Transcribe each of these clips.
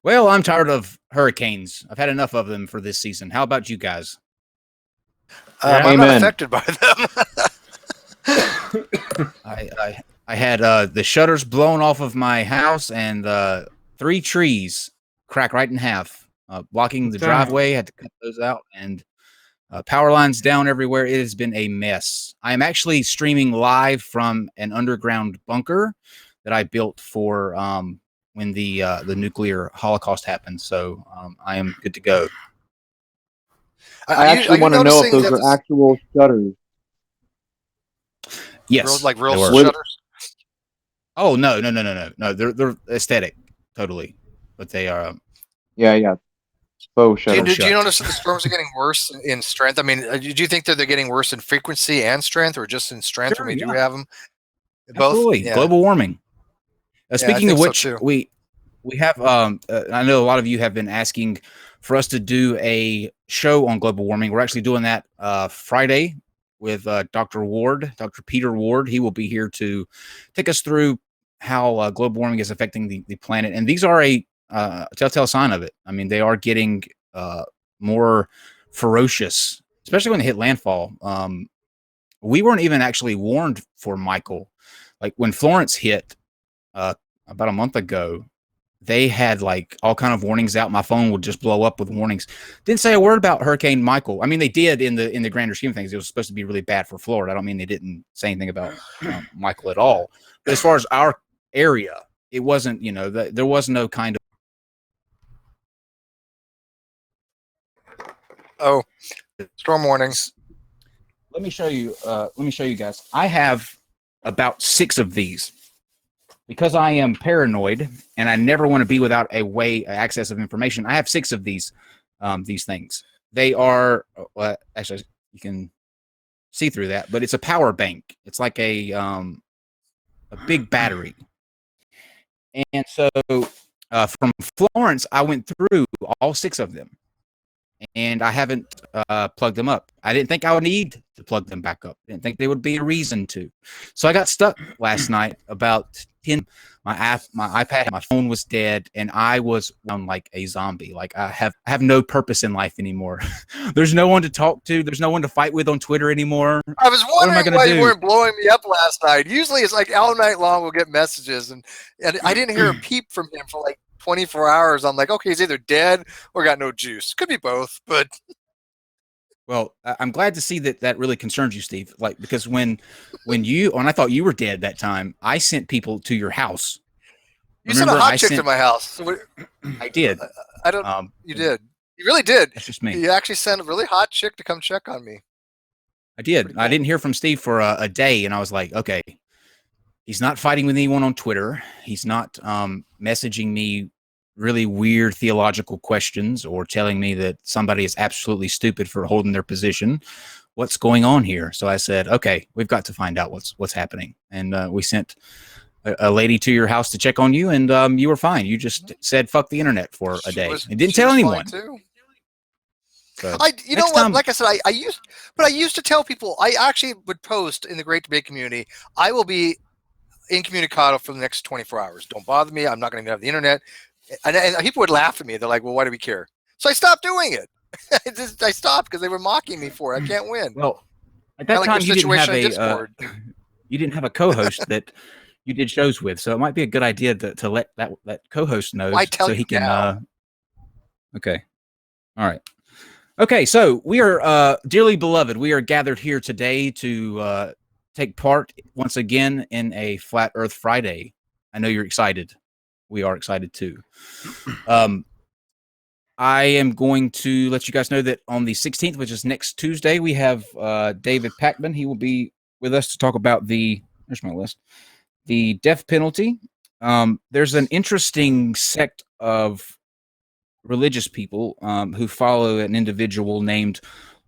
Well, I'm tired of hurricanes. I've had enough of them for this season. How about you guys? I'm not affected by them. I had the shutters blown off of my house and 3 trees crack right in half, blocking the driveway. Had to cut those out, and power lines down everywhere. It has been a mess. I am actually streaming live from an underground bunker that I built for when the nuclear holocaust happened. So I am good to go. I actually want to know if those are actual shutters. Yes, real shutters. Oh no! They're aesthetic, totally, but they are. Yeah. Faux shutters. Do you notice that the storms are getting worse in strength? I mean, do you think that they're getting worse in frequency and strength, or just in strength when we do have them? Both. Absolutely. Yeah. Global warming. Speaking of which, so we have. I know a lot of you have been asking for us to do a show on global warming. We're actually doing that Friday with Dr. Peter Ward. He will be here to take us through how global warming is affecting the planet. And these are a telltale sign of it. I mean, they are getting more ferocious, especially when they hit landfall. We weren't even actually warned for Michael. Like when Florence hit about a month ago, they had like all kind of warnings out. My phone would just blow up with warnings. Didn't say a word about Hurricane Michael. I mean, they did in the grander scheme of things. It was supposed to be really bad for Florida. I don't mean they didn't say anything about Michael at all. But as far as our area, it wasn't. There was no kind of storm warnings. Let me show you. Guys. I have about 6 of these. Because I am paranoid and I never want to be without access of information, I have 6 of these things. They are actually you can see through that, but it's a power bank. It's like a big battery. And so from Florence, I went through all 6 of them, and I haven't plugged them up. I didn't think I would need to plug them back up. I didn't think there would be a reason to. So I got stuck last night about 10. My iPad, my phone was dead, and I was like a zombie. Like I have no purpose in life anymore. There's no one to talk to. There's no one to fight with on Twitter anymore. I was wondering why you weren't blowing me up last night. Usually it's like all night long we'll get messages, and I didn't hear a peep from him for like 24 hours. I'm like, okay, he's either dead or got no juice. Could be both, but. Well, I'm glad to see that really concerns you, Steve. Like, because when I thought you were dead that time, I sent people to your house. You sent a hot chick to my house. So I did. I don't. You did. You really did. That's just me. You actually sent a really hot chick to come check on me. I did. Cool. I didn't hear from Steve for a day, and I was like, okay, he's not fighting with anyone on Twitter. He's not messaging me really weird theological questions or telling me that somebody is absolutely stupid for holding their position. What's going on here? So I said, okay, we've got to find out what's happening. And we sent a lady to your house to check on you, and you were fine. You just said fuck the internet for a day. It didn't tell anyone. So, you know what? Like I said, I used to tell people. I actually would post in the Great Debate community. I will be incommunicado for the next 24 hours. Don't bother me. I'm not going to have the internet. And people would laugh at me. They're like, well, why do we care? So I stopped doing it. I stopped because they were mocking me for it. I can't win. Well, at that time, you didn't have a co-host that you did shows with. So it might be a good idea to let that co-host know so he can. Okay. All right. Okay. So we are dearly beloved. We are gathered here today to take part once again in a Flat Earth Friday. I know you're excited. We are excited too. I am going to let you guys know that on the 16th, which is next Tuesday, we have David Packman. He will be with us to talk about here's my list, the death penalty. There's an interesting sect of religious people who follow an individual named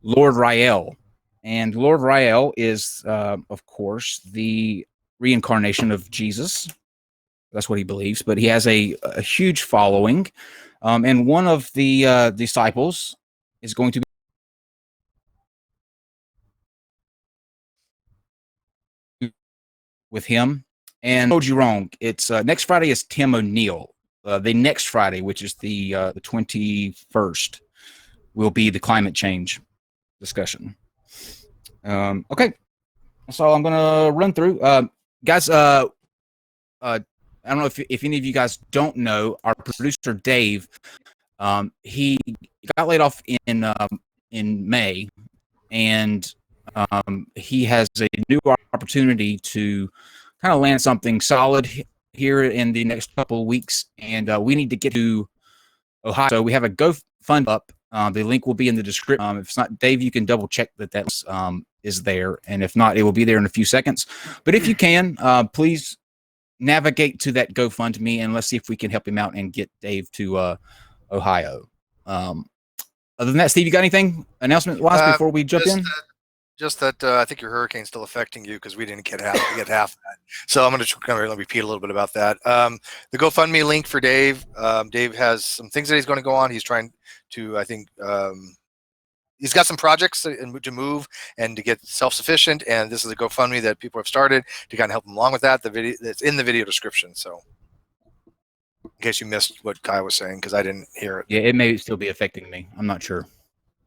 Lord Rael. And Lord Rael is, of course, the reincarnation of Jesus. That's what he believes, but he has a huge following. And one of the disciples is going to be with him. And I told you wrong. It's next Friday is Tim O'Neill. the next Friday, which is the 21st, will be the climate change discussion. Okay, that's all I'm gonna run through, guys. I don't know if any of you guys don't know, our producer Dave, he got laid off in May, and he has a new opportunity to kind of land something solid here in the next couple of weeks, and we need to get to Ohio. So we have a GoFund up. The link will be in the description. If it's not, Dave, you can double check that is there, and if not, it will be there in a few seconds. But if you can, please navigate to that GoFundMe, and let's see if we can help him out and get Dave to Ohio. Other than that, Steve, you got anything announcement-wise before we jump in? Just that I think your hurricane's still affecting you because we didn't get half of that. So I'm going to kind of repeat a little bit about that. The GoFundMe link for Dave. Dave has some things that he's going to go on. He's trying to, I think, he's got some projects to move and to get self-sufficient. And this is a GoFundMe that people have started to kind of help him along with that. The video that's in the video description. So in case you missed what Kai was saying, because I didn't hear it. Yeah, it may still be affecting me. I'm not sure.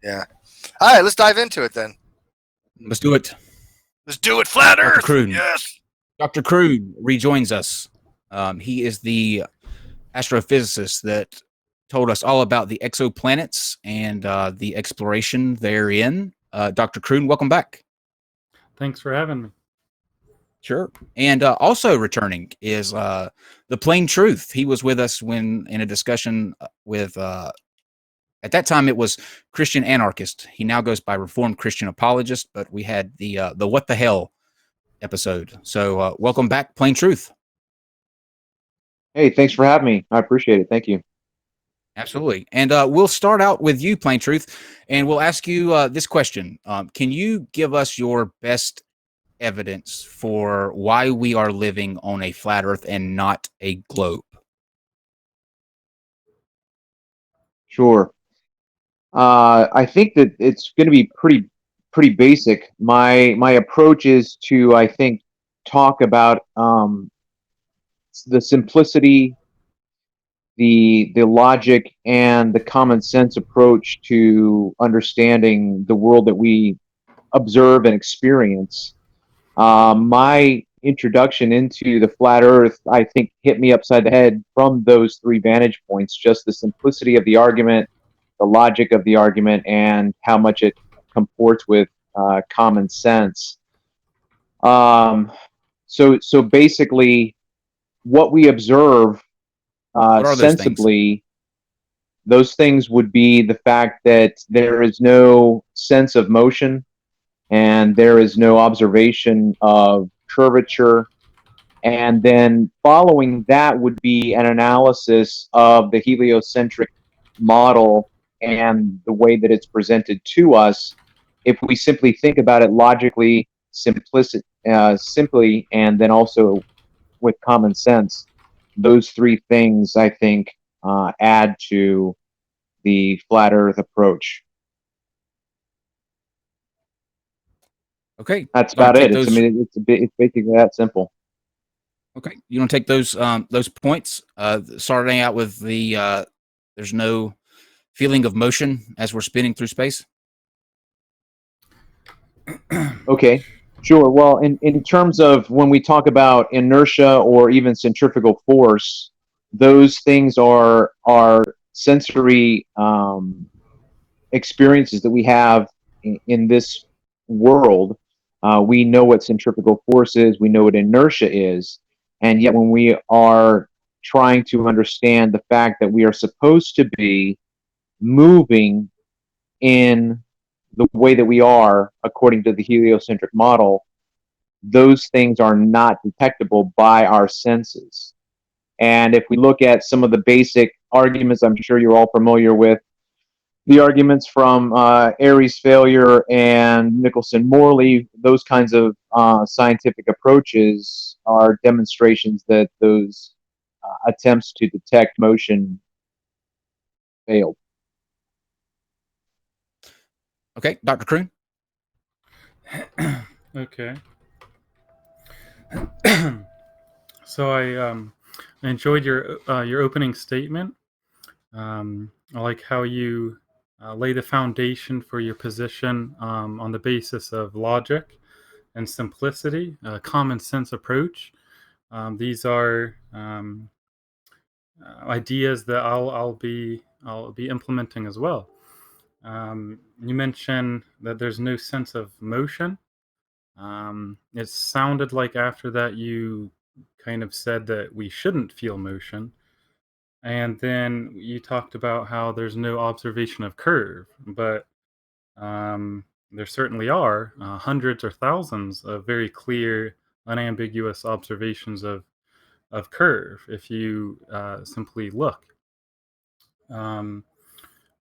Yeah. All right, let's dive into it then. Let's do it. Let's do it, Flat Earth. Kroon. Yes. Dr. Kroon rejoins us. He is the astrophysicist that told us all about the exoplanets and the exploration therein. Dr. Kroon, welcome back. Thanks for having me. Sure. And also returning is the Plain Truth. He was with us when in a discussion with at that time, it was Christian anarchist. He now goes by Reformed Christian apologist, but we had the What the Hell episode. So welcome back, Plain Truth. Hey, thanks for having me. I appreciate it. Thank you. Absolutely. And we'll start out with you, Plain Truth, and we'll ask you this question. Can you give us your best evidence for why we are living on a flat Earth and not a globe? Sure. I think that it's going to be pretty basic. My approach is to, I think, talk about the simplicity, the logic, and the common sense approach to understanding the world that we observe and experience. My introduction into the flat Earth, I think, hit me upside the head from those three vantage points: just the simplicity of the argument, the logic of the argument, and how much it comports with common sense. So basically, what we observe sensibly, those things would be the fact that there is no sense of motion, and there is no observation of curvature. And then following that would be an analysis of the heliocentric model and the way that it's presented to us. If we simply think about it logically, simply, and then also with common sense, those three things, I think, add to the flat Earth approach. Okay, that's about it. I mean, it's basically that simple. Okay, you want to take those points, starting out with the there's no feeling of motion as we're spinning through space. Okay, sure. Well, in terms of when we talk about inertia or even centrifugal force, those things are sensory experiences that we have in this world. We know what centrifugal force is, we know what inertia is, and yet when we are trying to understand the fact that we are supposed to be moving in the way that we are according to the heliocentric model, those things are not detectable by our senses. And if we look at some of the basic arguments I'm sure you're all familiar with, the arguments from Airy's failure and Nicholson-Morley, those kinds of scientific approaches are demonstrations that those attempts to detect motion failed. Okay, Dr. Kroon. Okay. So I I enjoyed your opening statement. I like how you lay the foundation for your position on the basis of logic and simplicity, a common sense approach. These are ideas that I'll be implementing as well. You mentioned that there's no sense of motion. It sounded like after that you kind of said that we shouldn't feel motion. And then you talked about how there's no observation of curve, but there certainly are hundreds or thousands of very clear, unambiguous observations of curve if you simply look. Um,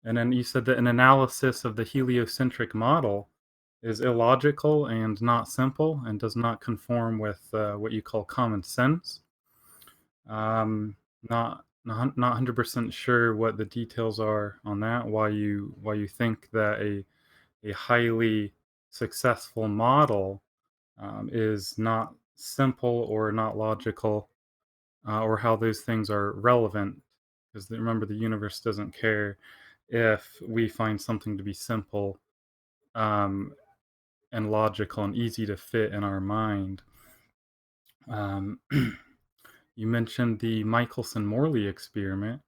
and then you said that an analysis of the heliocentric model is illogical and not simple and does not conform with what you call common sense. Not 100% sure what the details are on that. Why you think that a highly successful model is not simple or not logical, or how those things are relevant. Because remember, the universe doesn't care if we find something to be simple um, and logical and easy to fit in our mind. Um, you mentioned the Michelson-Morley experiment,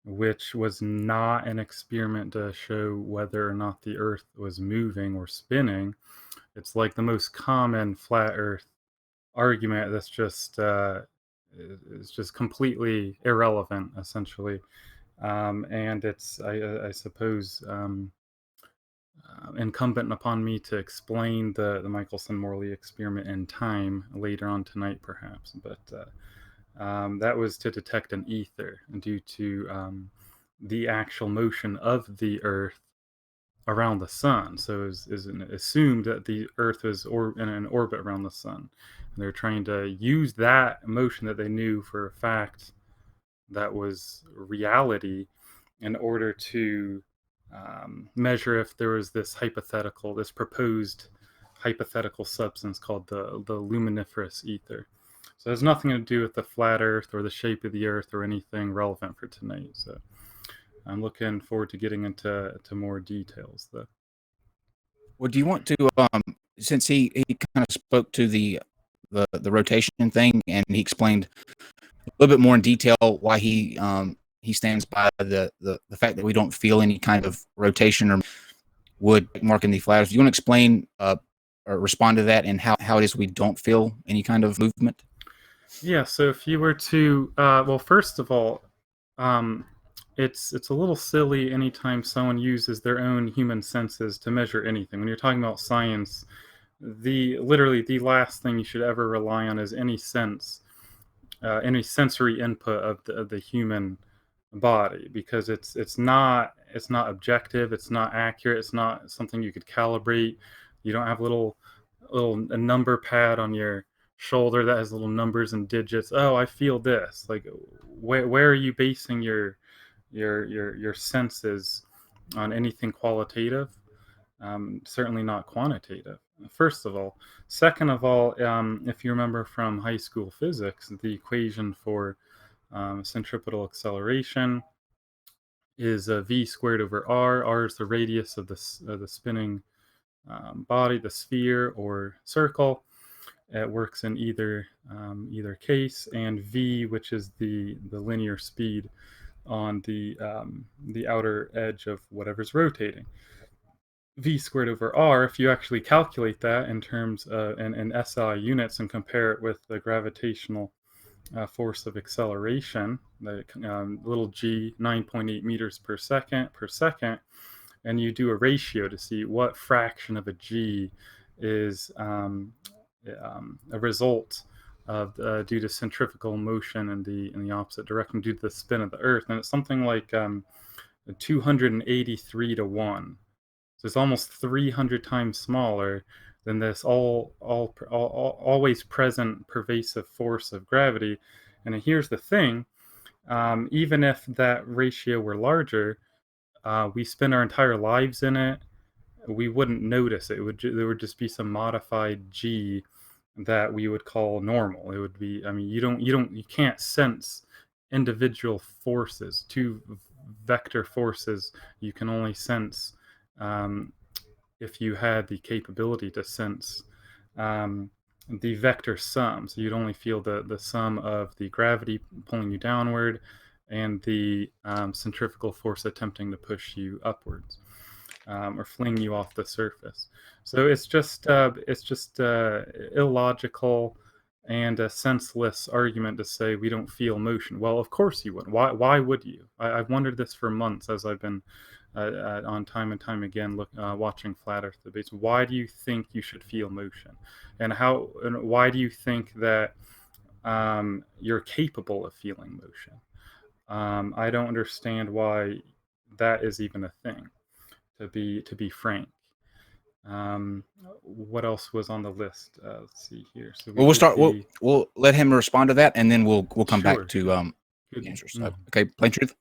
which was not an experiment to show whether or not the Earth was moving or spinning. It's like the most common flat Earth argument that's just is just completely irrelevant, essentially. And it's, I suppose, incumbent upon me to explain the Michelson-Morley experiment in time later on tonight, perhaps. But that was to detect an ether due to the actual motion of the Earth around the sun. So it's assumed that the Earth was in an orbit around the sun. And they're trying to use that motion that they knew for a fact that was reality in order to measure if there was this proposed hypothetical substance called the luminiferous ether. So it has nothing to do with the flat Earth or the shape of the Earth or anything relevant for tonight. So I'm looking forward to getting into more details, though. Well, do you want to, since he kind of spoke to the rotation thing, and he explained a little bit more in detail why he stands by the fact that we don't feel any kind of rotation or wood marking the flat Earth. Do you want to explain or respond to that and how it is we don't feel any kind of movement? Yeah, so if you were to, well, first of all, it's a little silly anytime someone uses their own human senses to measure anything. When you're talking about science, literally the last thing you should ever rely on is any sensory input of the human body, because it's not objective, it's not accurate, it's not something you could calibrate. You don't have a number pad on your shoulder that has little numbers and digits. Oh, I feel this. Like, where are you basing your senses on? Anything qualitative? Certainly not quantitative, first of all. Second of all, if you remember from high school physics, the equation for centripetal acceleration is v squared over r. R is the radius of the spinning body, the sphere or circle. It works in either case, and v, which is the linear speed on the outer edge of whatever's rotating. V squared over r, if you actually calculate that in terms in SI units and compare it with the gravitational force of acceleration, the little g, 9.8 meters per second, and you do a ratio to see what fraction of a g is a result of due to centrifugal motion in the opposite direction due to the spin of the Earth, and it's something like 283 to 1. So it's almost 300 times smaller than this always present pervasive force of gravity. And here's the thing, even if that ratio were larger, we spend our entire lives in it, we wouldn't notice it. There would just be some modified g that we would call normal. It would be, I mean, you can't sense individual forces, two vector forces you can only sense if you had the capability to sense the vector sum. So you'd only feel the sum of the gravity pulling you downward and the centrifugal force attempting to push you upwards or fling you off the surface. So it's just illogical and a senseless argument to say we don't feel motion. Well, of course you would. Why would you? I've wondered this for months as I've been on time and time again watching flat Earth debates. Why do you think you should feel motion, and why do you think that you're capable of feeling motion? I don't understand why that is even a thing. To be frank. What else was on the list? Let's see here. So we'll start. We'll let him respond to that, and then we'll come back to Good. answers. Okay, Plain Truth.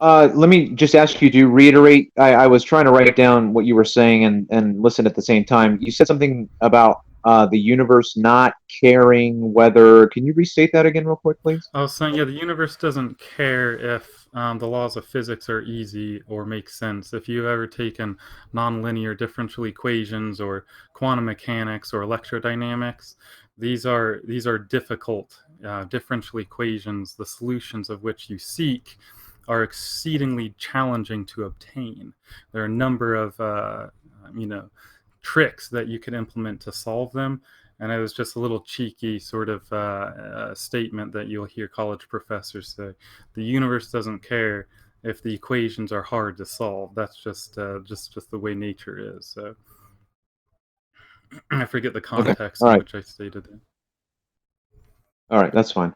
Let me just ask you to reiterate. I was trying to write down what you were saying and listen at the same time. You said something about the universe not caring whether. Can you restate that again real quick, please? I was saying, the universe doesn't care if the laws of physics are easy or make sense. If you've ever taken nonlinear differential equations or quantum mechanics or electrodynamics, these are difficult differential equations, the solutions of which you seek are exceedingly challenging to obtain. There are a number of tricks that you can implement to solve them. And it was just a little cheeky sort of statement that you'll hear college professors say. The universe doesn't care if the equations are hard to solve. That's just the way nature is. So I forget the context in which I stated it. All right, that's fine.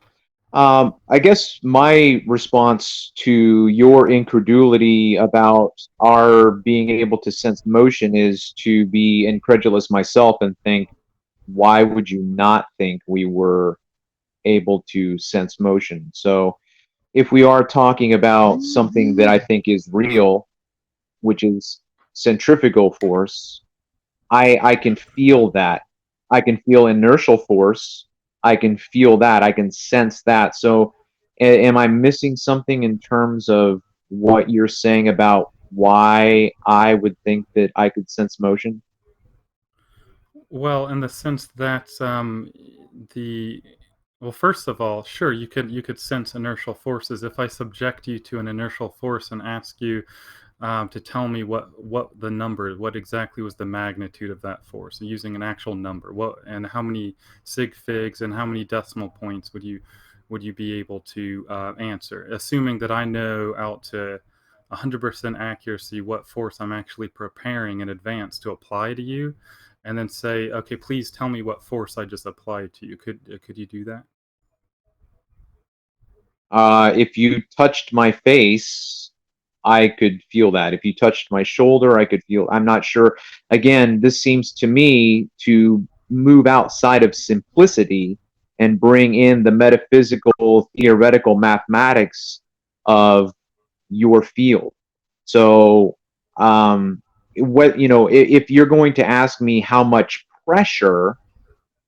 I guess my response to your incredulity about our being able to sense motion is to be incredulous myself and think, why would you not think we were able to sense motion? So if we are talking about something that I think is real, which is centrifugal force, I can feel that. I can feel inertial force. I can feel that. I can sense that. So am I missing something in terms of what you're saying about why I would think that I could sense motion? Well, in the sense that first of all, sure, you could sense inertial forces. If I subject you to an inertial force and ask you to tell me what the number, what exactly was the magnitude of that force, using an actual number, and how many sig figs and how many decimal points would you be able to answer, assuming that I know out to 100% accuracy what force I'm actually preparing in advance to apply to you, and then say, okay, please tell me what force I just applied to you. Could you do that? If you touched my face, I could feel that. If you touched my shoulder, I could feel. I'm not sure. Again, this seems to me to move outside of simplicity and bring in the metaphysical, theoretical mathematics of your field. So, if you're going to ask me how much pressure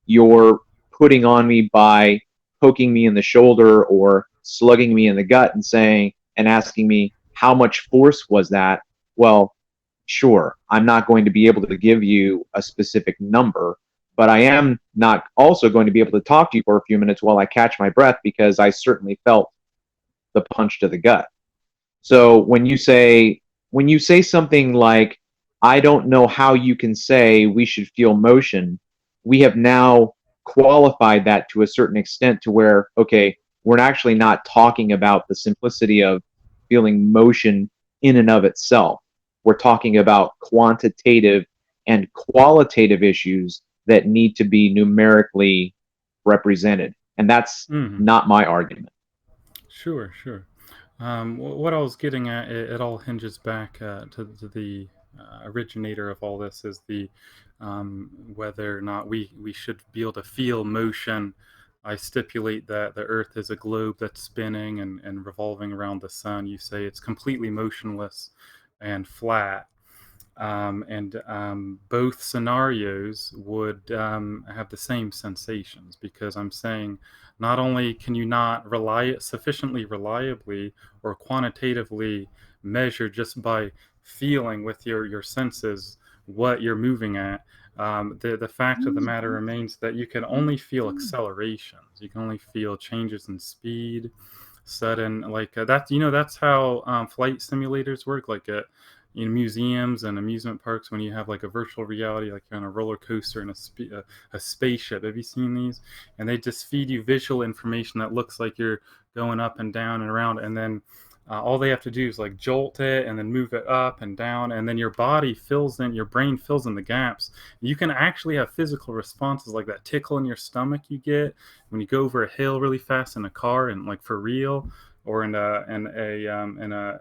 you're putting on me by poking me in the shoulder or slugging me in the gut and asking me how much force was that, well, sure, I'm not going to be able to give you a specific number, but I am not also going to be able to talk to you for a few minutes while I catch my breath, because I certainly felt the punch to the gut. So when you say something like, I don't know how you can say we should feel motion, we have now qualified that to a certain extent to where, okay, we're actually not talking about the simplicity of feeling motion in and of itself. We're talking about quantitative and qualitative issues that need to be numerically represented. And that's not my argument. Sure. What I was getting at, it all hinges back to the originator of all this, is the whether or not we should be able to feel motion. I stipulate that the Earth is a globe that's spinning and revolving around the sun. You say it's completely motionless and flat. and both scenarios would have the same sensations, because I'm saying not only can you not sufficiently reliably or quantitatively measure just by feeling with your senses what you're moving at, the fact of the matter remains that you can only feel accelerations. You can only feel changes in speed, sudden, like that's how flight simulators work, like in museums and amusement parks, when you have like a virtual reality, like you're on a roller coaster in a spaceship. Have you seen these? And they just feed you visual information that looks like you're going up and down and around, and then all they have to do is like jolt it and then move it up and down, and then your brain fills in the gaps. You can actually have physical responses like that tickle in your stomach you get when you go over a hill really fast in a car, and like for real, or on a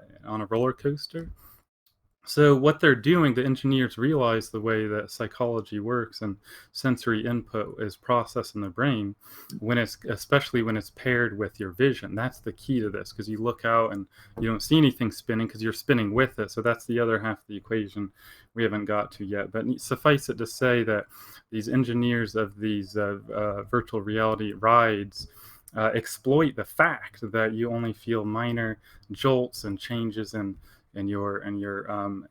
roller coaster. So what they're doing, the engineers realize the way that psychology works and sensory input is processed in the brain, especially when it's paired with your vision. That's the key to this, because you look out and you don't see anything spinning because you're spinning with it. So that's the other half of the equation we haven't got to yet. But suffice it to say that these engineers of these virtual reality rides exploit the fact that you only feel minor jolts and changes in your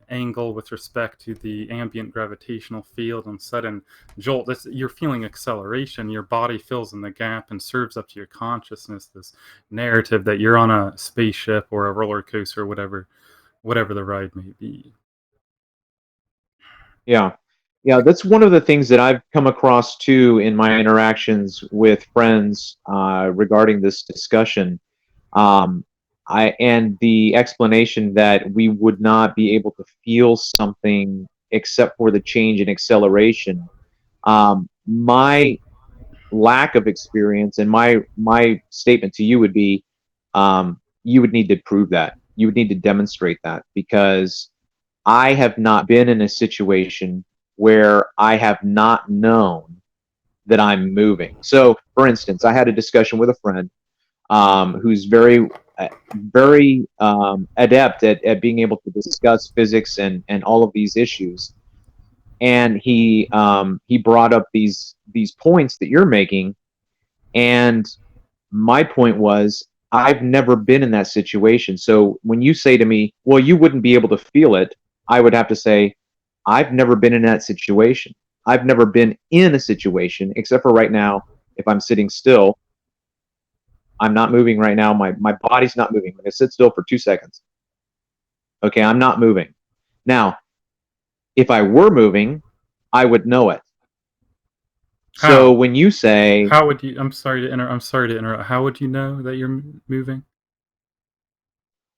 angle with respect to the ambient gravitational field, and sudden jolt. You're feeling acceleration. Your body fills in the gap and serves up to your consciousness this narrative that you're on a spaceship or a roller coaster, or whatever the ride may be. Yeah. That's one of the things that I've come across too in my interactions with friends regarding this discussion. And the explanation that we would not be able to feel something except for the change in acceleration. My lack of experience and my statement to you would be, you would need to prove that. You would need to demonstrate that, because I have not been in a situation where I have not known that I'm moving. So, for instance, I had a discussion with a friend who's very adept at being able to discuss physics and all of these issues. And he brought up these points that you're making, and my point was, I've never been in that situation. So when you say to me, well, you wouldn't be able to feel it, I would have to say, I've never been in that situation. I've never been in a situation, except for right now, if I'm sitting still. I'm not moving right now. My body's not moving. I'm going to sit still for 2 seconds. Okay, I'm not moving. Now, if I were moving, I would know it. How? So when you say, how would you? I'm sorry to interrupt. How would you know that you're moving?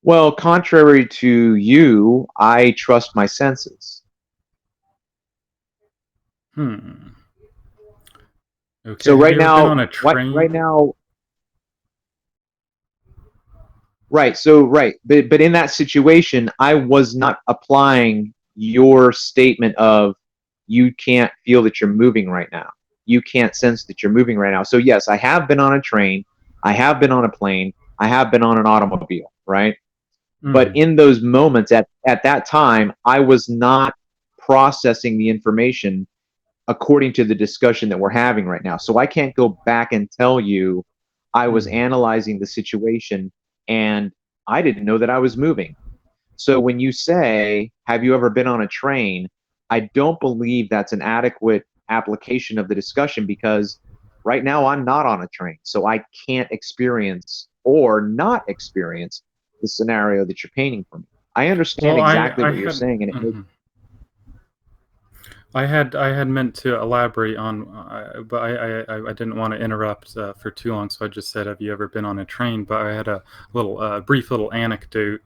Well, contrary to you, I trust my senses. Okay. So right now, on a train? right now, right. So right, but in that situation, I was not applying your statement of you can't feel that you're moving right now. You can't sense that you're moving right now. So yes, I have been on a train, I have been on a plane, I have been on an automobile, right? But in those moments, at that time, I was not processing the information according to the discussion that we're having right now. So I can't go back and tell you I was analyzing the situation and I didn't know that I was moving. So when you say, have you ever been on a train? I don't believe that's an adequate application of the discussion, because right now I'm not on a train. So I can't experience or not experience the scenario that you're painting for me. I understand exactly what you're saying, and it makes I had meant to elaborate on, but I didn't want to interrupt for too long, so I just said, "Have you ever been on a train?" But I had a brief little anecdote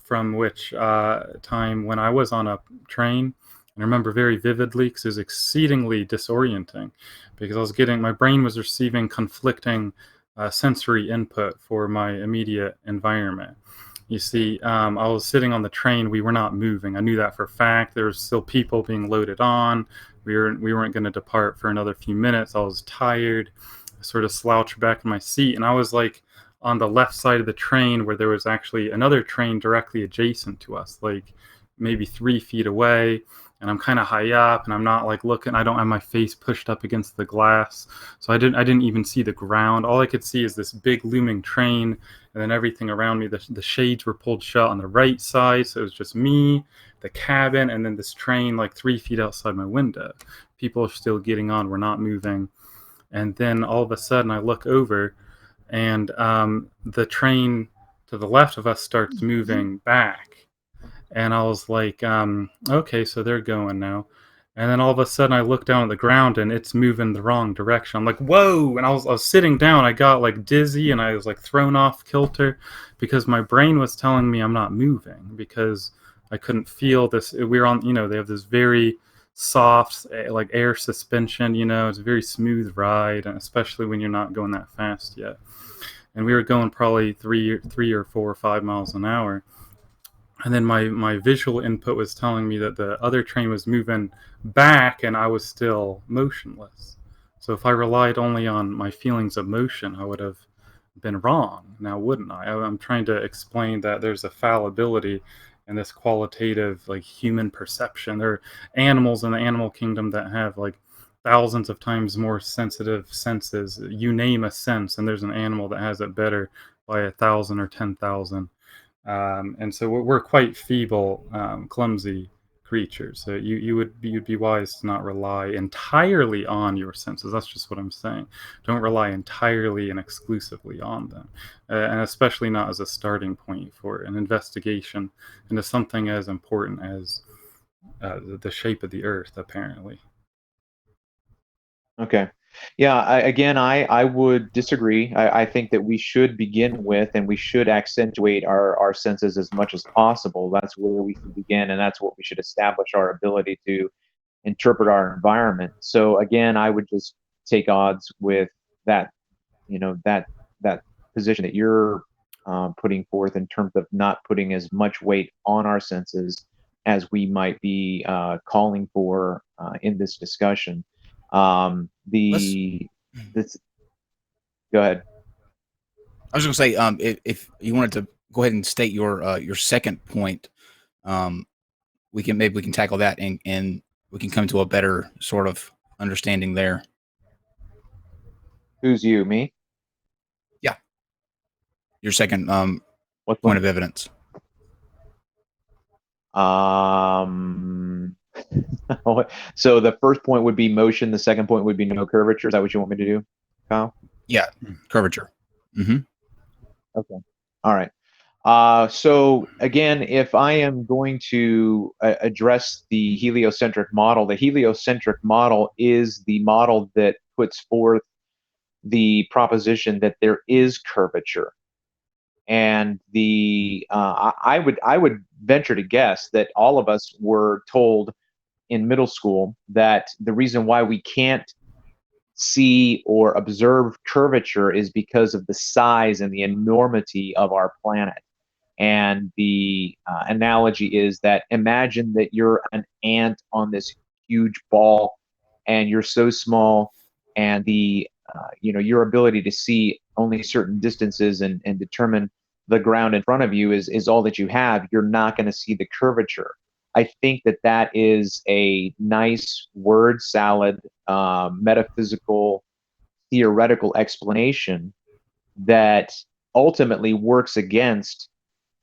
from which time when I was on a train, and I remember very vividly because it was exceedingly disorienting, because my brain was receiving conflicting sensory input for my immediate environment. You see, I was sitting on the train. We were not moving. I knew that for a fact. There were still people being loaded on. We weren't going to depart for another few minutes. I was tired. I sort of slouched back in my seat, and I was like on the left side of the train where there was actually another train directly adjacent to us, like maybe 3 feet away, and I'm kind of high up, and I'm not like looking. I don't have my face pushed up against the glass, so I didn't even see the ground. All I could see is this big looming train, and then everything around me. The shades were pulled shut on the right side, so it was just me, the cabin, and then this train like 3 feet outside my window. People are still getting on. We're not moving, and then all of a sudden I look over, and the train to the left of us starts moving back. And I was like, okay, so they're going now. And then all of a sudden I look down at the ground and it's moving the wrong direction. I'm like, whoa! And I was sitting down. I got like dizzy and I was like thrown off kilter because my brain was telling me I'm not moving because I couldn't feel this. We were on, they have this very soft, like air suspension, it's a very smooth ride, and especially when you're not going that fast yet. And we were going probably 3 or 4 or 5 miles an hour. And then my visual input was telling me that the other train was moving back and I was still motionless. So if I relied only on my feelings of motion, I would have been wrong, now wouldn't I? I'm trying to explain that there's a fallibility in this qualitative, like, human perception. There are animals in the animal kingdom that have like thousands of times more sensitive senses. You name a sense, and there's an animal that has it better by 1,000 or 10,000. And so we're quite feeble, clumsy creatures. So you'd be wise to not rely entirely on your senses. That's just what I'm saying. Don't rely entirely and exclusively on them, and especially not as a starting point for an investigation into something as important as the shape of the Earth, apparently. Okay. Yeah, I would disagree. I think that we should begin with, and we should accentuate our senses as much as possible. That's where we can begin, and that's what we should establish our ability to interpret our environment. So again, I would just take odds with that, that position that you're putting forth in terms of not putting as much weight on our senses as we might be calling for in this discussion. This Go ahead. I was going to say, if you wanted to go ahead and state your second point, we can tackle that and we can come to a better sort of understanding there. Who's you? Me? Yeah. Your second what point of evidence? So the first point would be motion. The second point would be no curvature. Is that what you want me to do, Kyle? Yeah, curvature. Mm-hmm. Okay. All right. So again, if I am going to address the heliocentric model is the model that puts forth the proposition that there is curvature. And I would venture to guess that all of us were told in middle school that the reason why we can't see or observe curvature is because of the size and the enormity of our planet. And the analogy is that imagine that you're an ant on this huge ball, and you're so small, and your ability to see only certain distances and determine the ground in front of you is all that you have. You're not going to see the curvature. I think that is a nice word salad, metaphysical, theoretical explanation that ultimately works against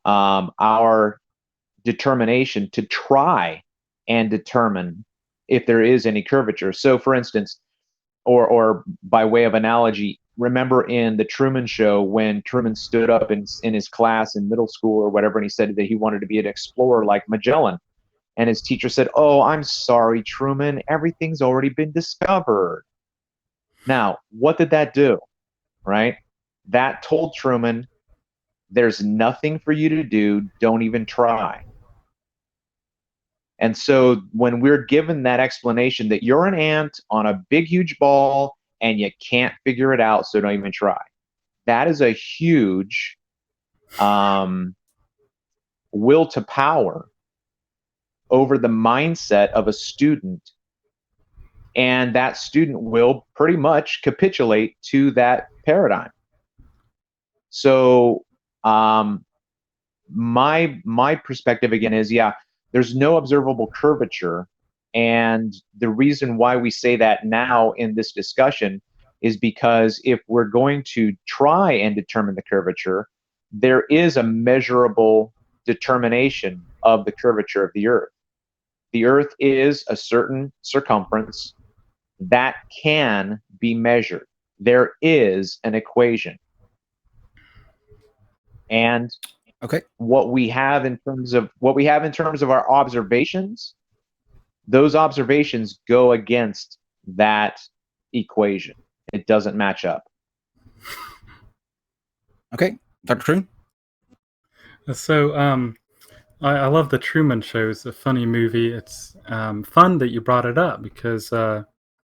our determination to try and determine if there is any curvature. So, for instance, or by way of analogy, remember in the Truman Show when Truman stood up in his class in middle school or whatever, and he said that he wanted to be an explorer like Magellan. And his teacher said, "Oh, I'm sorry, Truman, everything's already been discovered." Now, what did that do? Right? That told Truman, there's nothing for you to do. Don't even try. And so when we're given that explanation that you're an ant on a big, huge ball and you can't figure it out, so don't even try, that is a huge will to power over the mindset of a student. And that student will pretty much capitulate to that paradigm. So my perspective again is, yeah, There's no observable curvature. And the reason why we say that now in this discussion is because if we're going to try and determine the curvature, there is a measurable determination of the curvature of the Earth. The Earth is a certain circumference that can be measured. There is an equation. And okay, what we have in terms of our observations, those observations go against that equation. It doesn't match up. Okay, Dr. Kroon? So, I love the Truman Show. It's a funny movie. It's fun that you brought it up because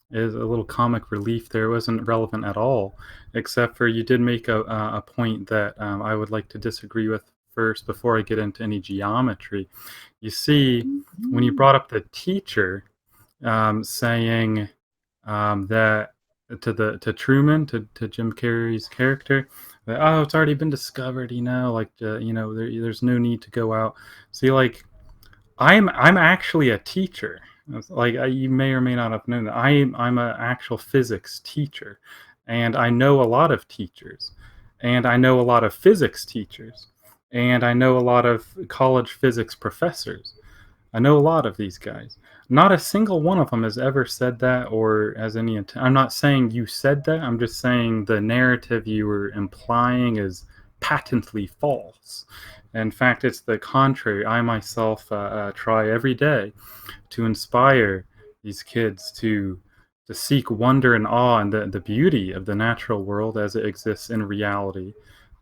is a little comic relief there. It wasn't relevant at all, except for you did make a point that I would like to disagree with first before I get into any geometry. You see, when you brought up the teacher saying that to Truman, to Jim Carrey's character, that, oh, it's already been discovered, like there's no need to go out. See, like I'm actually a teacher. Like you may or may not have known that I'm an actual physics teacher, and I know a lot of teachers, and I know a lot of physics teachers, and I know a lot of college physics professors. I know a lot of these guys. Not a single one of them has ever said that or has any intent. I'm not saying you said that. I'm just saying the narrative you were implying is patently false. In fact, it's the contrary. I myself try every day to inspire these kids to seek wonder and awe and the beauty of the natural world as it exists in reality,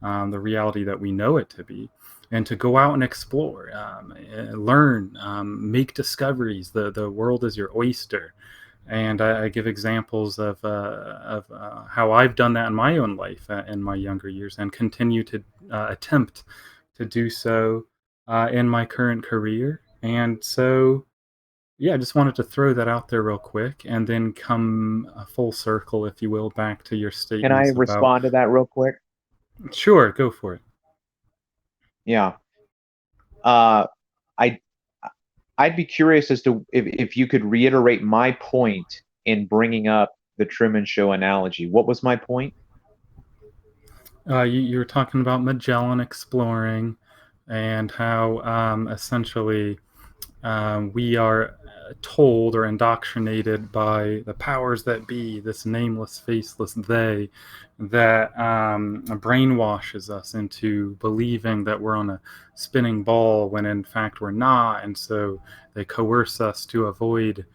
the reality that we know it to be, and to go out and explore, learn, make discoveries. The world is your oyster. And I give examples of how I've done that in my own life in my younger years and continue to attempt to do so in my current career. And so, yeah, I just wanted to throw that out there real quick and then come full circle, if you will, back to your statements. Can I respond to that real quick? Sure, go for it. Yeah. I'd be curious as to if you could reiterate my point in bringing up the Truman Show analogy. What was my point? You were talking about Magellan exploring and how essentially we are told or indoctrinated by the powers that be, this nameless, faceless they, that brainwashes us into believing that we're on a spinning ball when in fact we're not. And so they coerce us to avoid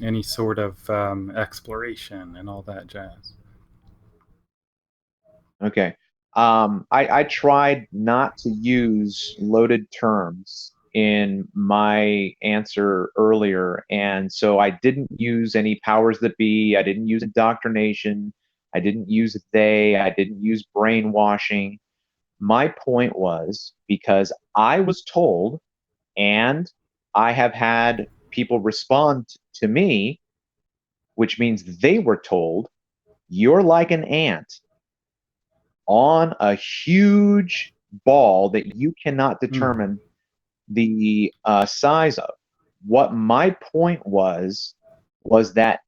any sort of exploration and all that jazz. Okay. I tried not to use loaded terms in my answer earlier, and so I didn't use any powers that be. I didn't use indoctrination. I didn't use they. I didn't use brainwashing. My point was because I was told, and I have had people respond to me, which means they were told, you're like an ant on a huge ball that you cannot determine the size of. What my point was that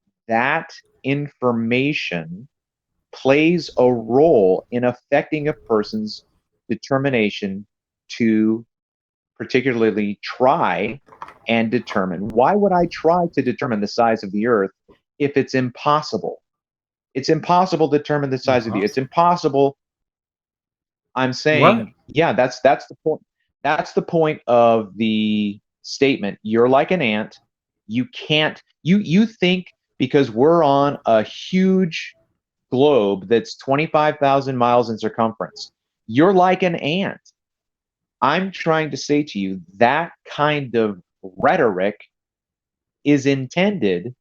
information plays a role in affecting a person's determination to particularly try and determine. Why would I try to determine the size of the Earth if it's impossible? It's impossible to determine the size of the Earth. It's impossible. I'm saying, what? Yeah, that's the point. That's the point of the statement. You're like an ant. You can't. You think because we're on a huge globe that's 25,000 miles in circumference, you're like an ant. I'm trying to say to you that kind of rhetoric is intended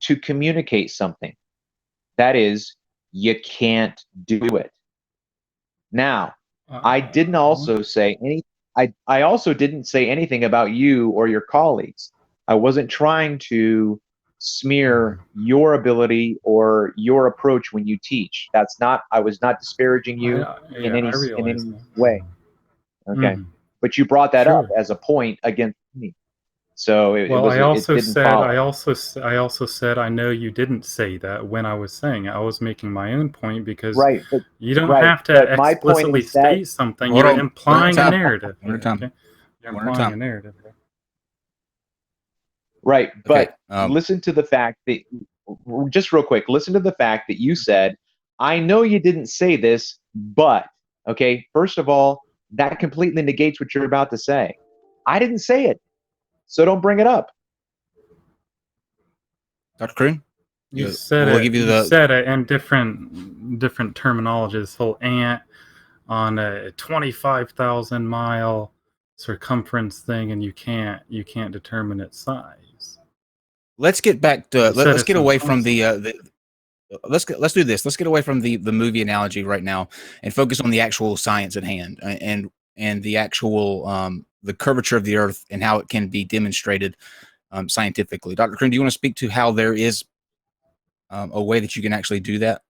to communicate something. That is, you can't do it. Now, I didn't also say any. I also didn't say anything about you or your colleagues. I wasn't trying to smear your ability or your approach when you teach. That's not. I was not disparaging you in any way. Okay, but you brought that up as a point against So it didn't follow. I also said I know you didn't say that when I was saying it. I was making my own point because Right, but you don't have to but my point explicitly is that state something. You're implying a narrative. One at a time. Okay? You're implying a narrative. Right, Okay, but listen to the fact that, just real quick, listen to the fact that you said, I know you didn't say this, but, okay, first of all, that completely negates what you're about to say. I didn't say it, so don't bring it up. Dr. Kroon? You said it in different terminology. This whole ant on a 25,000 mile circumference thing, and you can't determine its size. Let's get back to let's get away from let's do this. Let's get away from the movie analogy right now and focus on the actual science at hand and the actual the curvature of the Earth and how it can be demonstrated scientifically. Dr. Kroon, do you want to speak to how there is a way that you can actually do that?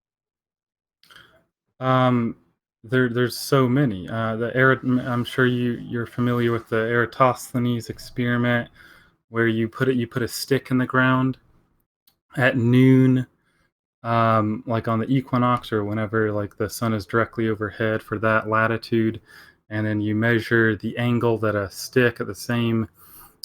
There's so many. I'm sure you're familiar with the Eratosthenes experiment, where you put a stick in the ground at noon, like on the equinox or whenever like the sun is directly overhead for that latitude, and then you measure the angle that a stick at the same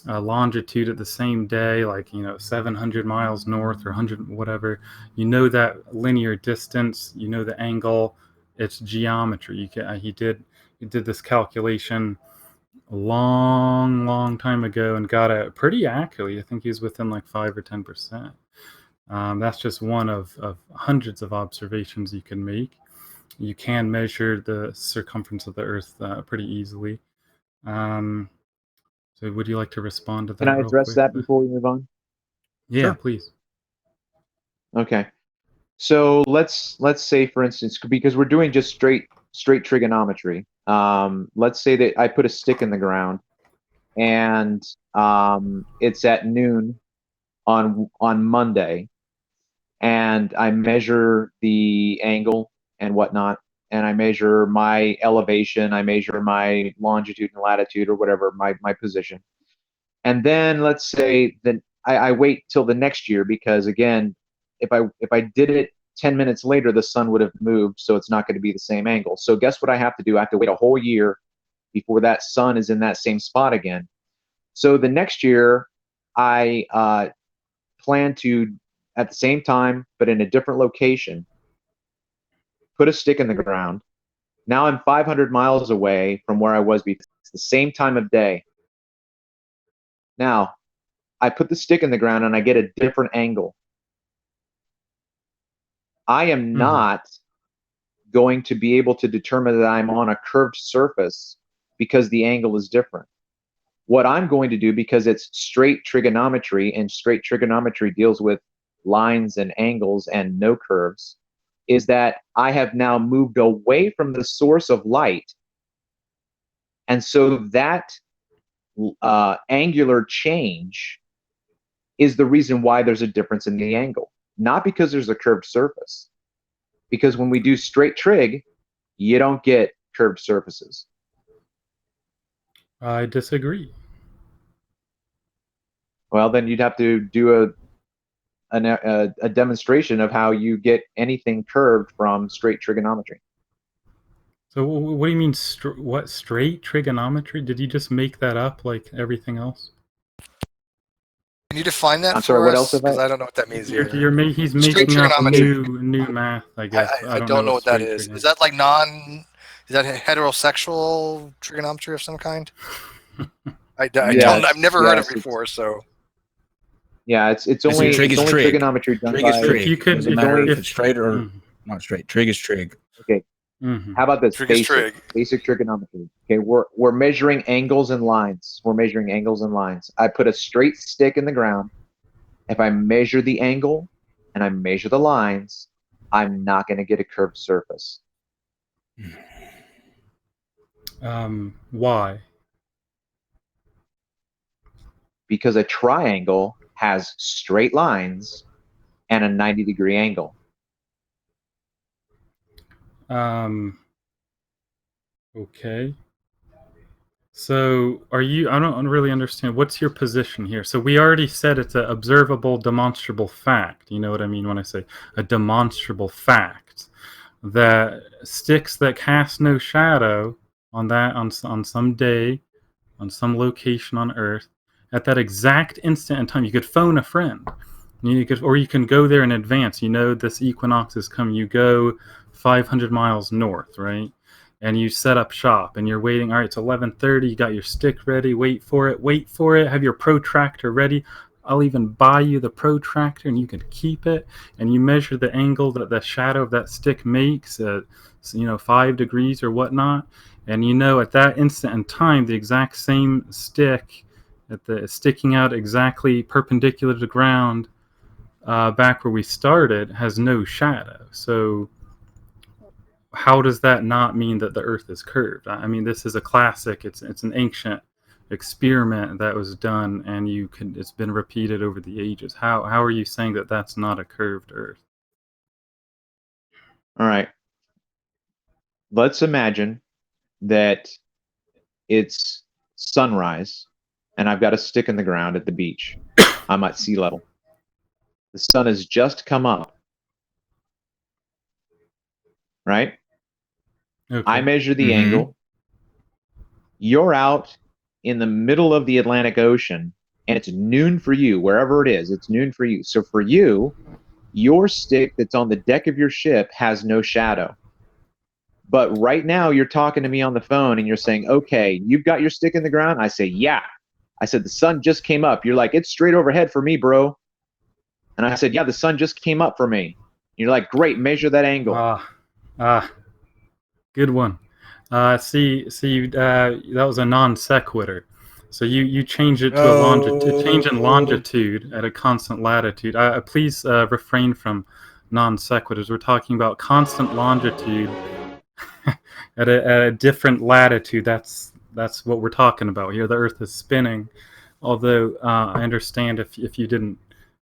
longitude at the same day, like 700 miles north or 100 whatever. You know that linear distance. You know the angle. It's geometry. He did this calculation a long time ago and got it pretty accurately. I think he was within like 5 or 10%. That's just one of hundreds of observations you can make. You can measure the circumference of the Earth pretty easily. So would you like to respond to that? Can I address that before we move on? Yeah, sure. Please. Okay. So let's say, for instance, because we're doing just straight trigonometry. Let's say that I put a stick in the ground, and it's at noon on Monday, and I measure the angle and whatnot, and I measure my elevation, I measure my longitude and latitude or whatever, my position. And then let's say that I wait till the next year, because again, if I did it 10 minutes later, the sun would have moved, so it's not going to be the same angle. So guess what I have to do? I have to wait a whole year before that sun is in that same spot again. So the next year, I plan to, at the same time, but in a different location, put a stick in the ground. Now I'm 500 miles away from where I was before. It's the same time of day. Now, I put the stick in the ground and I get a different angle. I am not going to be able to determine that I'm on a curved surface because the angle is different. What I'm going to do, because it's straight trigonometry, and straight trigonometry deals with lines and angles and no curves, is that I have now moved away from the source of light. And so that angular change is the reason why there's a difference in the angle. Not because there's a curved surface. Because when we do straight trig, you don't get curved surfaces. I disagree. Well, then you'd have to do a demonstration of how you get anything curved from straight trigonometry. So what do you mean, straight trigonometry? Did you just make that up like everything else? Can you define that I'm sorry, for what us? else? Because I don't know what that means. He's making up new math, I guess. I don't know what that is. Is that like is that heterosexual trigonometry of some kind? I've never heard of it before, so. Yeah, it's only trigonometry done by. It doesn't matter if it's straight or not straight. Trig is trig. Okay. How about this? Basic trigonometry. Okay, we're measuring angles and lines. I put a straight stick in the ground. If I measure the angle and I measure the lines, I'm not going to get a curved surface. Why? Because a triangle has straight lines and a 90-degree angle. Okay. So are you, I don't really understand, what's your position here? So we already said it's an observable, demonstrable fact. You know what I mean when I say a demonstrable fact? That sticks that cast no shadow on some day, on some location on Earth, at that exact instant in time. You could phone a friend. Or you can go there in advance. You know this equinox is coming. You go 500 miles north, right? And you set up shop, and you're waiting. All right, it's 11:30. You got your stick ready. Wait for it. Wait for it. Have your protractor ready. I'll even buy you the protractor, and you can keep it. And you measure the angle that the shadow of that stick makes, 5 degrees or whatnot. And you know at that instant in time, the exact same stick, sticking out exactly perpendicular to the ground, back where we started, has no shadow. So how does that not mean that the Earth is curved? I mean, this is a classic. It's an ancient experiment that was done, and it's been repeated over the ages. How are you saying that that's not a curved Earth? All right. Let's imagine that it's sunrise, and I've got a stick in the ground at the beach. I'm at sea level. The sun has just come up, right? Okay. I measure the angle. You're out in the middle of the Atlantic Ocean, and it's noon for you, wherever it is, it's noon for you. So for you, your stick that's on the deck of your ship has no shadow. But right now, you're talking to me on the phone, and you're saying, okay, you've got your stick in the ground? I say, yeah. I said, the sun just came up. You're like, it's straight overhead for me, bro. And I said, yeah, the sun just came up for me. You're like, great, measure that angle. Good one. See, that was a non-sequitur. So you change it to a longitude, change in longitude at a constant latitude. Please refrain from non-sequiturs. We're talking about constant longitude at a different latitude. That's what we're talking about here. The Earth is spinning. Although I understand if you didn't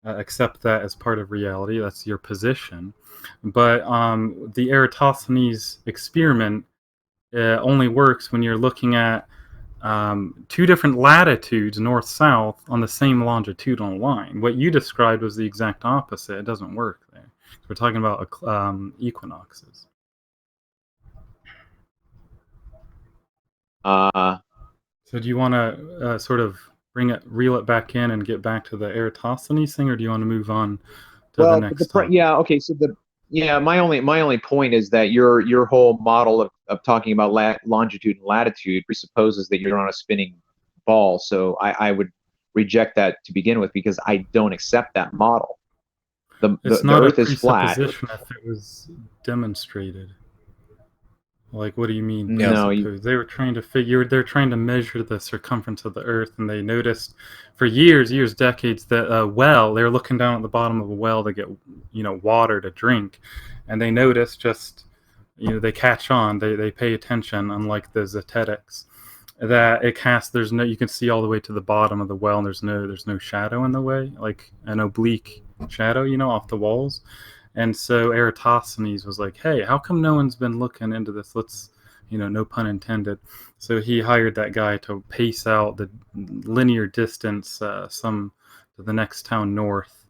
accept that as part of reality, that's your position. But the Eratosthenes experiment only works when you're looking at two different latitudes, north-south, on the same longitudinal line. What you described was the exact opposite. It doesn't work there. We're talking about equinoxes. So do you want to sort of reel it back in and get back to the Eratosthenes thing, or do you want to move on to the next topic? Yeah, okay. So my only point is that your whole model of talking about longitude and latitude presupposes that you're on a spinning ball. So I would reject that to begin with, because I don't accept that model. The Earth is flat. It's not a presupposition if it was demonstrated. Like, what do you mean? No, They were trying to they're trying to measure the circumference of the Earth, and they noticed for years, decades, that they were looking down at the bottom of a well to get, water to drink, and they noticed they catch on, they pay attention, unlike the Zetetics, that it casts, you can see all the way to the bottom of the well, and there's no shadow in the way, like an oblique shadow, off the walls. And so Eratosthenes was like, hey, how come no one's been looking into this? Let's, no pun intended. So he hired that guy to pace out the linear distance to the next town north,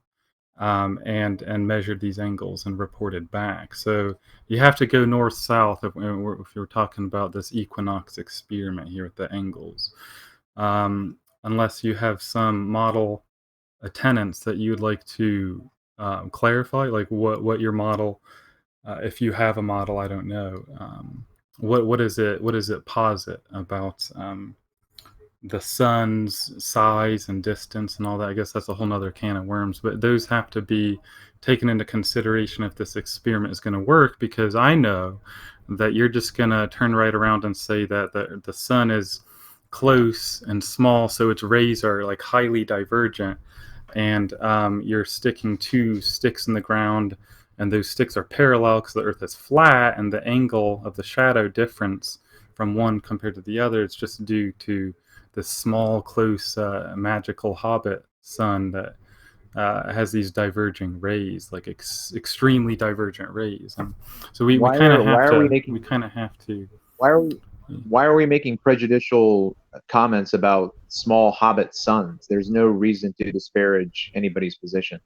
and measured these angles and reported back. So you have to go north-south if you're talking about this equinox experiment here with the angles. Unless you have some model tenets that you would like to clarify, like what your model, if you have a model, I don't know, what does it posit about the sun's size and distance and all that? I guess that's a whole nother can of worms, but those have to be taken into consideration if this experiment is going to work, because I know that you're just going to turn right around and say that the sun is close and small, so its rays are like highly divergent, and you're sticking two sticks in the ground, and those sticks are parallel because the Earth is flat, and the angle of the shadow difference from one compared to the other is just due to the small, close, magical hobbit sun that has these diverging rays, like extremely divergent rays. And so we kind of have to. Why are we making prejudicial comments about small hobbit suns. There's no reason to disparage anybody's position.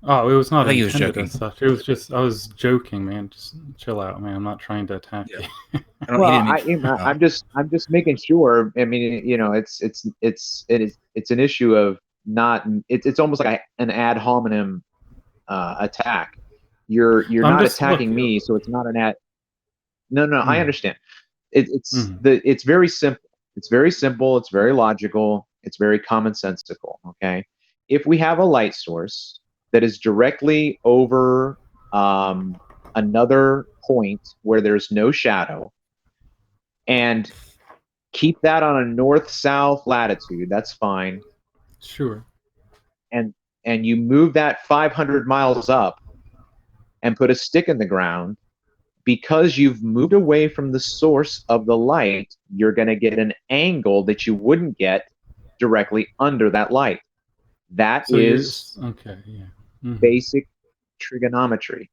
Oh, it was not I think he was intended as joking. such. It was just I was joking, man. Just chill out, man. I'm not trying to attack Yeah. you. I'm just making sure. I mean, you know, it's an issue of not. It's almost like an ad hominem attack. You're I'm not just attacking look. me, so it's not an ad. No, I understand. It's Mhm. it's very simple. It's very simple. It's very logical. It's very commonsensical. Okay, if we have a light source that is directly over another point where there's no shadow, and keep that on a north-south latitude, that's fine. Sure. And you move that 500 miles up and put a stick in the ground, because you've moved away from the source of the light, you're going to get an angle that you wouldn't get directly under that light. That So is okay, yeah. Mhm. basic trigonometry.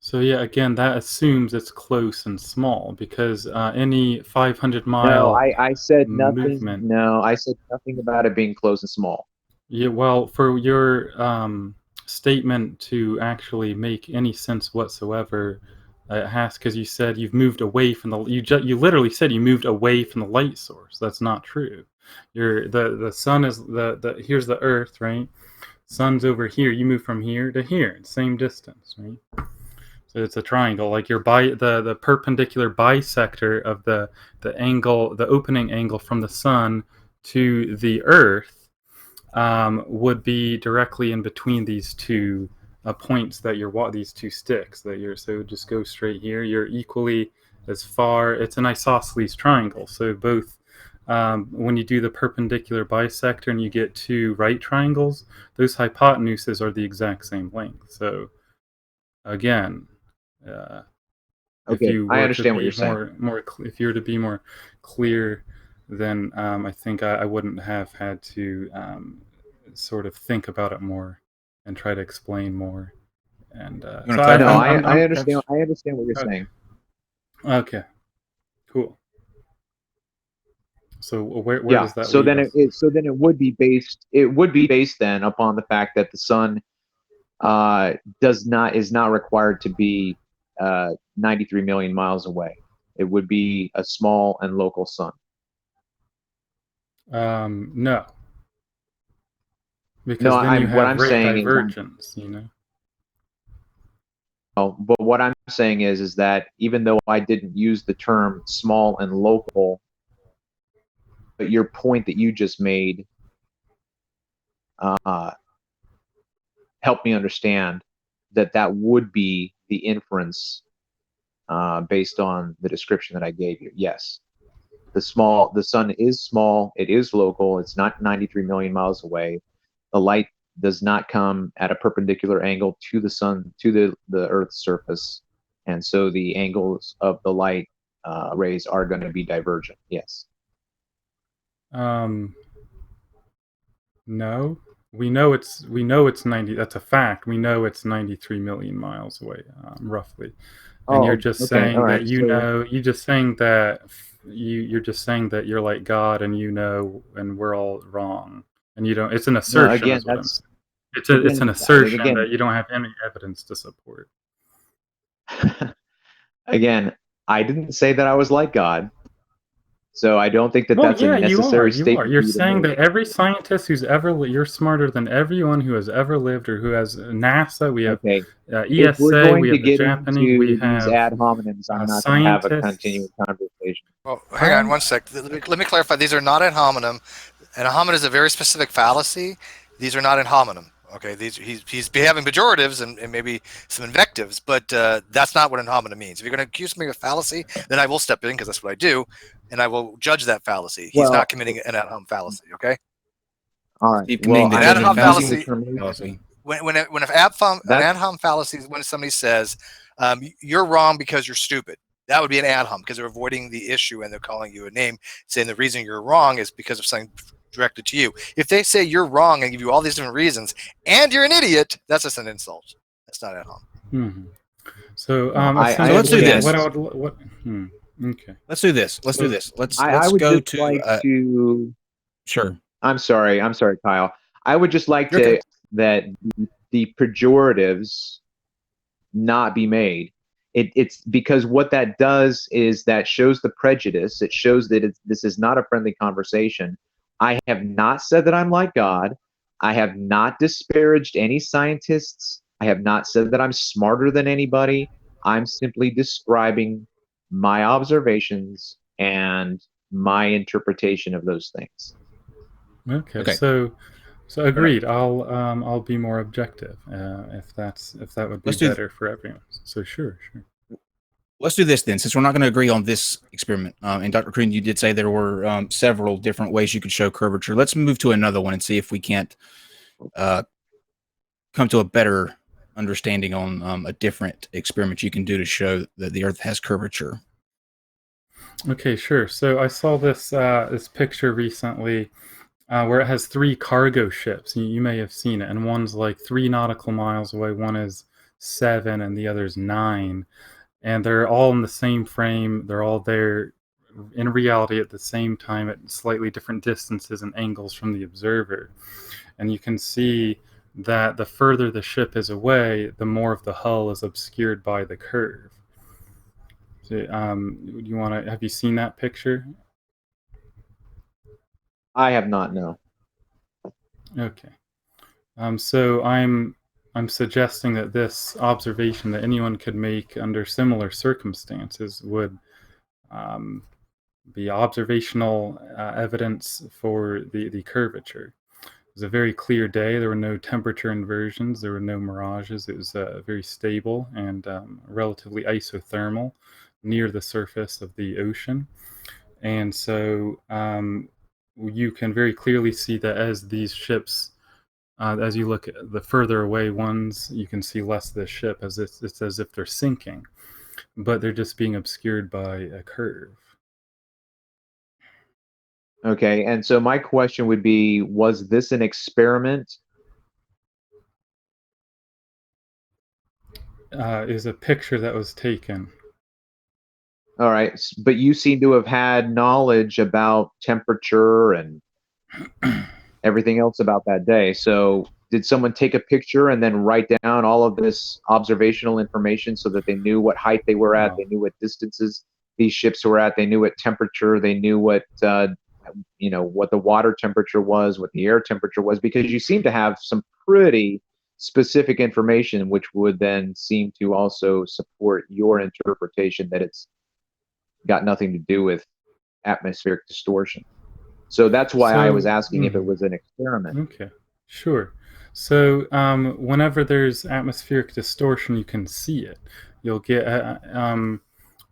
So yeah, again, that assumes it's close and small because any 500-mile No, I said nothing. movement. No, I said nothing about it being close and small. Yeah, well, for your statement to actually make any sense whatsoever, it has because you said you've moved away from the you literally said you moved away from the light source. That's not true. The sun is the here's the Earth, right? Sun's over here. You move from here to here, same distance, right? So it's a triangle. Like your the perpendicular bisector of the angle, the opening angle from the sun to the Earth would be directly in between these two points that you're these two sticks that you're. So just go straight here. You're equally as far. It's an isosceles triangle. So both. When you do the perpendicular bisector and you get two right triangles, those hypotenuses are the exact same length. So again, if Okay, you I were to understand what be you're saying. if you were to be more clear, then I think I wouldn't have had to sort of think about it more and try to explain more. And You wanna No, clarify? I understand. I understand what you're saying. Okay, cool. So where Yeah. does that So leave then us? it would be based. It would be based then upon the fact that the sun is not required to be 93 million miles away. It would be a small and local sun. No, because No, then you what have I'm rate saying is, divergence. You know. but what I'm saying is that even though I didn't use the term small and local, but your point that you just made helped me understand that that would be the inference based on the description that I gave you. Yes, the sun is small. It is local. It's not 93 million miles away. The light does not come at a perpendicular angle to the sun, to the Earth's surface, and so the angles of the light rays are going to be divergent. Yes. No. We know it's 90. That's a fact. We know it's 93 million miles away, roughly. And you're Oh, just okay. saying All right. that you're just saying that you're just saying that you're like God and you know, and we're all wrong. And you don't. It's an No, assertion, again, is what I'm that's saying. It's an assertion again, that you don't have any evidence to support. again, I didn't say that I was like God. So I don't think that Well, that's a yeah, you are. necessary You are. statement for You're you to saying make. that every scientist who's ever you're smarter than everyone who has ever lived or who has NASA. We have Okay. If we're ESA. going We to have the get Japanese. We into these have ad hominems, I'm not going to have a scientists. continuing conversation. Well, hang on one sec. Let me clarify. These are not ad hominem. An hominem is a very specific fallacy. These are not ad hominem. Okay, he's having pejoratives and maybe some invectives, but that's not what an hominem means. If you're going to accuse me of fallacy, then I will step in because that's what I do, and I will judge that fallacy. He's not committing an ad hominem fallacy. Okay. All right. Keep Well, committing the An I'm ad going to hominem judgment use the fallacy. term. fallacy. When an ad hominem fallacy is when somebody says you're wrong because you're stupid. That would be an ad hom because they're avoiding the issue and they're calling you a name, saying the reason you're wrong is because of something directed to you. If they say you're wrong and give you all these different reasons and you're an idiot, that's just an insult. That's not ad hom. Mm-hmm. So No, I essentially, let's do this. what I would Okay. Let's do this. Let's do this. I Let's would go just to like to. sure. I'm sorry, Kyle. I would just like You're to okay. that the pejoratives not be made. It's because what that does is that shows the prejudice. It shows that this is not a friendly conversation. I have not said that I'm like God. I have not disparaged any scientists. I have not said that I'm smarter than anybody. I'm simply describing my observations and my interpretation of those things. Okay. So agreed. I'll be more objective if that would be better for everyone. So sure. Let's do this then, since we're not going to agree on this experiment. And Dr. Kroon, you did say there were several different ways you could show curvature. Let's move to another one and see if we can't come to a better understanding on a different experiment you can do to show that the Earth has curvature. Okay, sure. So I saw this this picture recently where it has 3 cargo ships. You may have seen it, and one's like 3 nautical miles away, one is 7, and the other's 9. And they're all in the same frame. They're all there in reality at the same time at slightly different distances and angles from the observer. And you can see that the further the ship is away, the more of the hull is obscured by the curve. So, have you seen that picture? I have not, no. Okay. So I'm suggesting that this observation that anyone could make under similar circumstances would be observational evidence for the curvature. It was a very clear day. There were no temperature inversions. There were no mirages. It was very stable and relatively isothermal near the surface of the ocean. And so you can very clearly see that as these ships as you look at the further away ones, you can see less of the ship as it's as if they're sinking, but they're just being obscured by a curve. Okay, and so my question would be, was this an experiment? Is a picture that was taken. All right, but you seem to have had knowledge about temperature and everything else about that day. So did someone take a picture and then write down all of this observational information so that they knew what height they were at, they knew what distances these ships were at, they knew what temperature, they knew what what the water temperature was, what the air temperature was, because you seem to have some pretty specific information which would then seem to also support your interpretation that it's got nothing to do with atmospheric distortion. So that's why I was asking if it was an experiment. Okay, sure. So whenever there's atmospheric distortion, you can see it. You'll get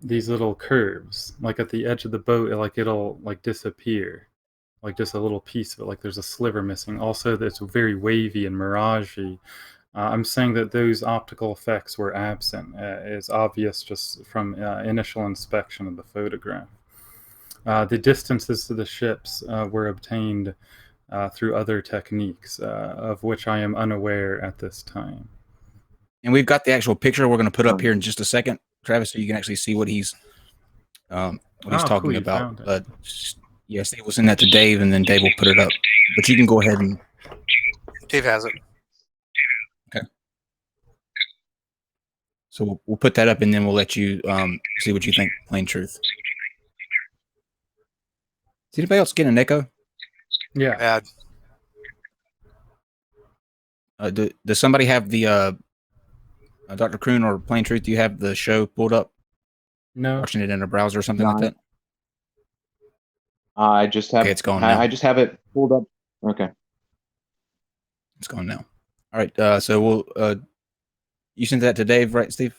these little curves, like at the edge of the boat, it'll disappear, like just a little piece of it, like there's a sliver missing. Also, that's very wavy and miragey. I'm saying that those optical effects were absent. It's obvious just from initial inspection of the photograph. The distances to the ships were obtained through other techniques, of which I am unaware at this time. And we've got the actual picture we're going to put up here in just a second, Travis, so you can actually see what he's talking about. Yeah, Steve will send that to Dave, and then Dave will put it up. But you can go ahead and... Dave has it. Okay. So we'll put that up, and then we'll let you see what you think, plain truth. Is anybody else getting an echo? Yeah. Does somebody have the Dr. Kroon or Plain Truth? Do you have the show pulled up? No. Watching it in a browser or something like that? I just have. Okay, it's gone now. I just have it pulled up. Okay. It's gone now. All right. So we'll. You sent that to Dave, right, Steve?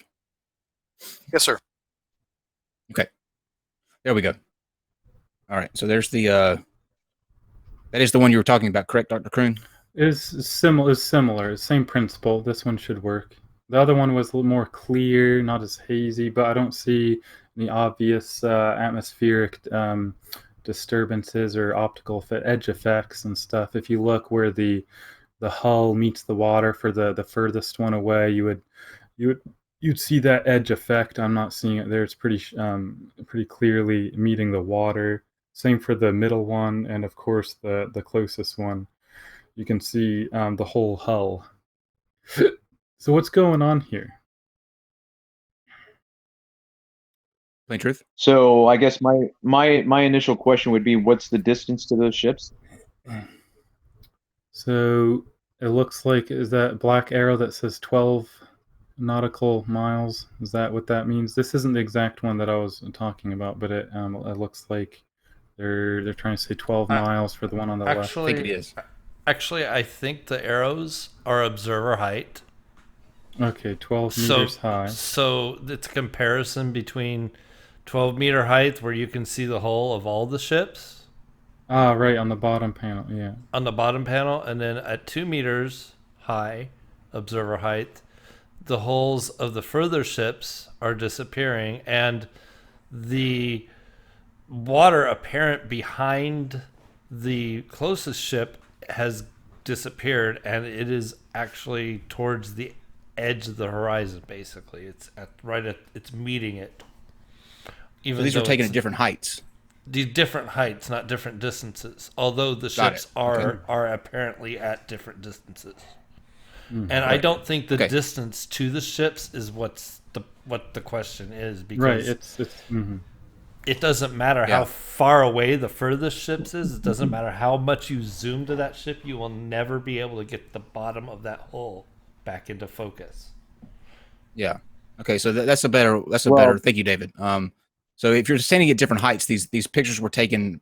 Yes, sir. Okay. There we go. All right. So there's the. That is the one you were talking about, correct, Dr. Kroon? Is similar. Same principle. This one should work. The other one was a little more clear, not as hazy, but I don't see any obvious atmospheric disturbances or optical edge effects and stuff. If you look where the hull meets the water for the furthest one away, you you'd see that edge effect. I'm not seeing it there. It's pretty clearly meeting the water. Same for the middle one, and of course the closest one. You can see the whole hull. So what's going on here? Plain truth. So I guess my initial question would be, what's the distance to those ships? So it looks like, is that black arrow that says 12 nautical miles? Is that what that means? This isn't the exact one that I was talking about, but it looks like they're trying to say 12 miles for the one on the left. I think it is. Actually, I think the arrows are observer height. Okay, 12 meters high. So it's a comparison between 12-meter height, where you can see the whole of all the ships. Ah, right, on the bottom panel, yeah. On the bottom panel, and then at 2 meters high, observer height, the hulls of the further ships are disappearing, and the water apparent behind the closest ship has disappeared, and it is actually towards the edge of the horizon. Basically, it's it's meeting it. So these are taken at different heights. The different heights, not different distances. Although the ships are apparently at different distances. And right. I don't think the distance to the ships is what the question is, because it doesn't matter how far away the furthest ships is. It doesn't matter how much you zoom to that ship. You will never be able to get the bottom of that hull back into focus. Yeah. Okay. So that's a better. Better. Thank you, David. So if you're standing at different heights, these pictures were taken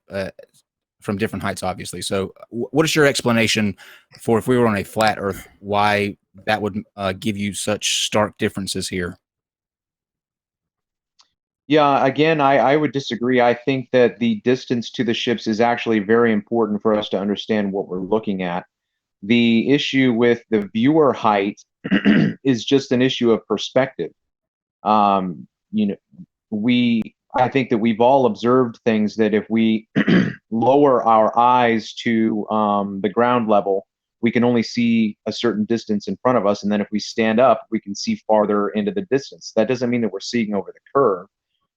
from different heights, obviously. So what is your explanation for, if we were on a flat Earth, why that would give you such stark differences here? Yeah, again, I would disagree. I think that the distance to the ships is actually very important for us to understand what we're looking at. The issue with the viewer height is just an issue of perspective. I think that we've all observed things that if we lower our eyes to the ground level, we can only see a certain distance in front of us. And then if we stand up, we can see farther into the distance. That doesn't mean that we're seeing over the curve.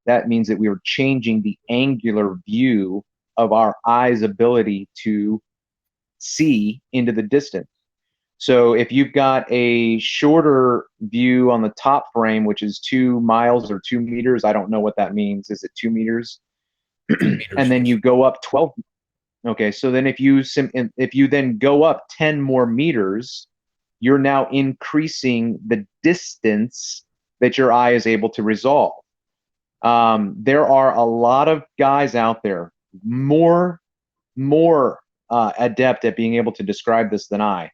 That means that we are changing the angular view of our eye's ability to see into the distance. So if you've got a shorter view on the top frame, which is 2 miles or 2 meters, I don't know what that means. Is it 2 meters? And then you go up 12. Okay, so then if you then go up 10 more meters, you're now increasing the distance that your eye is able to resolve. There are a lot of guys out there more adept at being able to describe this than I.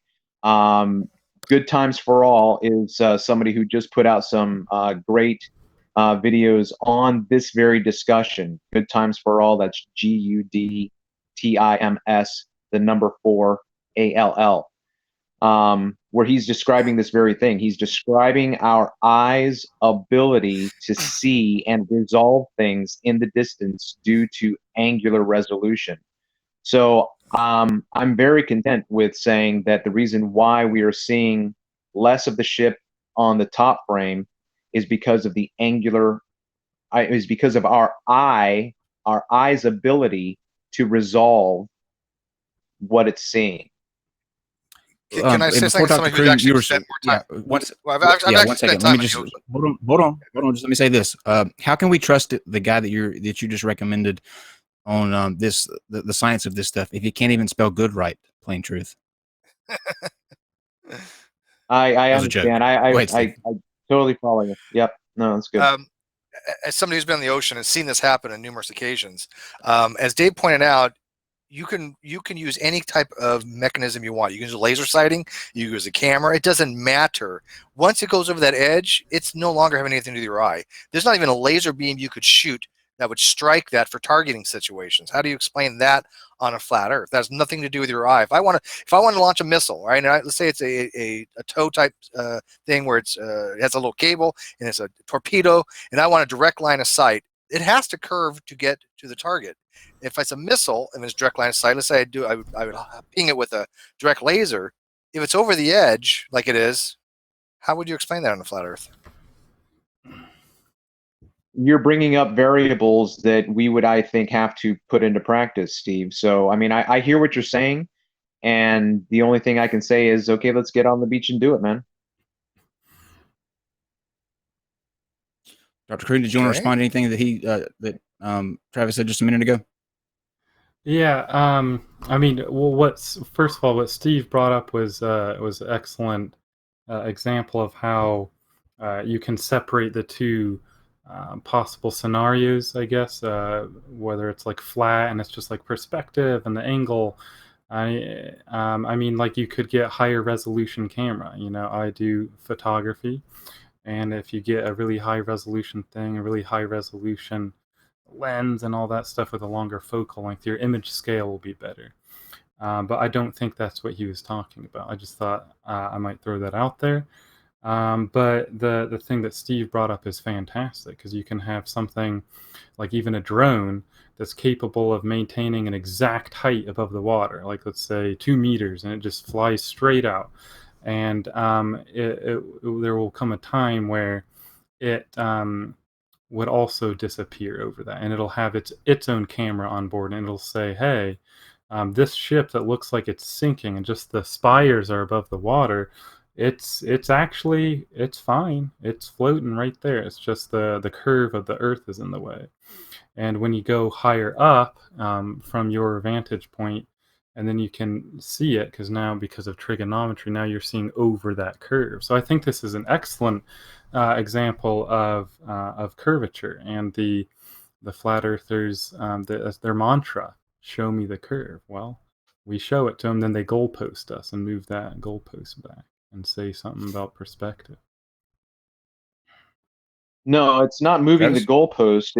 Good Times for All is somebody who just put out some great videos on this very discussion. Good Times for All, that's GUDTIMS, the number 4 ALL, where he's describing this very thing. He's describing our eyes' ability to see and resolve things in the distance due to angular resolution. So I'm very content with saying that the reason why we are seeing less of the ship on the top frame is because of the is because of our eye's ability to resolve what it's seeing. Can I say something? Somebody who's actually spent more time. One second. Let me just hold on. Just let me say this. How can we trust the guy that you just recommended on the science of this stuff if you can't even spell good right? Plain truth. I understand. I totally follow you. Yep. No, that's good. As somebody who's been in the ocean and seen this happen on numerous occasions, as Dave pointed out, you can use any type of mechanism you want. You can use a laser sighting, you can use a camera, it doesn't matter. Once it goes over that edge, it's no longer having anything to do with your eye. There's not even a laser beam you could shoot that would strike that for targeting situations. How do you explain that on a flat Earth? That has nothing to do with your eye. If I want to launch a missile, right? And let's say it's a tow type thing where it has a little cable and it's a torpedo, and I want a direct line of sight. It has to curve to get to the target. If it's a missile and it's direct line of sight, let's say I would ping it with a direct laser. If it's over the edge, like it is, how would you explain that on a flat Earth? you're bringing up variables that we would, I think, have to put into practice, Steve. So, I mean, I hear what you're saying, and the only thing I can say is, okay, let's get on the beach and do it, man. Dr. Kroon, did you want to respond to anything that Travis said just a minute ago? Yeah, I mean, well, first of all, what Steve brought up was an excellent example of how you can separate the two possible scenarios, I guess, whether it's like flat and it's just like perspective and the angle. I mean, like you could get higher resolution camera. You know, I do photography, and if you get a really high resolution thing, a really high resolution lens and all that stuff with a longer focal length, your image scale will be better. But I don't think that's what he was talking about. I just thought I might throw that out there. But the thing that Steve brought up is fantastic, because you can have something like even a drone that's capable of maintaining an exact height above the water, like let's say 2 meters, and it just flies straight out. And there will come a time where it would also disappear over that, and it'll have its own camera on board, and it'll say, hey, this ship that looks like it's sinking and just the spires are above the water, it's fine, it's floating right there, it's just the curve of the earth is in the way. And when you go higher up from your vantage point, and then you can see it, because of trigonometry, now you're seeing over that curve. So I think this is an excellent example of curvature, and the flat earthers, their mantra, show me the curve. Well, we show it to them, then they goalpost us and move that goalpost back and say something about perspective. No, it's not moving the goalpost.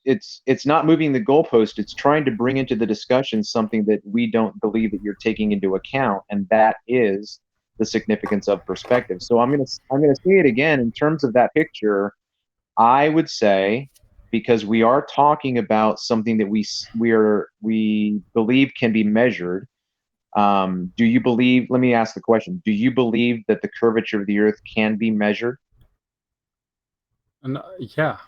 It's not moving the goalpost. It's trying to bring into the discussion something that we don't believe that you're taking into account, and that is the significance of perspective. So I'm gonna say it again in terms of that picture. I would say, because we are talking about something that we believe can be measured. Do you believe? Let me ask the question. Do you believe that the curvature of the Earth can be measured? Yeah.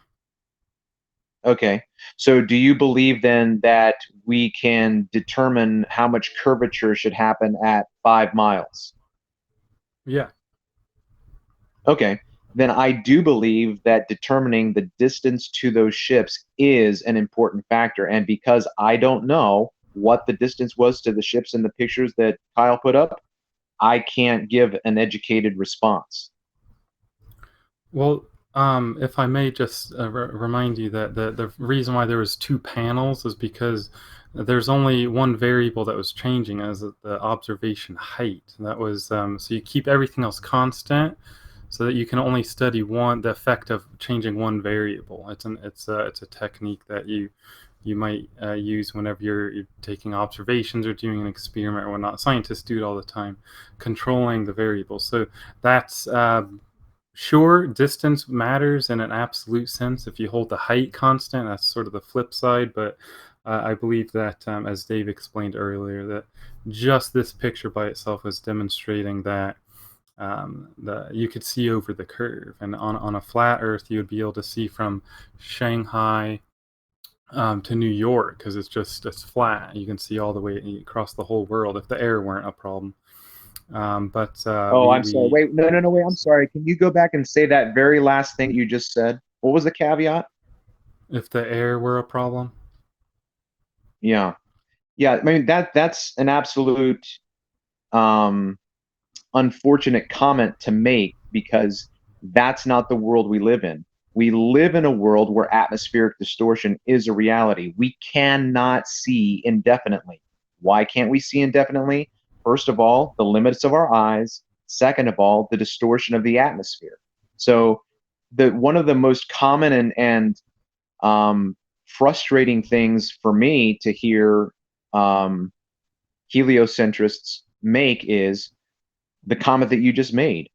Okay. So do you believe then that we can determine how much curvature should happen at 5 miles? Yeah. Okay. Then I do believe that determining the distance to those ships is an important factor. And because I don't know what the distance was to the ships in the pictures that Kyle put up, I can't give an educated response. Well, if I may just remind you that the reason why there was 2 panels is because there's only one variable that was changing, as the observation height. That was so you keep everything else constant, so that you can only study the effect of changing one variable. It's a technique that you might use whenever you're taking observations or doing an experiment or whatnot. Scientists do it all the time, controlling the variables. So that's sure, distance matters in an absolute sense. If you hold the height constant, that's sort of the flip side. But I believe that, as Dave explained earlier, that just this picture by itself was demonstrating that you could see over the curve, and on a flat Earth, you would be able to see from Shanghai to New York, because it's flat. You can see all the way across the whole world if the air weren't a problem. I'm sorry. Wait, no, wait. I'm sorry. Can you go back and say that very last thing you just said? What was the caveat? If the air were a problem. Yeah. I mean, that's an absolute unfortunate comment to make, because that's not the world we live in. We live in a world where atmospheric distortion is a reality. We cannot see indefinitely. Why can't we see indefinitely? First of all, the limits of our eyes. Second of all, the distortion of the atmosphere. So one of the most common and frustrating things for me to hear heliocentrists make is the comment that you just made,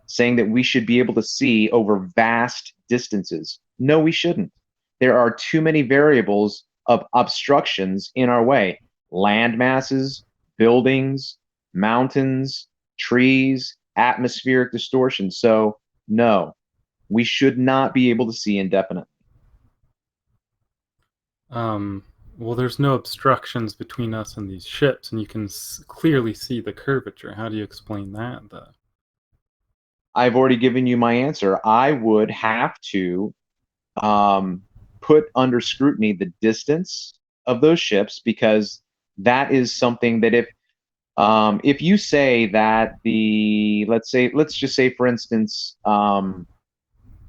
saying that we should be able to see over vast distances. No, we shouldn't. There are too many variables of obstructions in our way. Land masses, buildings, mountains, trees, atmospheric distortion. So no, we should not be able to see indefinitely. Well, there's no obstructions between us and these ships, and you can clearly see the curvature. How do you explain that, though? I've already given you my answer. I would have to put under scrutiny the distance of those ships, because that is something that if you say that let's just say, for instance,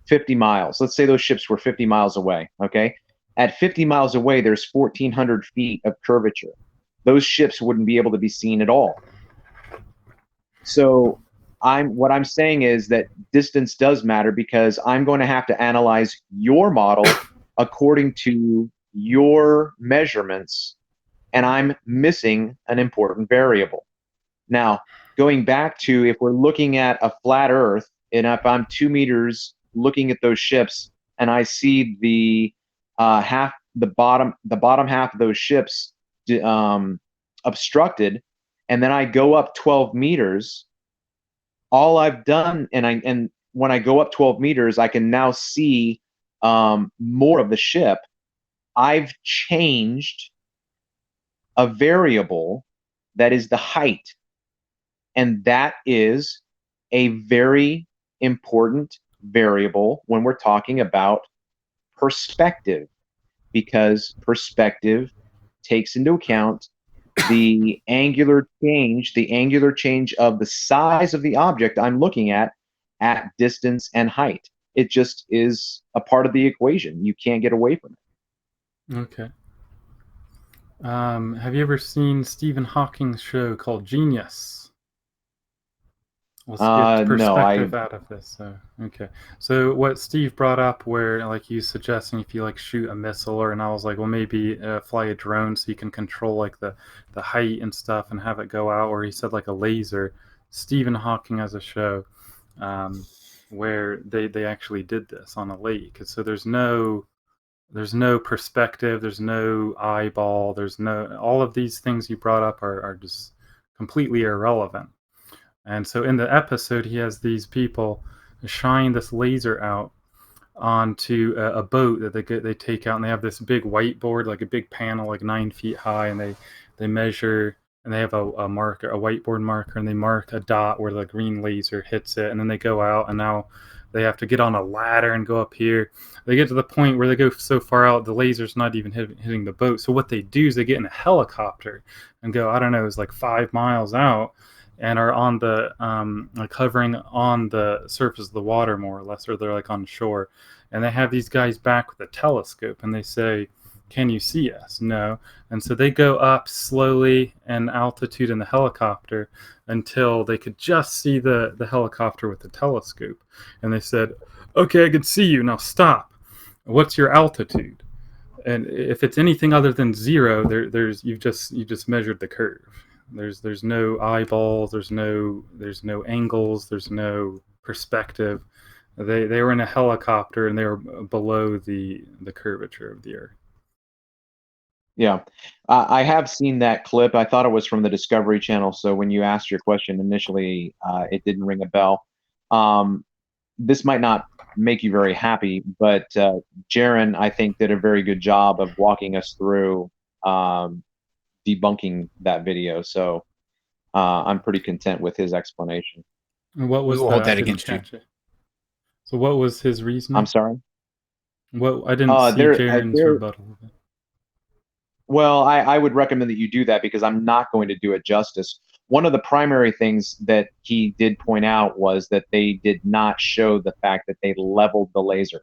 50 miles, let's say those ships were 50 miles away, okay? At 50 miles away, there's 1,400 feet of curvature. Those ships wouldn't be able to be seen at all. So what I'm saying is that distance does matter, because I'm going to have to analyze your model according to your measurements, and I'm missing an important variable. Now, going back to, if we're looking at a flat Earth, and if I'm 2 meters looking at those ships, and I see the bottom half of those ships obstructed, and then I go up 12 meters, all I've done, and when I go up 12 meters, I can now see more of the ship. I've changed a variable that is the height, and that is a very important variable when we're talking about perspective, because perspective takes into account the angular change of the size of the object I'm looking at distance and height. It just is a part of the equation. You can't get away from it. Okay. Have you ever seen Stephen Hawking's show called Genius? Let's get perspective out of this. So, okay. So what Steve brought up, where like he's suggesting if you like shoot a missile, and I was like, well, maybe fly a drone so you can control like the height and stuff and have it go out. Or he said like a laser. Stephen Hawking has a show where they actually did this on a lake. So there's no perspective, there's no eyeball, there's no, all of these things you brought up are just completely irrelevant. And so in the episode, he has these people shine this laser out onto a boat that they take out, and they have this big whiteboard, like a big panel, like 9 feet high, and they measure, and they have a marker, a whiteboard marker, and they mark a dot where the green laser hits it, and then they go out, and now they have to get on a ladder and go up here. They get to the point where they go so far out, the laser's not even hitting the boat. So what they do is they get in a helicopter and go, I don't know, it's like 5 miles out, and are on the like hovering on the surface of the water, more or less, or they're like on shore, and they have these guys back with a telescope, and they say, can you see us? No. And so they go up slowly in altitude in the helicopter until they could just see the helicopter with the telescope, and they said, okay, I can see you, now stop. What's your altitude? And if it's anything other than 0, you've just measured the curve. There's no eyeballs, there's no angles, there's no perspective. They were in a helicopter, and they were below the curvature of the Earth. Yeah, I have seen that clip. I thought it was from the Discovery Channel, so when you asked your question initially, it didn't ring a bell. This might not make you very happy, but Jaron, I think, did a very good job of walking us through debunking that video, so I'm pretty content with his explanation. And what was hold that against you? So what was his reasoning? I'm sorry? What, I didn't see Jaron's rebuttal. Well, I would recommend that you do that, because I'm not going to do it justice. One of the primary things that he did point out was that they did not show the fact that they leveled the laser.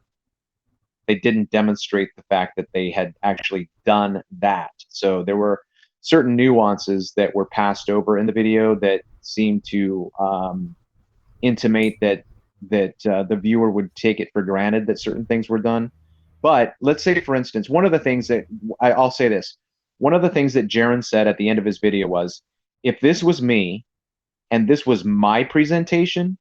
They didn't demonstrate the fact that they had actually done that. So there were certain nuances that were passed over in the video that seemed to intimate that the viewer would take it for granted that certain things were done. But let's say, for instance, one of the things that I'll say this, one of the things that Jaron said at the end of his video was, if this was me and this was my presentation,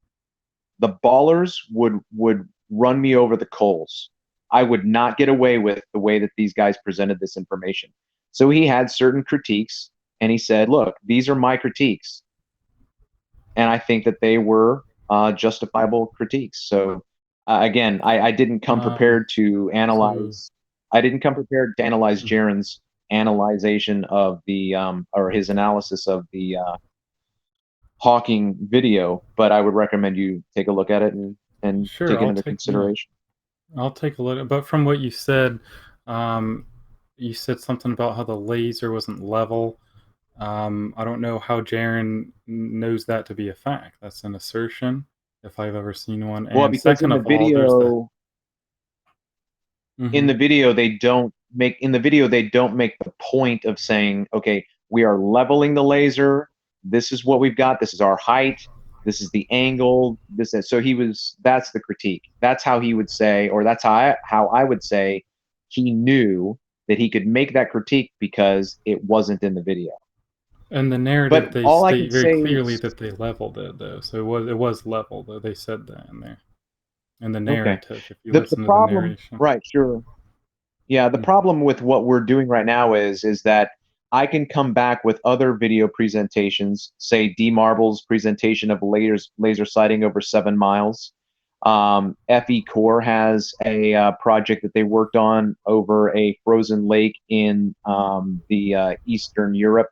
the ballers would run me over the coals. I would not get away with the way that these guys presented this information. So he had certain critiques, and he said, look, these are my critiques. And I think that they were justifiable critiques. So again, I didn't come prepared to analyze I didn't come prepared to analyze Jaron's analyzation of the or his analysis of the Hawking video, but I would recommend you take a look at it and Sure, take it into consideration. Yeah, I'll take a look. But from what you said something about how the laser wasn't level. I don't know how Jaron knows that to be a fact. That's an assertion, if I've ever seen one. Well, And because second of all, there's the in the video they don't make the point of saying, okay, we are leveling the laser. This is what we've got. This is our height. This is the angle. That's the critique. That's how he would say, or that's how I would say he knew that he could make that critique because it wasn't in the video. And the narrative, But they all I state can very say clearly is, that they leveled it, though. So it was level, though. They said that in there. In the narrative, if you the listen to the problem, narration. right? Sure. Yeah, the problem with what we're doing right now is that I can come back with other video presentations, say D Marble's presentation of laser sighting over 7 miles. FE Core has a project that they worked on over a frozen lake in the Eastern Europe,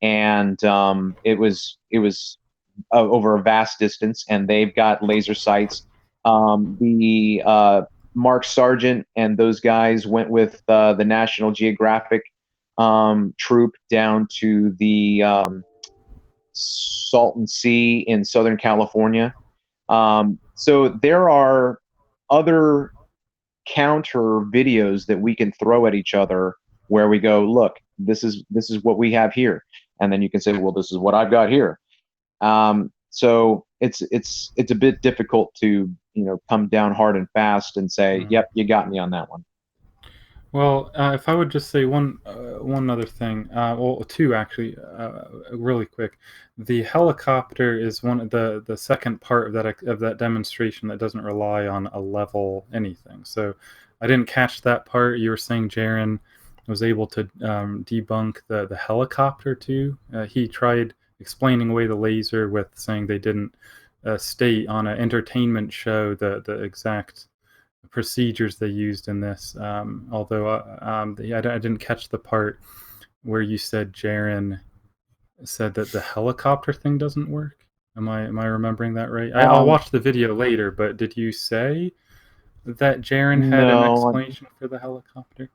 and it was over a vast distance, and they've got laser sights. The Mark Sargent and those guys went with the National Geographic troop down to the Salton Sea in Southern California. So there are other counter videos that we can throw at each other where we go, look, this is what we have here, and then you can say, well, this is what I've got here. So it's a bit difficult to come down hard and fast and say, yep, you got me on that one. Well, if I would just say one other thing, well, two actually, really quick. The helicopter is one of the second part of that demonstration that doesn't rely on a level anything. So I didn't catch that part. You were saying Jaron was able to debunk the helicopter too. He tried explaining away the laser with saying they didn't state on an entertainment show the exact procedures they used in this. Although I didn't catch the part where you said Jaron said that the helicopter thing doesn't work. Am I remembering that right? I'll watch the video later, but did you say that Jaron had an explanation for the helicopter?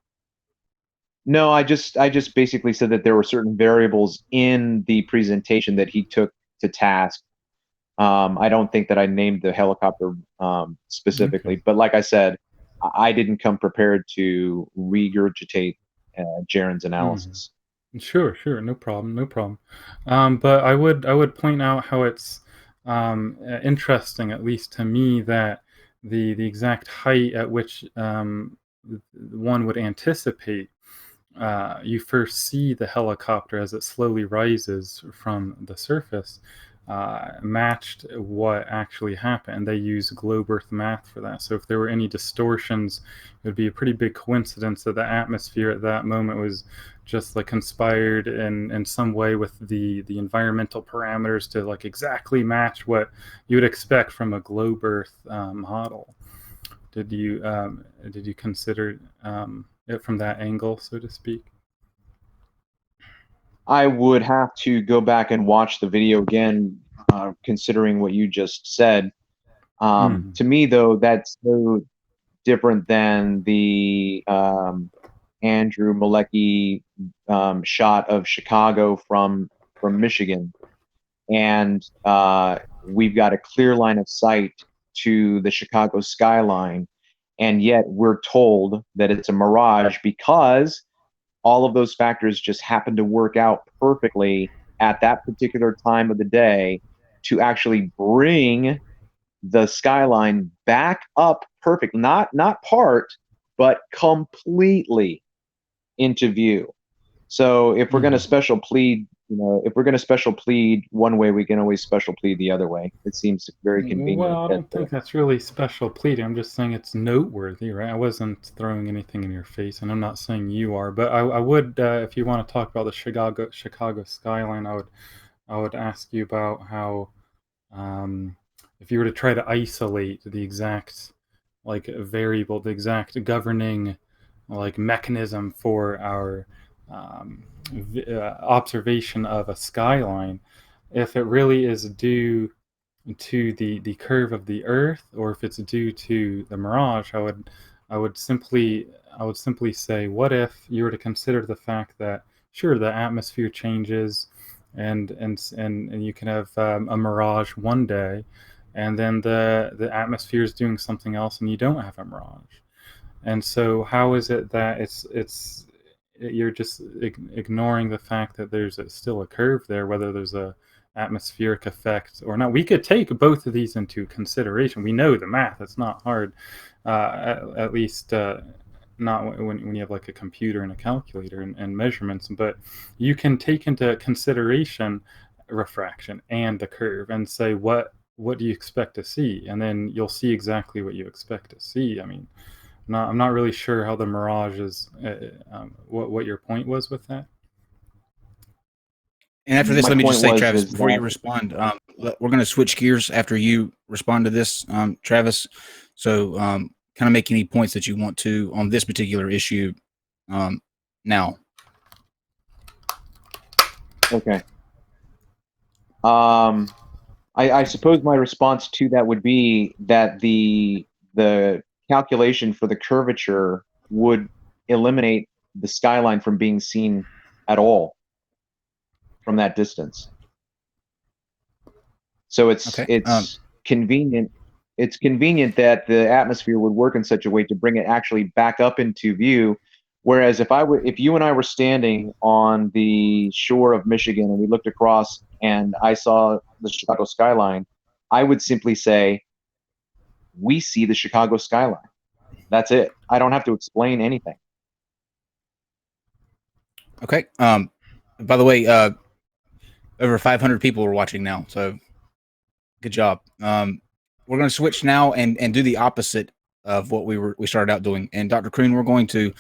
No, I just basically said that there were certain variables in the presentation that he took to task. I don't think that I named the helicopter specifically, okay. But like I said, I didn't come prepared to regurgitate Jaron's analysis. Sure, no problem. But I would point out how it's interesting, at least to me, that the exact height at which one would anticipate you first see the helicopter as it slowly rises from the surface matched what actually happened. They use globe Earth math for that. So if there were any distortions, it would be a pretty big coincidence that the atmosphere at that moment was just like conspired in some way with the environmental parameters to like exactly match what you would expect from a globe Earth model. Did you consider it from that angle, so to speak? I would have to go back and watch the video again, considering what you just said. To me, though, that's so different than the Andrew Malecki shot of Chicago from Michigan. And we've got a clear line of sight to the Chicago skyline, and yet we're told that it's a mirage because all of those factors just happen to work out perfectly at that particular time of the day to actually bring the skyline back up perfect, not part, but completely into view. So if we're going to special plead, if we're going to special plead one way, we can always special plead the other way. It seems very convenient. Well, I don't think that's really special pleading. I'm just saying it's noteworthy, right? I wasn't throwing anything in your face, and I'm not saying you are. But I would, if you want to talk about the Chicago skyline, I would ask you about how, if you were to try to isolate the exact variable, the exact governing like mechanism for our observation of a skyline, if it really is due to the curve of the Earth, or if it's due to the mirage, I would simply say, what if you were to consider the fact that sure, the atmosphere changes, and you can have a mirage one day, and then the atmosphere is doing something else, and you don't have a mirage. And so, how is it that you're just ignoring the fact that there's still a curve there, whether there's a atmospheric effect or not? We could take both of these into consideration. We know the math; it's not hard, at least not when you have like a computer and a calculator and measurements. But you can take into consideration refraction and the curve and say what do you expect to see, and then you'll see exactly what you expect to see. I mean, I'm not really sure how the mirage is. What your point was with that? And after this, let me just say, Travis, before you respond, we're going to switch gears after you respond to this, Travis. So kind of make any points that you want to on this particular issue now. Okay. I suppose my response to that would be that the calculation for the curvature would eliminate the skyline from being seen at all from that distance. So it's convenient. It's convenient that the atmosphere would work in such a way to bring it actually back up into view. Whereas if you and I were standing on the shore of Michigan and we looked across and I saw the Chicago skyline, I would simply say, we see the Chicago skyline. That's it. I don't have to explain anything. Okay. By the way, over 500 people are watching now, so good job. We're going to switch now and do the opposite of what we started out doing. And Dr. Kroon, we're going to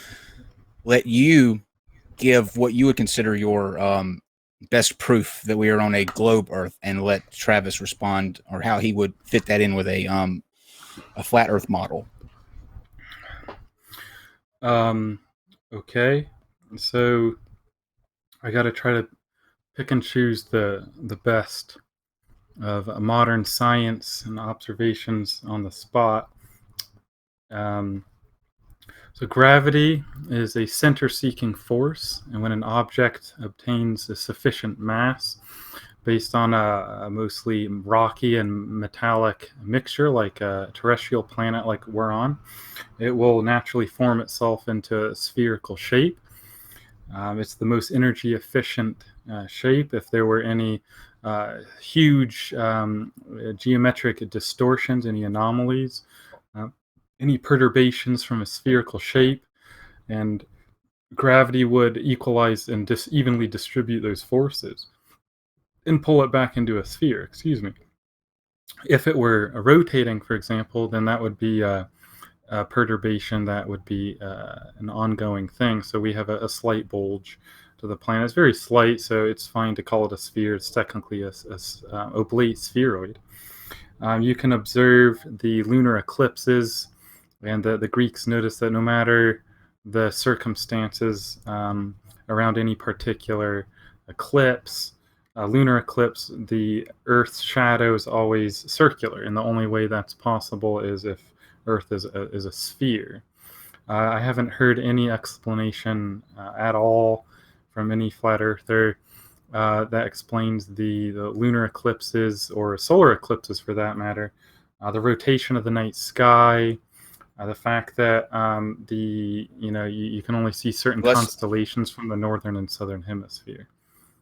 let you give what you would consider your best proof that we are on a globe Earth, and let Travis respond, or how he would fit that in with a flat Earth model. Okay, so I got to try to pick and choose the best of modern science and observations on the spot. So gravity is a center-seeking force, and when an object obtains a sufficient mass based on a mostly rocky and metallic mixture, like a terrestrial planet like we're on, it will naturally form itself into a spherical shape. It's the most energy efficient shape. If there were any huge geometric distortions, any anomalies, any perturbations from a spherical shape, and gravity would equalize and evenly distribute those forces and pull it back into a sphere. Excuse me. If it were rotating, for example, then that would be a perturbation that would be an ongoing thing. So we have a slight bulge to the planet. It's very slight, so it's fine to call it a sphere. It's technically a oblate spheroid. You can observe the lunar eclipses, and the Greeks noticed that no matter the circumstances around any particular eclipse, lunar eclipse, the Earth's shadow is always circular, and the only way that's possible is if Earth is a sphere. I haven't heard any explanation at all from any flat earther that explains the lunar eclipses, or solar eclipses for that matter, the rotation of the night sky, the fact that you can only see certain constellations from the northern and southern hemisphere.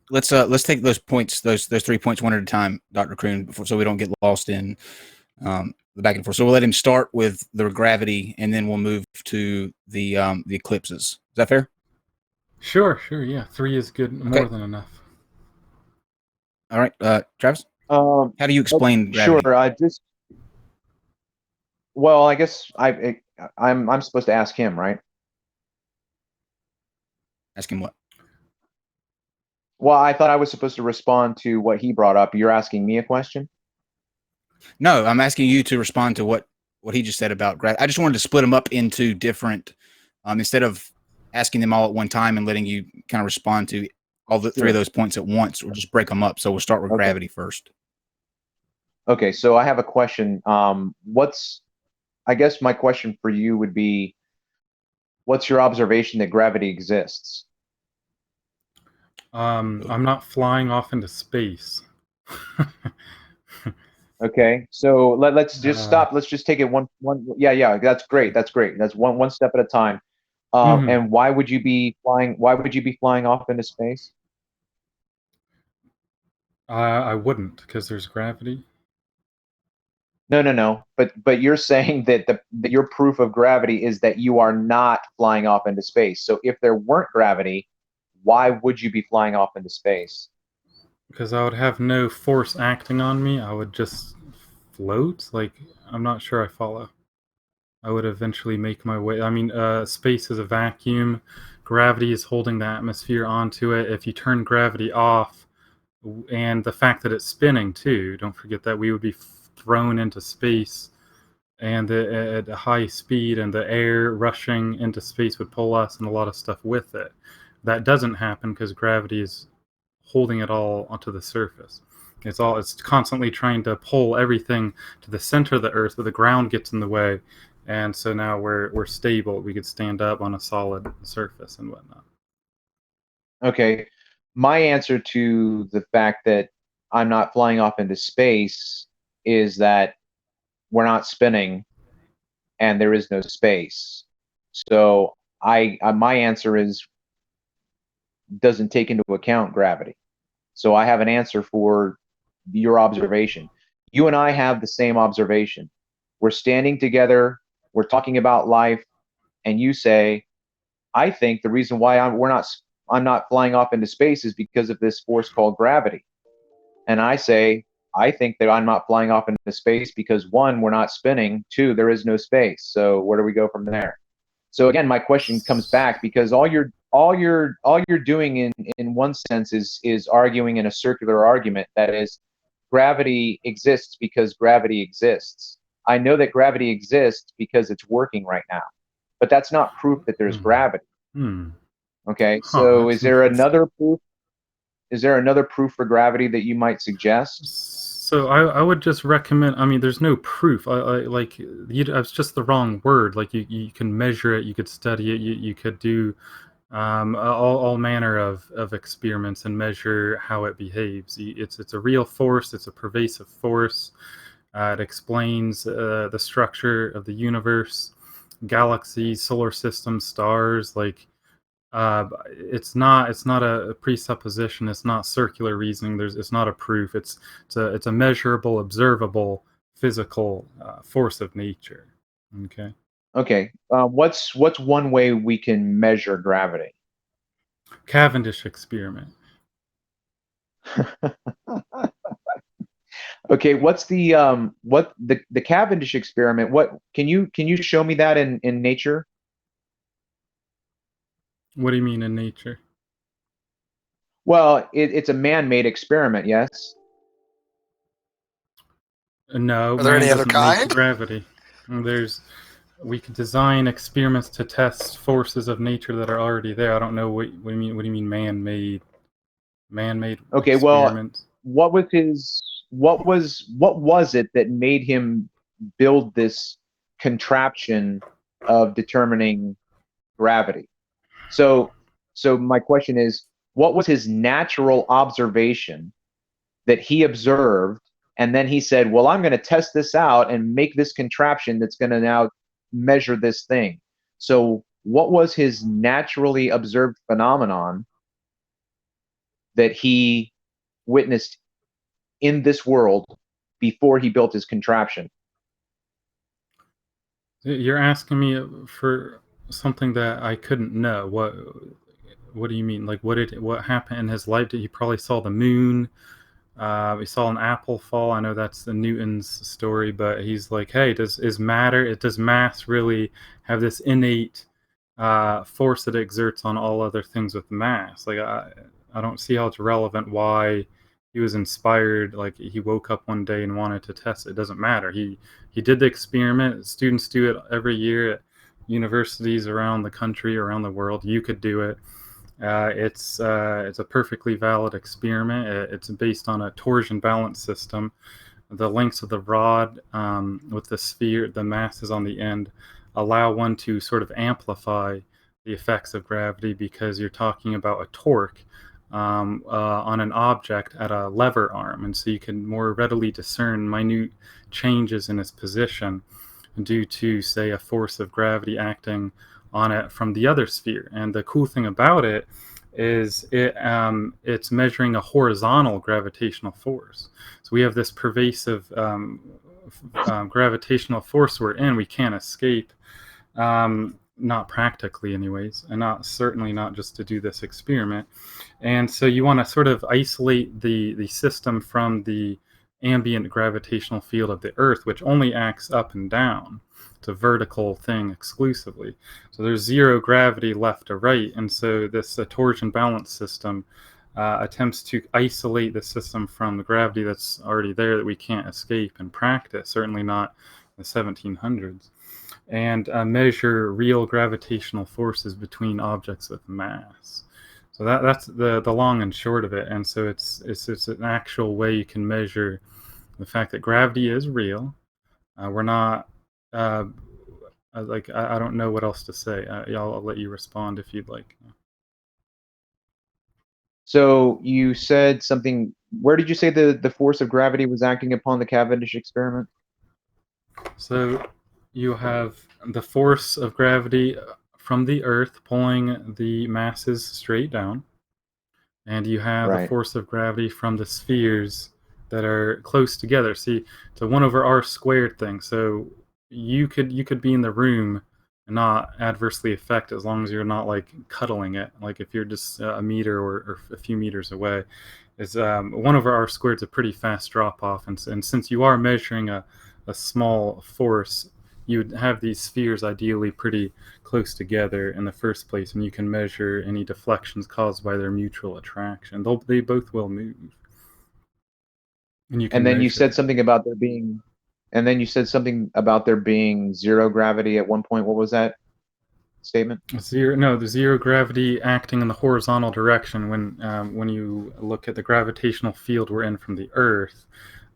Let's take those points, those 3 points one at a time, Dr. Kroon, so we don't get lost in the back and forth. So we'll let him start with the gravity, and then we'll move to the eclipses. Is that fair? Sure, yeah. 3 is good, more than enough. All right, Travis. How do you explain gravity? Sure. I guess I'm supposed to ask him, right? Ask him what? Well, I thought I was supposed to respond to what he brought up. You're asking me a question? No, I'm asking you to respond to what he just said about gravity. I just wanted to split them up into different instead of asking them all at one time and letting you kind of respond to all the three of those points at once, or just break them up. So we'll start with gravity first. Okay, so I have a question. I guess my question for you would be, what's your observation that gravity exists? I'm not flying off into space. Okay, so let's just stop. Let's just take it one. Yeah. That's great. That's great. That's one step at a time. And why would you be flying? Why would you be flying off into space? I wouldn't, because there's gravity. No. But you're saying that that your proof of gravity is that you are not flying off into space. So if there weren't gravity, why would you be flying off into space? Because I would have no force acting on me. I would just float. Like, I'm not sure I follow. I would eventually make my way. I mean, space is a vacuum. Gravity is holding the atmosphere onto it. If you turn gravity off, and the fact that it's spinning too, don't forget that we would be thrown into space, and at a high speed, and the air rushing into space would pull us and a lot of stuff with it. That doesn't happen because gravity is holding it all onto the surface. It's constantly trying to pull everything to the center of the earth, but the ground gets in the way, and so now we're stable. We could stand up on a solid surface and whatnot. Okay, my answer to the fact that I'm not flying off into space is that we're not spinning and there is no space. So my answer is doesn't take into account gravity. So I have an answer for your observation. You and I have the same observation. We're standing together, we're talking about life, and you say, I think the reason why I'm not flying off into space is because of this force called gravity. And I say, I think that I'm not flying off into space because one, we're not spinning, two, there is no space. So where do we go from there? So again, my question comes back because all you're doing in one sense is arguing in a circular argument, that is, gravity exists because gravity exists. I know that gravity exists because it's working right now, but that's not proof that there's gravity. Okay, so is there another proof? Is there another proof for gravity that you might suggest? So I would just recommend. I mean, there's no proof. It's just the wrong word. Like you can measure it, you could study it, you could do all manner of experiments and measure how it behaves. It's a real force. It's a pervasive force. It explains the structure of the universe, galaxies, solar systems, stars. Like it's not a presupposition. It's not circular reasoning. It's not a proof. It's a measurable, observable, physical force of nature. Okay. Okay. What's one way we can measure gravity? Cavendish experiment. Okay, what's the Cavendish experiment? What can you show me that in nature? What do you mean in nature? Well, it's a man-made experiment, yes? No, Are there any other doesn't kind? make gravity. We could design experiments to test forces of nature that are already there. I don't know what do you mean. What do you mean man-made? Man-made Okay, experiments? Well, what was it that made him build this contraption of determining gravity? So my question is, what was his natural observation that he observed, and then he said, well, I'm going to test this out and make this contraption that's going to now measure this thing? So what was his naturally observed phenomenon that he witnessed in this world before he built his contraption? You're asking me for something that I couldn't know. What do you mean? Like what happened in his life? He probably saw the moon. We saw an apple fall. I know that's the Newton's story, but he's like, hey, does mass really have this innate force that it exerts on all other things with mass? Like I don't see how it's relevant why he was inspired. Like he woke up one day and wanted to test it. It doesn't matter. He did the experiment. Students do it every year universities around the country, around the world. You could do it. It's a perfectly valid experiment. It's based on a torsion balance system. The lengths of the rod with the sphere, the masses on the end, allow one to sort of amplify the effects of gravity, because you're talking about a torque on an object at a lever arm, and so you can more readily discern minute changes in its position due to, say, a force of gravity acting on it from the other sphere. And the cool thing about it is it's measuring a horizontal gravitational force. So we have this pervasive gravitational force we're in. We can't escape, not practically anyways, and certainly not just to do this experiment. And so you want to sort of isolate the system from the ambient gravitational field of the Earth, which only acts up and down. It's a vertical thing exclusively. So there's zero gravity left or right. And so this torsion balance system attempts to isolate the system from the gravity that's already there that we can't escape in practice, certainly not in the 1700s, and measure real gravitational forces between objects with mass. So that's the long and short of it. And so it's an actual way you can measure the fact that gravity is real. We're not I don't know what else to say. I'll let you respond if you'd like. So you said something. Where did you say the force of gravity was acting upon the Cavendish experiment? So you have the force of gravity from the Earth pulling the masses straight down, and you have the force of gravity from the spheres that are close together. See, it's a 1/r² thing. So you could be in the room and not adversely affect, as long as you're not like cuddling it. Like if you're just a meter or a few meters away, is 1/r² is a pretty fast drop off. And since you are measuring a small force, you would have these spheres ideally pretty close together in the first place, and you can measure any deflections caused by their mutual attraction. They both will move. And then you said something about there being, zero gravity at one point. What was that statement? The zero gravity acting in the horizontal direction when you look at the gravitational field we're in from the Earth.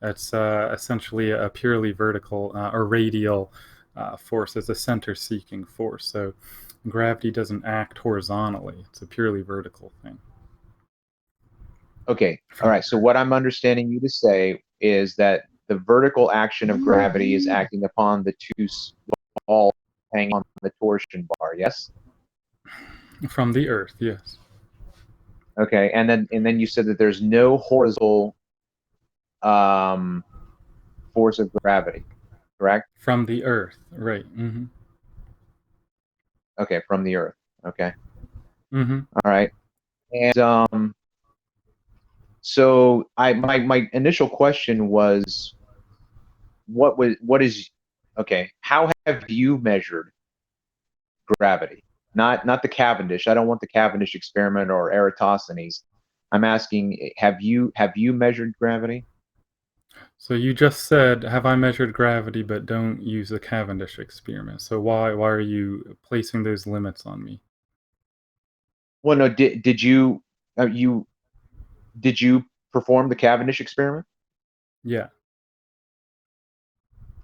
That's essentially a purely vertical or radial force. It's a center-seeking force. So gravity doesn't act horizontally. It's a purely vertical thing. Okay. All right. So what I'm understanding you to say is that the vertical action of gravity is acting upon the two balls hanging on the torsion bar. Yes. From the Earth, yes. Okay, and then you said that there's no horizontal force of gravity, correct? From the Earth, right? Mm-hmm. Okay, from the Earth. Okay. Mm-hmm. All right. And so my initial question was, how have you measured gravity? Not the Cavendish. I don't want the Cavendish experiment or Eratosthenes. I'm asking, have you measured gravity? So you just said, have I measured gravity, but don't use the Cavendish experiment. So why are you placing those limits on me? Well, no. Did you perform the Cavendish experiment? Yeah.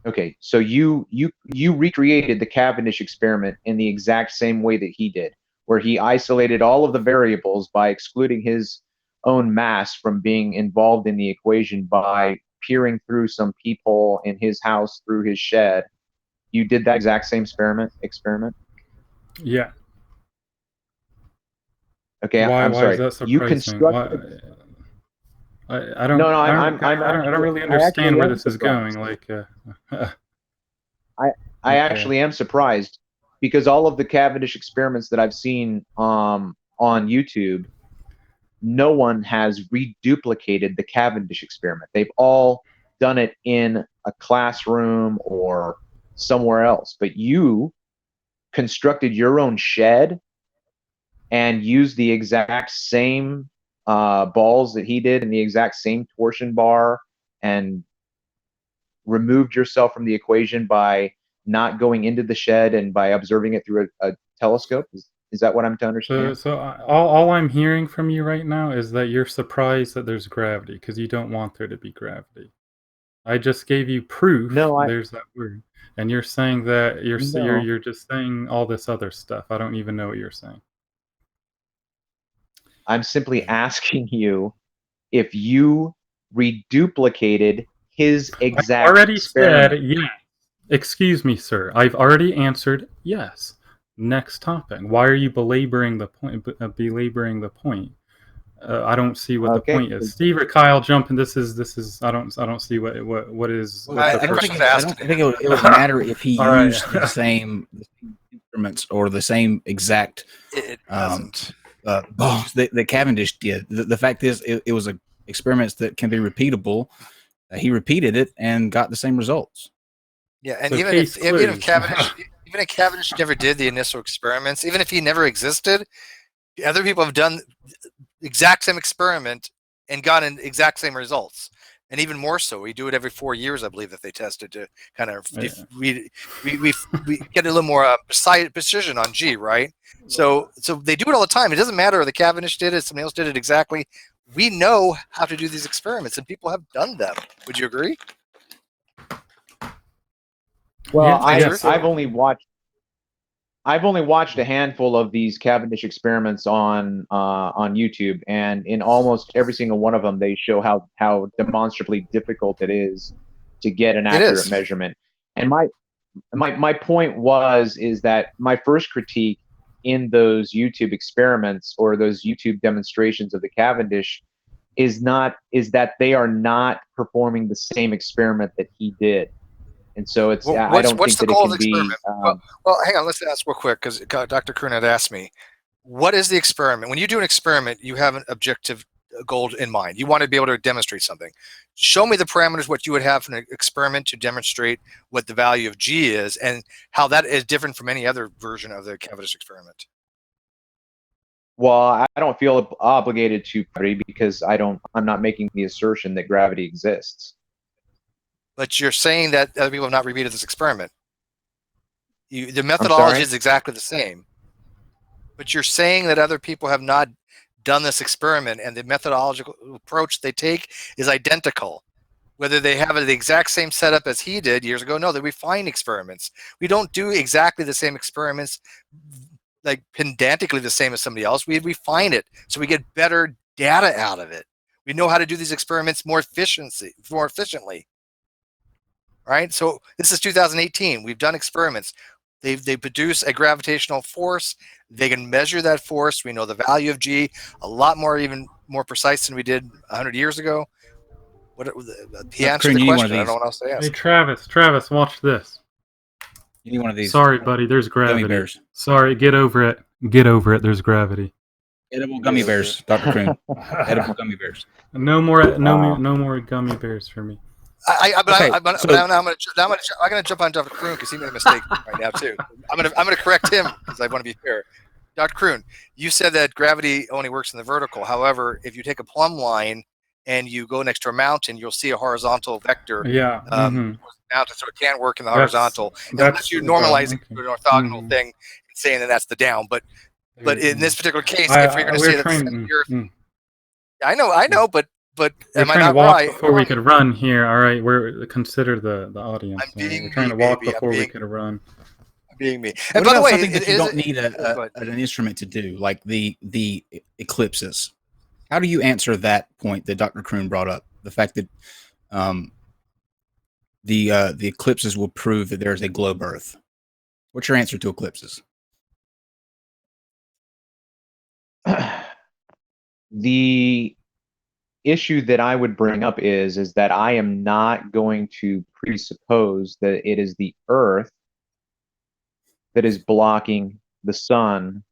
Okay, so you recreated the Cavendish experiment in the exact same way that he did, where he isolated all of the variables by excluding his own mass from being involved in the equation by peering through some peephole in his house through his shed. You did that exact same experiment? Yeah. Okay, I'm sorry. Is that surprising? You constructed. I don't. No, I don't really understand where this is going. Like, I actually am surprised, because all of the Cavendish experiments that I've seen on YouTube, no one has reduplicated the Cavendish experiment. They've all done it in a classroom or somewhere else. But you constructed your own shed and used the exact same balls that he did and the exact same torsion bar, and removed yourself from the equation by not going into the shed and by observing it through a telescope? Is that what I'm to understand? All I'm hearing from you right now is that you're surprised that there's gravity because you don't want there to be gravity. I just gave you proof. There's that word, and you're saying that you're just saying all this other stuff. I don't even know what you're saying. I'm simply asking you if you reduplicated his exact already experiment. Said yes. Excuse me, sir. I've already answered yes. Next topic. Why are you belaboring the point? I don't see what the point is. Steve or Kyle, jump in. This is. I don't see what is. I don't think it would matter if he used the same instruments or the same exact. It doesn't. That Cavendish did. The fact is, it was experiments that can be repeatable. He repeated it and got the same results. Yeah, and so even if Cavendish never did the initial experiments, even if he never existed, other people have done the exact same experiment and gotten exact same results. And even more so, we do it every 4 years, I believe, that they tested to kind of we get a little more precision on G, right? So they do it all the time. It doesn't matter if the Cavendish did it, somebody else did it exactly. We know how to do these experiments, and people have done them. Would you agree? Well, I've only watched a handful of these Cavendish experiments on YouTube, and in almost every single one of them, they show how demonstrably difficult it is to get an accurate measurement. And my point is that my first critique in those YouTube experiments or those YouTube demonstrations of the Cavendish is that they are not performing the same experiment that he did. And so it's I don't think that it can be. Well, hang on. Let's ask real quick because Dr. Kroon had asked me, what is the experiment? When you do an experiment, you have an objective goal in mind. You want to be able to demonstrate something. Show me the parameters what you would have in an experiment to demonstrate what the value of G is and how that is different from any other version of the Cavendish experiment. Well, I don't feel obligated to because I'm not making the assertion that gravity exists. But you're saying that other people have not repeated this experiment. The methodology is exactly the same. But you're saying that other people have not done this experiment and the methodological approach they take is identical. Whether they have the exact same setup as he did years ago, no, they refine experiments. We don't do exactly the same experiments, like pedantically the same as somebody else. We refine it so we get better data out of it. We know how to do these experiments more efficiently. Right, so this is 2018. We've done experiments. They produce a gravitational force. They can measure that force. We know the value of G a lot more, even more precise than we did 100 years ago. He answered the question. I don't know what else to ask. Hey, Travis, watch this. You need one of these. Sorry, buddy. There's gravity. Gummy bears. Sorry, get over it. There's gravity. Edible gummy bears, Dr. Kroon. Edible gummy bears. No more gummy bears for me. I'm going to jump on Dr. Kroon because he made a mistake right now too. I'm going to correct him because I want to be fair. Dr. Kroon, you said that gravity only works in the vertical. However, if you take a plumb line and you go next to a mountain, you'll see a horizontal vector. Yeah. Mountain, so it can't work in the horizontal. Unless you're normalizing to an orthogonal thing and saying that that's the down. But in this particular case, if you're going to say that the Earth, I know, but am I not right? Before we could run here, all right. We're consider the audience. We're trying to walk before we could run. Being me. And by the way, something that you don't need an instrument to do, like the eclipses. How do you answer that point that Dr. Kroon brought up? The fact that the eclipses will prove that there is a globe Earth. What's your answer to eclipses? The issue that I would bring up is that I am not going to presuppose that it is the Earth that is blocking the sun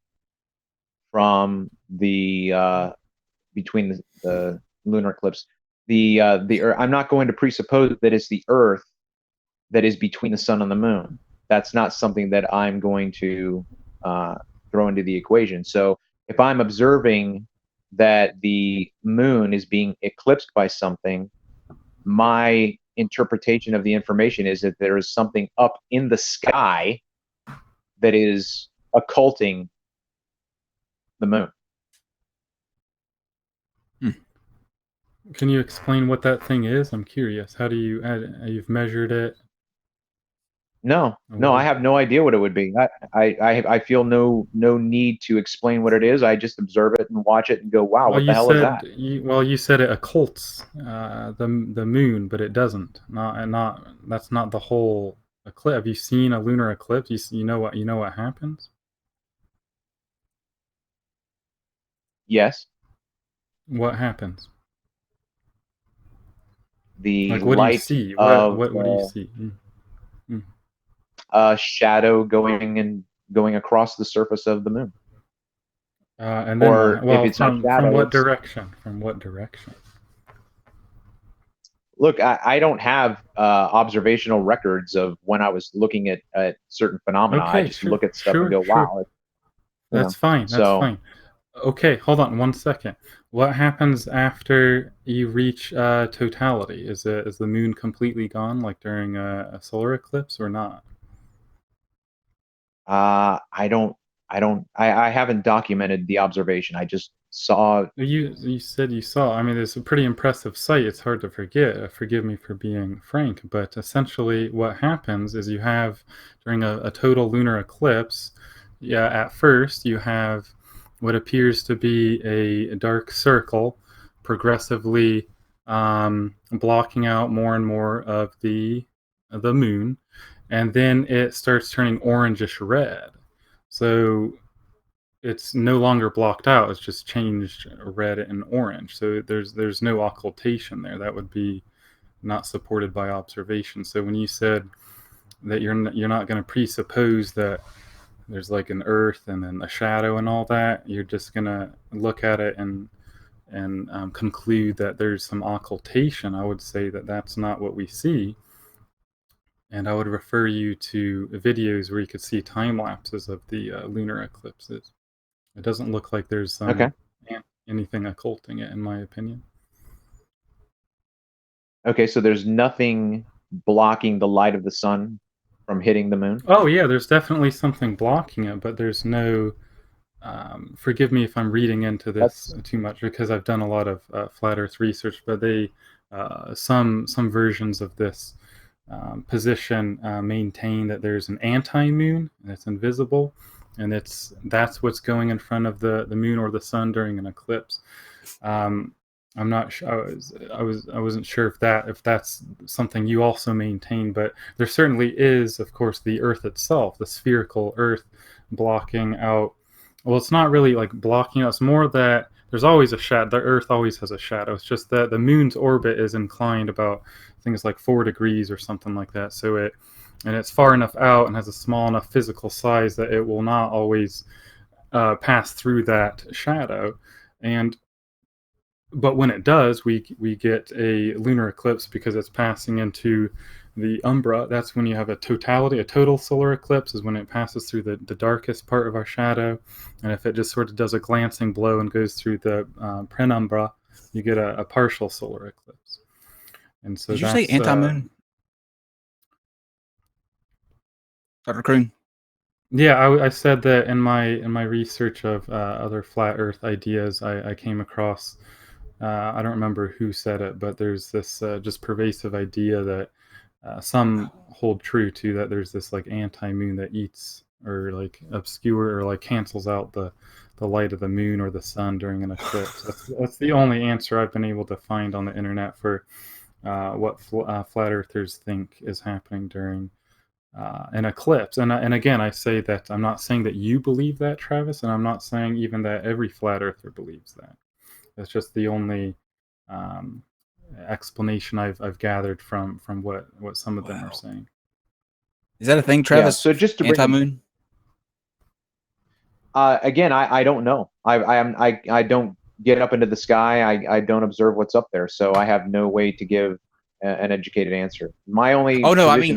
from the between the lunar eclipse. I'm not going to presuppose that it's the Earth that is between the sun and the moon. That's not something that I'm going to throw into the equation. So if I'm observing that the moon is being eclipsed by something, my interpretation of the information is that there is something up in the sky that is occulting the moon. Can you explain what that thing is? I'm curious. How do you've measured it? No, I have no idea what it would be. I feel no need to explain what it is. I just observe it and watch it and go, wow, what the hell is that? You said it occults the moon, but it doesn't. That's not the whole eclipse. Have you seen a lunar eclipse? You know what happens? Yes. What happens? The what light do you see? of what do you see? A shadow going across the surface of the moon. And then, or if it's from not shadow, what direction? From what direction? Look, I don't have observational records of when I was looking at certain phenomena. Okay, I just look at stuff and go, wow. That's fine. That's fine. Okay, hold on 1 second. What happens after you reach totality? Is the moon completely gone, like during a solar eclipse, or not? I haven't documented the observation. I just saw. You said you saw. I mean, it's a pretty impressive sight. It's hard to forget. Forgive me for being frank, but essentially what happens is you have, during a total lunar eclipse, at first you have what appears to be a dark circle progressively blocking out more and more of the moon, and then it starts turning orangish red. So it's no longer blocked out, it's just changed red and orange. So there's no occultation there. That would be not supported by observation. So when you said that you're not going to presuppose that there's like an earth and then a shadow and all that, you're just going to look at it and conclude that there's some occultation, I would say that that's not what we see. And I would refer you to videos where you could see time lapses of the lunar eclipses. It doesn't look like there's anything occulting it, in my opinion. Okay, so there's nothing blocking the light of the sun from hitting the moon? Oh yeah, there's definitely something blocking it, but there's no... forgive me if I'm reading into this too much, because I've done a lot of flat Earth research, but some versions of this position maintain that there's an anti-moon that's invisible, and that's what's going in front of the moon or the sun during an eclipse. I'm not sure. I wasn't sure if that's something you also maintain, but there certainly is, of course, the Earth itself, the spherical Earth, blocking out. Well, it's not really like blocking out. It's more that there's always a shadow. The Earth always has a shadow. It's just that the moon's orbit is inclined about things like 4 degrees or something like that. So it's far enough out and has a small enough physical size that it will not always pass through that shadow. But when it does, we get a lunar eclipse because it's passing into the umbra. That's when you have a total solar eclipse is when it passes through the darkest part of our shadow. And if it just sort of does a glancing blow and goes through the penumbra, you get a partial solar eclipse. And so did you say anti-moon? Dr. Kroon? Yeah, I said that in my research of other flat Earth ideas, I came across, I don't remember who said it, but there's this just pervasive idea that some hold true to, that there's this like anti-moon that eats or like obscure or like cancels out the light of the moon or the sun during an eclipse. That's the only answer I've been able to find on the internet for what flat earthers think is happening during an eclipse. And again, I say that I'm not saying that you believe that, Travis, and I'm not saying even that every flat earther believes that. That's just the only explanation I've gathered from what some of them are saying. Is that a thing, Travis? Yeah, so just to anti-moon. Again, I don't know. I don't get up into the sky. I don't observe what's up there, so I have no way to give an educated answer. My only like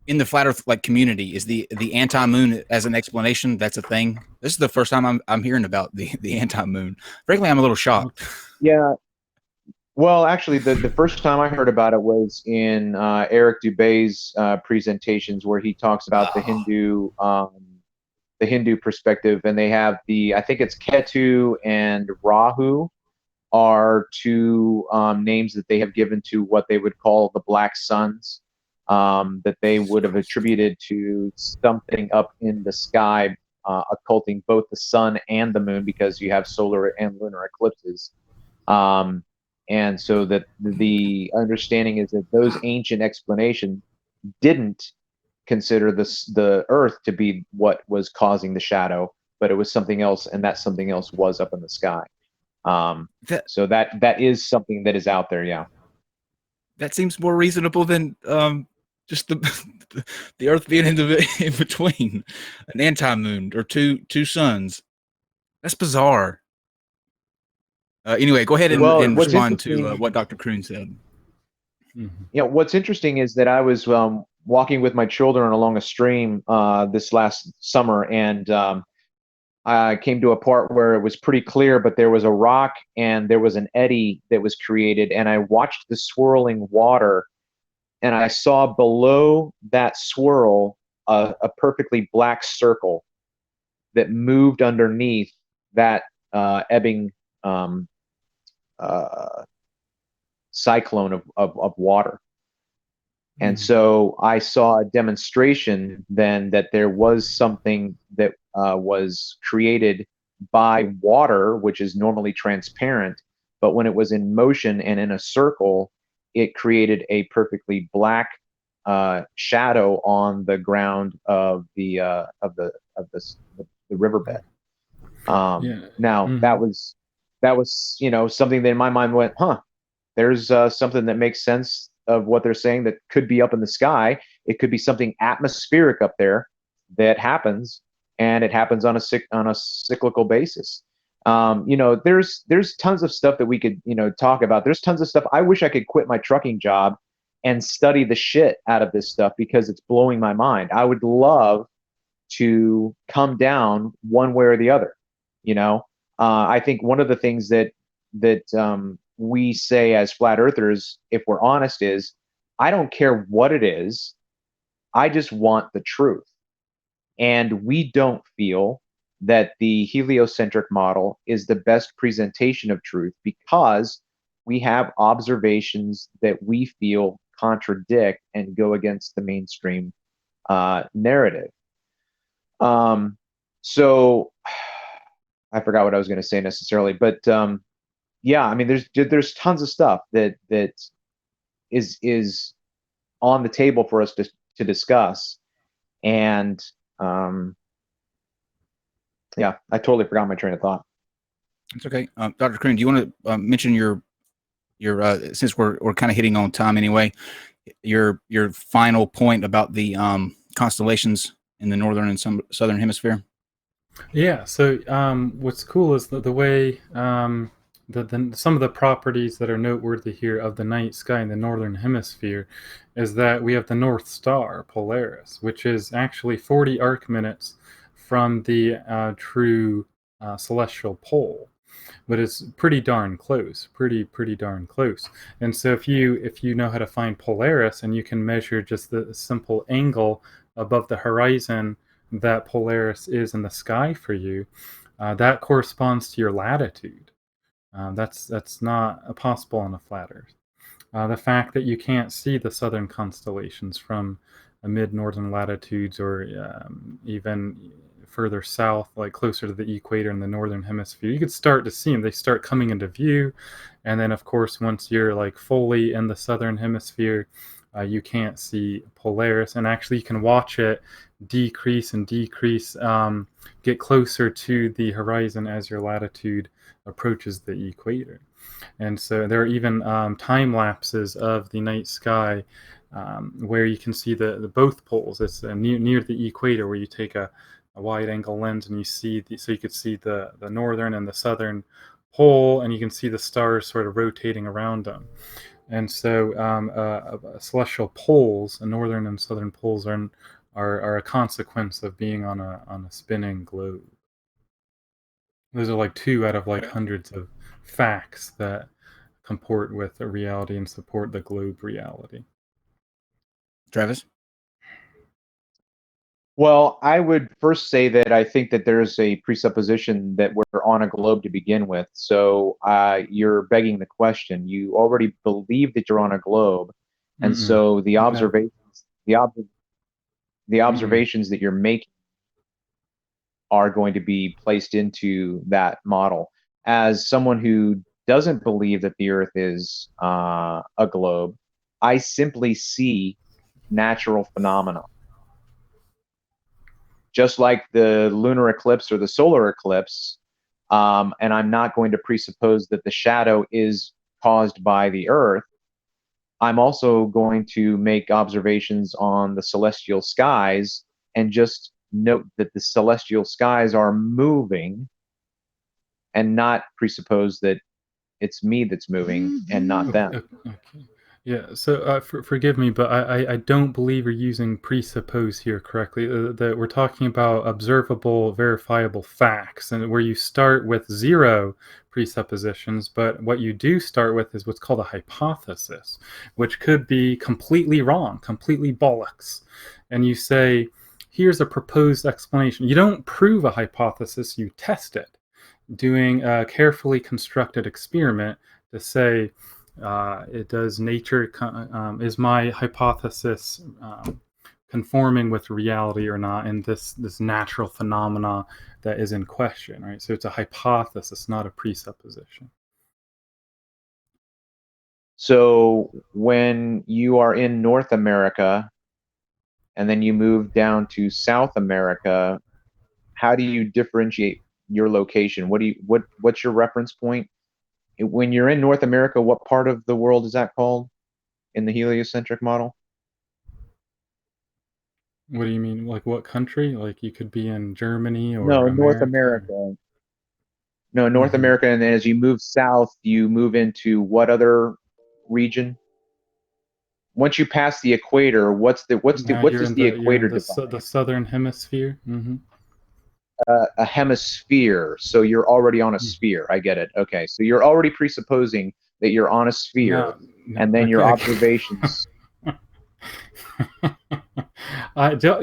in the flat Earth like community is the anti-moon as an explanation. That's a thing. This is the first time I'm hearing about the anti-moon. Frankly, I'm a little shocked. Yeah. Well, actually, the first time I heard about it was in Eric Dubé's presentations, where he talks about the Hindu perspective, and they have I think it's Ketu and Rahu are two names that they have given to what they would call the black suns, that they would have attributed to something up in the sky, occulting both the sun and the moon, because you have solar and lunar eclipses. And so that the understanding is that those ancient explanations didn't consider the Earth to be what was causing the shadow, but it was something else, and that something else was up in the sky. So that is something that is out there. Yeah, that seems more reasonable than just the Earth being in between an anti-moon or two suns. That's bizarre. Anyway, go ahead and respond to what Dr. Kroon said. Mm-hmm. Yeah, what's interesting is that I was walking with my children along a stream this last summer, and I came to a part where it was pretty clear, but there was a rock and there was an eddy that was created, and I watched the swirling water, and I saw below that swirl a perfectly black circle that moved underneath that ebbing cyclone of water. And so I saw a demonstration then that there was something that was created by water, which is normally transparent, but when it was in motion and in a circle, it created a perfectly black shadow on the ground of the riverbed. Now that was something that in my mind went, there's something that makes sense of what they're saying that could be up in the sky. It could be something atmospheric up there that happens, and it happens on a cyclical basis. There's tons of stuff that we could talk about. There's tons of stuff. I wish I could quit my trucking job and study the shit out of this stuff, because it's blowing my mind. I would love to come down one way or the other. I think one of the things that we say as flat earthers, if we're honest, is I don't care what it is. I just want the truth. And we don't feel that the heliocentric model is the best presentation of truth, because we have observations that we feel contradict and go against the mainstream narrative. So I forgot what I was going to say necessarily, but yeah, I mean, there's tons of stuff that is on the table for us to discuss, and yeah, I totally forgot my train of thought. It's okay, Dr. Kroon, do you want to mention your since we're kind of hitting on time anyway, your final point about the constellations in the northern and southern hemisphere? Yeah. So what's cool is the way some of the properties that are noteworthy here of the night sky in the northern hemisphere is that we have the North Star, Polaris, which is actually 40 arc minutes from the true celestial pole, but it's pretty darn close, pretty darn close. And so if you know how to find Polaris, and you can measure just the simple angle above the horizon that Polaris is in the sky for you, that corresponds to your latitude. That's not possible on a flat Earth. The fact that you can't see the southern constellations from mid-northern latitudes, or even further south, like closer to the equator in the northern hemisphere, you could start to see them. They start coming into view, and then of course once you're like fully in the southern hemisphere, you can't see Polaris, and actually you can watch it decrease and decrease, get closer to the horizon as your latitude approaches the equator. And so there are even time lapses of the night sky where you can see the both poles. It's near the equator, where you take a wide angle lens and you see so you could see the northern and the southern pole, and you can see the stars sort of rotating around them. And so celestial poles, northern and southern poles, are a consequence of being on a spinning globe. Those are like 2 out of like hundreds of facts that comport with a reality and support the globe reality. Travis? Well, I would first say that I think that there's a presupposition that we're on a globe to begin with. So you're begging the question. You already believe that you're on a globe, and so the observations, the observations that you're making are going to be placed into that model. As someone who doesn't believe that the Earth is a globe, I simply see natural phenomena. Just like the lunar eclipse or the solar eclipse, and I'm not going to presuppose that the shadow is caused by the Earth. I'm also going to make observations on the celestial skies and just note that the celestial skies are moving and not presuppose that it's me that's moving and not them. Okay. Yeah, so forgive me, but I don't believe you're using presuppose here correctly. That we're talking about observable, verifiable facts, and where you start with zero presuppositions, but what you do start with is what's called a hypothesis, which could be completely wrong, completely bollocks. And you say, here's a proposed explanation. You don't prove a hypothesis, you test it, doing a carefully constructed experiment to say, does nature is my hypothesis conforming with reality or not in this natural phenomena that is in question, right? So it's a hypothesis, not a presupposition. So when you are in North America and then you move down to South America, how do you differentiate your location? What's your reference point? When you're in North America, what part of the world is that called in the heliocentric model? What do you mean? Like what country? Like you could be in Germany or No, North America? America. No, North America, and then as you move south, you move into what other region? Once you pass the equator, what does the equator define? The southern hemisphere. A hemisphere. So you're already on a sphere. I get it. Okay, so you're already presupposing that you're on a sphere, and then your observations.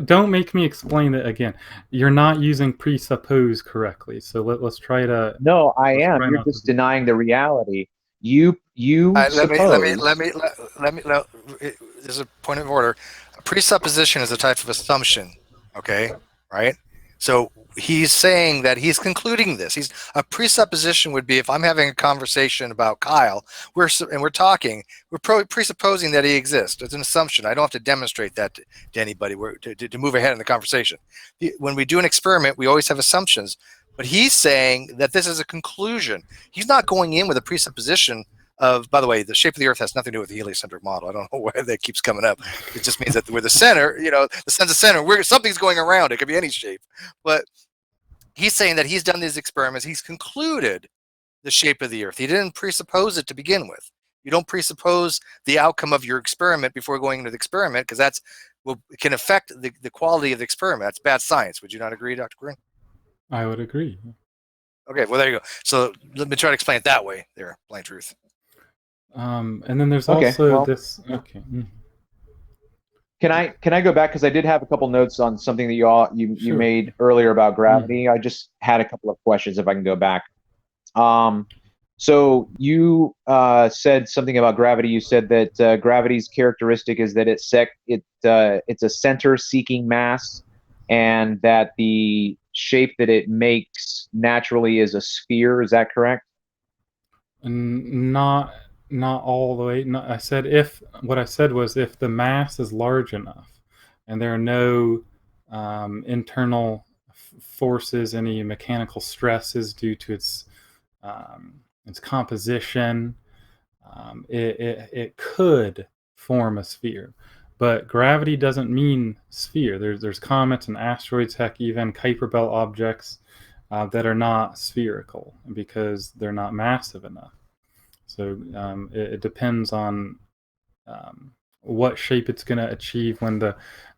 Don't make me explain it again. You're not using presuppose correctly. So let's try to. No, I am. You're just denying the reality. You suppose. Let me. There's a point of order. A presupposition is a type of assumption. Okay, right? So he's saying that he's concluding this. A presupposition would be if I'm having a conversation about Kyle, we're talking, we're presupposing that he exists. It's an assumption. I don't have to demonstrate that to anybody. To move ahead in the conversation. When we do an experiment, we always have assumptions. But he's saying that this is a conclusion. He's not going in with a presupposition of, by the way, the shape of the Earth has nothing to do with the heliocentric model. I don't know why that keeps coming up. It just means that we're the center, the sense of center, something's going around. It could be any shape. But he's saying that he's done these experiments. He's concluded the shape of the Earth. He didn't presuppose it to begin with. You don't presuppose the outcome of your experiment before going into the experiment, because it can affect the quality of the experiment. That's bad science. Would you not agree, Dr. Kroon? I would agree. Okay, well, there you go. So let me try to explain it that way there, Blind Truth. And then there's also this. Okay. Can I go back, because I did have a couple notes on something that you made earlier about gravity. I just had a couple of questions if I can go back. So you said something about gravity. You said that gravity's characteristic is that it's a center-seeking mass, and that the shape that it makes naturally is a sphere. Is that correct? Not all the way. No, what I said was if the mass is large enough and there are no internal forces, any mechanical stresses due to its composition, it could form a sphere. But gravity doesn't mean sphere. There's comets and asteroids, heck, even Kuiper Belt objects that are not spherical because they're not massive enough. So it depends on what shape it's going to achieve when the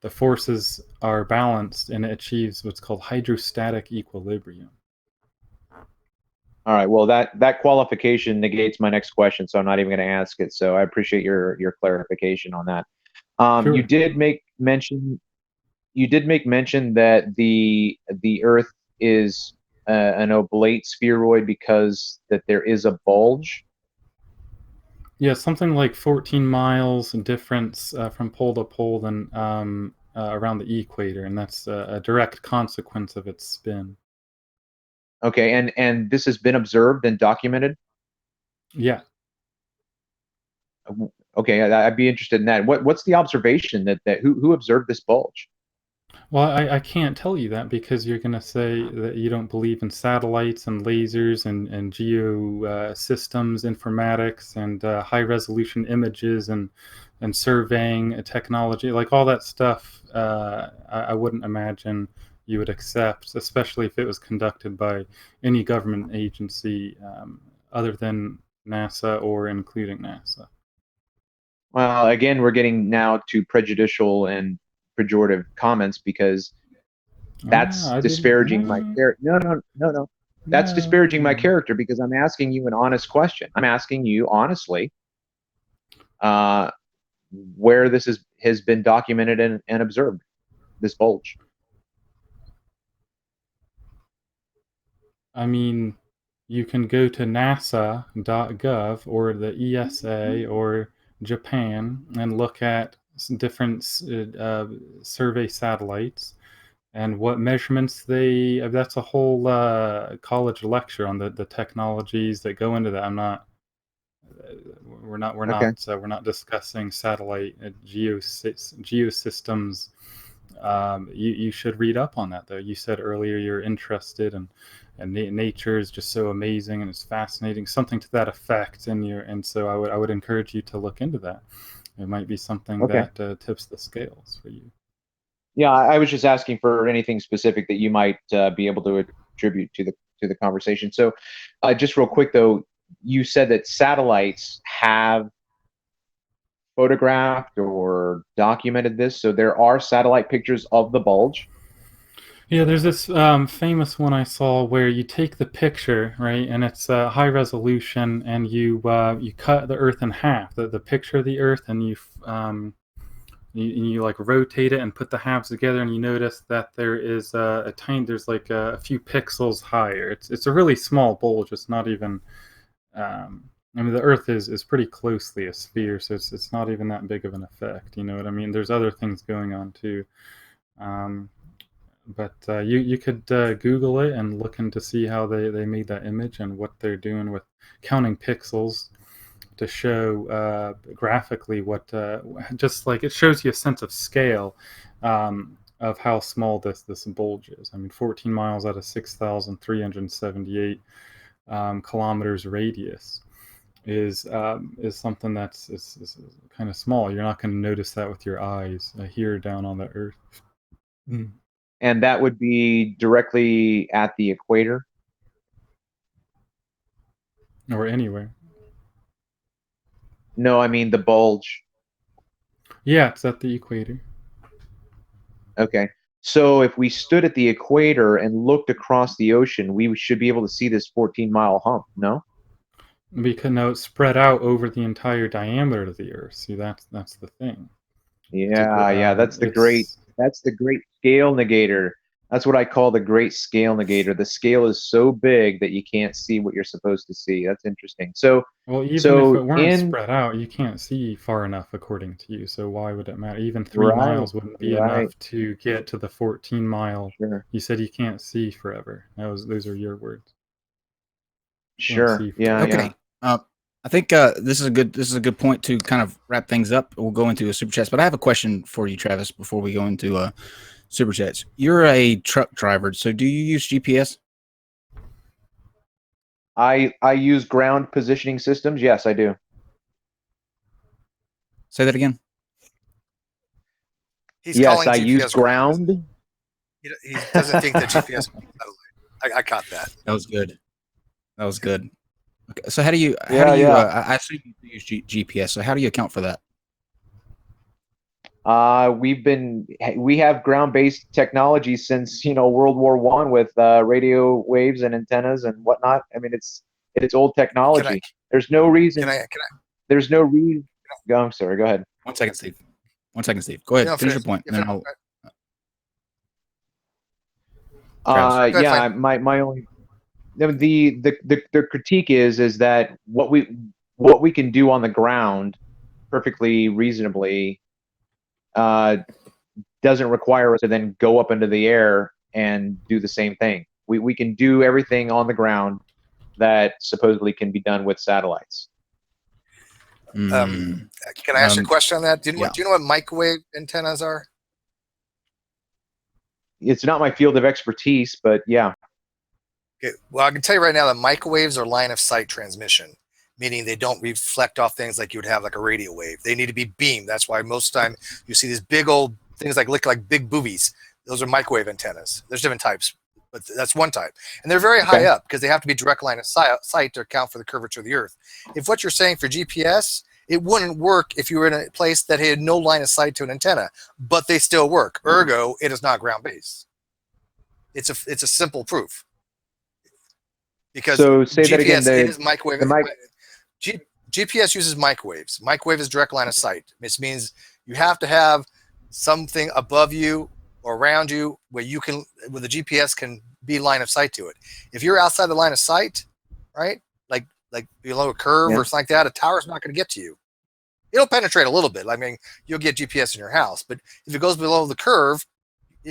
forces are balanced, and it achieves what's called hydrostatic equilibrium. All right. Well, that qualification negates my next question, so I'm not even going to ask it. So I appreciate your clarification on that. Sure. You did make mention. You did make mention that the Earth is an oblate spheroid because that there is a bulge. Yeah, something like 14 miles difference from pole to pole than around the equator, and that's a direct consequence of its spin. Okay, and this has been observed and documented. Yeah. Okay, I'd be interested in that. What's the observation that who observed this bulge? Well, I can't tell you that because you're going to say that you don't believe in satellites and lasers and geo systems, informatics, and high-resolution images and surveying technology. Like all that stuff, I wouldn't imagine you would accept, especially if it was conducted by any government agency other than NASA or including NASA. Well, again, we're getting now to prejudicial and pejorative comments because that's disparaging my character. No. That's disparaging my character because I'm asking you an honest question. I'm asking you honestly where this has been documented and observed, this bulge. I mean, you can go to nasa.gov or the ESA or Japan and look at different survey satellites and what measurements that's a whole college lecture on the technologies that go into that. We're not discussing satellite geosystems. You should read up on that, though. You said earlier you're interested, and nature is just so amazing and it's fascinating, something to that effect. And so I would encourage you to look into that. It might be something that tips the scales for you. Yeah, I was just asking for anything specific that you might be able to attribute to the conversation. So, just real quick though, you said that satellites have photographed or documented this, so there are satellite pictures of the bulge. Yeah, there's this famous one I saw where you take the picture, right, and it's high resolution, and you cut the Earth in half, the picture of the Earth, and you like rotate it and put the halves together, and you notice that there is there's like a few pixels higher. It's a really small bulge. It's not even. I mean, the Earth is pretty closely a sphere, so it's not even that big of an effect. You know what I mean? There's other things going on too. But you could Google it and look into see how they made that image and what they're doing with counting pixels to show graphically what just like it shows you a sense of scale of how small this bulge is. I mean, 14 miles out of 6,378 kilometers radius is something that's is kind of small. You're not going to notice that with your eyes here down on the Earth. And that would be directly at the equator? Or anywhere. No, I mean the bulge. Yeah, it's at the equator. Okay. So if we stood at the equator and looked across the ocean, we should be able to see this 14-mile hump, no? Because no, it's spread out over the entire diameter of the Earth. See, that's the thing. Yeah, that's the great scale negator. That's what I call the great scale negator. The scale is so big that you can't see what you're supposed to see. That's interesting. So, well, even if it weren't spread out, you can't see far enough, according to you. So why would it matter? Even 3 miles wouldn't be enough to get to the 14-mile. Sure. You said you can't see forever. Those are your words. Sure. Yeah. Okay. Yeah. I think this is a good point to kind of wrap things up. We'll go into a super chats, but I have a question for you, Travis, before we go into super chats. You're a truck driver, so do you use GPS? I use ground positioning systems. Yes, I do. Say that again. Yes, I use ground. He doesn't think that GPS. I caught that. That was good. Okay, so how do you? I assume you use GPS. So how do you account for that? We have ground-based technology since World War I with radio waves and antennas and whatnot. I mean, it's old technology. There's no reason. There's no reason. I'm sorry. Go ahead. 1 second, Steve. 1 second, Steve. Go ahead. Finish your point. Then I'll. Yeah. My only the critique is that what we can do on the ground perfectly reasonably doesn't require us to then go up into the air and do the same thing. We can do everything on the ground that supposedly can be done with satellites. Can I ask you a question on that? Do you know what microwave antennas are? It's not my field of expertise, but yeah. Okay. Well, I can tell you right now that microwaves are line of sight transmission, meaning they don't reflect off things like you would have like a radio wave. They need to be beamed. That's why most of the time you see these big old things look like big boobies. Those are microwave antennas. There's different types, but that's one type. And they're very high up because they have to be direct line of sight to account for the curvature of the Earth. If what you're saying for GPS, it wouldn't work if you were in a place that had no line of sight to an antenna, but they still work. Ergo, it is not ground-based. It's a simple proof. Because say that again, is microwave. GPS uses microwaves. Microwave is direct line of sight. This means you have to have something above you or around you where the GPS can be line of sight to it. If you're outside the line of sight, right, like below a curve or something like that, a tower's not going to get to you. It'll penetrate a little bit. I mean, you'll get GPS in your house, but if it goes below the curve,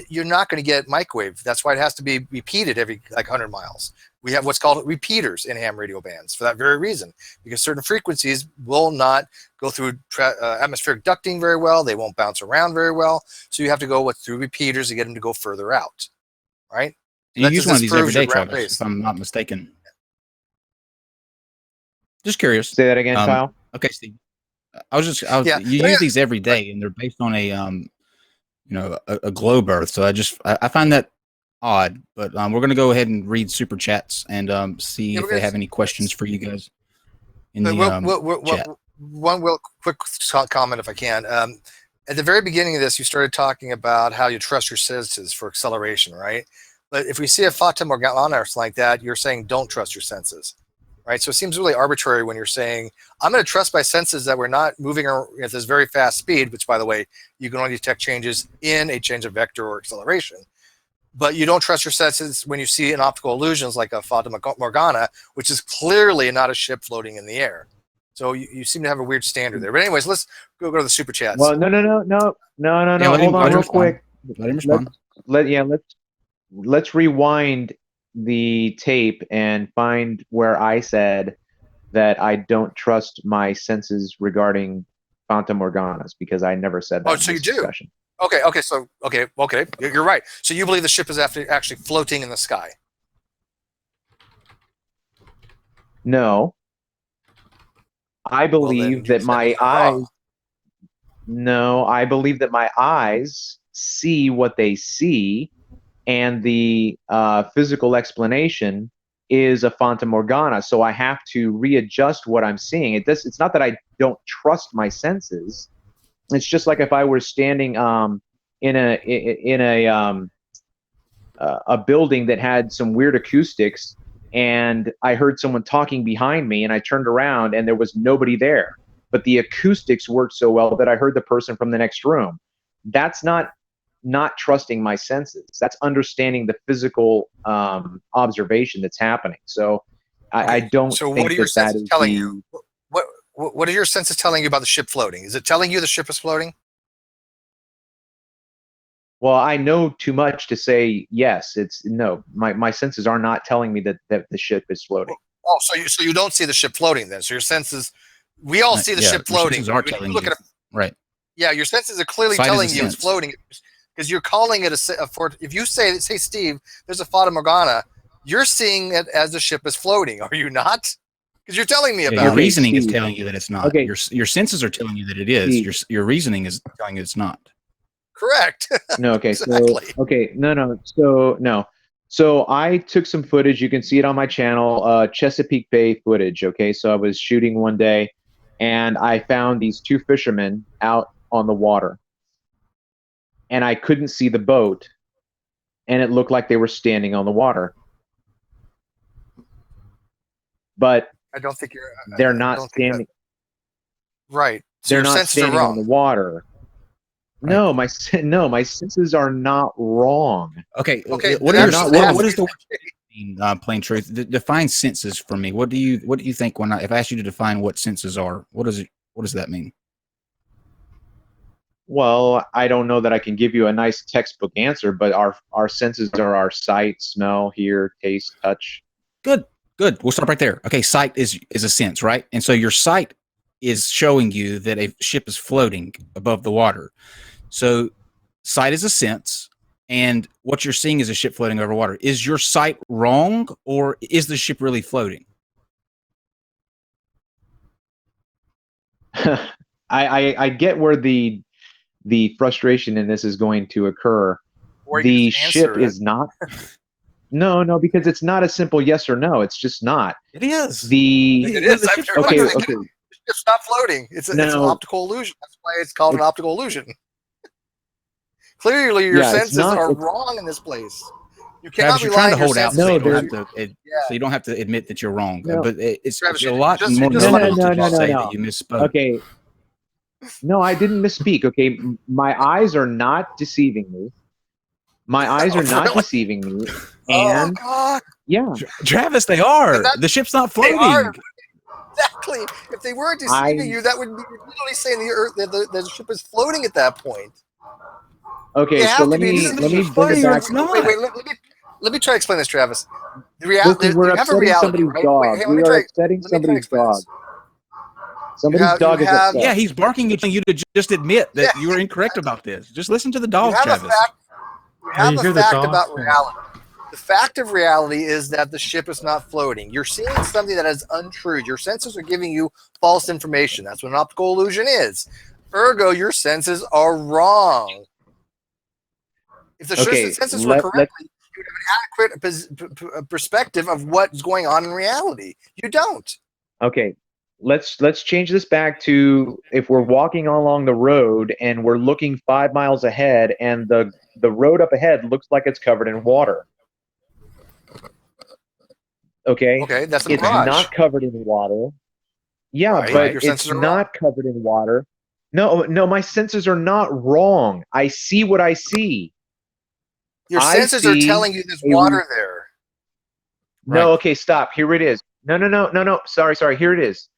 you're not going to get microwave. That's why it has to be repeated every 100 miles. We have what's called repeaters in ham radio bands for that very reason, because certain frequencies will not go through atmospheric ducting very well. They won't bounce around very well. So you have to go through repeaters to get them to go further out, right? You use one of these every day, Travis, if I'm not mistaken. Just curious. Say that again, Kyle. Okay, Steve. You use these every day, and they're based on a globe Earth. So I find that odd. But we're gonna go ahead and read super chats and see if they have any questions for you guys in the chat. One real quick comment, if I can. At the very beginning of this, you started talking about how you trust your senses for acceleration, right? But if we see a Fata Morgana or something like that, you're saying don't trust your senses. Right, so it seems really arbitrary when you're saying, I'm going to trust my senses that we're not moving at this very fast speed, which, by the way, you can only detect changes in a change of vector or acceleration. But you don't trust your senses when you see an optical illusions like a Fata Morgana, which is clearly not a ship floating in the air. So you seem to have a weird standard there. But anyways, let's go to the super chats. Well, no. Hold on real quick. Let him respond. Let's rewind the tape and find where I said that I don't trust my senses regarding Fata Morganas, because I never said that. Oh, so you do? Discussion. Okay. You're right. So you believe the ship is actually floating in the sky? No. I believe that my eyes. No, I believe that my eyes see what they see, and the physical explanation is a Fata Morgana. So I have to readjust what I'm seeing. It's not that I don't trust my senses. It's just like if I were standing in a building that had some weird acoustics, and I heard someone talking behind me, and I turned around and there was nobody there, but the acoustics worked so well that I heard the person from the next room. That's not trusting my senses. That's understanding the physical observation that's happening. So I don't. So what are your senses telling you? What are your senses telling you about the ship floating? Is it telling you the ship is floating? Well, I know too much to say yes. It's no. My senses are not telling me that the ship is floating. Oh, so you don't see the ship floating then? So your senses, we all see the ship floating. Your senses are telling you. Right. Yeah, your senses are clearly telling you it's floating. Because you're calling it if you say, Steve, there's a Fata Morgana, you're seeing it as the ship is floating, are you not? Because you're telling me about your reasoning is telling you that it's not. Okay. Your senses are telling you that it is. Your reasoning is telling you it's not. Correct. No, okay. Exactly. So I took some footage. You can see it on my channel, Chesapeake Bay footage. Okay, so I was shooting one day, and I found these two fishermen out on the water. and I couldn't see the boat, and it looked like they were standing on the water. But I don't think they're not standing. Right. So they're not standing on the water. Right. No, my senses are not wrong. Okay. Okay. What is the plain truth? Define senses for me. What do you think if I ask you to define what senses are? What does that mean? Well, I don't know that I can give you a nice textbook answer, but our senses are our sight, smell, hear, taste, touch. Good. We'll stop right there. Okay, sight is a sense, right? And so your sight is showing you that a ship is floating above the water. So sight is a sense, and what you're seeing is a ship floating over water. Is your sight wrong, or is the ship really floating? I get where the frustration in this is going to occur. The ship is not. No, because it's not a simple yes or no. It's just not. It is. It is. Okay. It's not floating. It's an optical illusion. That's why it's called an optical illusion. Clearly, your senses are wrong in this place. You cannot Travis, you're rely trying on to hold your out, senses. so you don't have to admit that you're wrong. No. But it's Travis, a lot just- more just- normal no, to say no. that you misspoke. Okay. No, I didn't misspeak. Okay, my eyes are not deceiving me. My eyes are not deceiving me. And yeah, Travis, they are. The ship's not floating. They are. Exactly. If they weren't deceiving you, that would be literally saying the Earth that the ship is floating at that point. Okay, so let me bring it back. Let me try to explain this, Travis. The reality. We're you have a upsetting reality, somebody's right? dog. Wait, hey, we are upsetting somebody's dog. Somebody's dog is upset. Yeah, he's barking at you to just admit that you were incorrect about this. Just listen to the dog, Travis. You have a fact about reality. The fact of reality is that the ship is not floating. You're seeing something that is untrue. Your senses are giving you false information. That's what an optical illusion is. Ergo, your senses are wrong. If the senses were correctly, you'd have an adequate perspective of what's going on in reality. You don't. Okay, let's change this back to if we're walking along the road and we're looking 5 miles ahead, and the road up ahead looks like it's covered in water. Okay, that's a it's mirage. not covered in water. Yeah, right. but it's not covered in water. No, my senses are not wrong. I see what I see. Your senses are telling you there's water there. No, okay, stop. Here it is. No. Sorry. Here it is.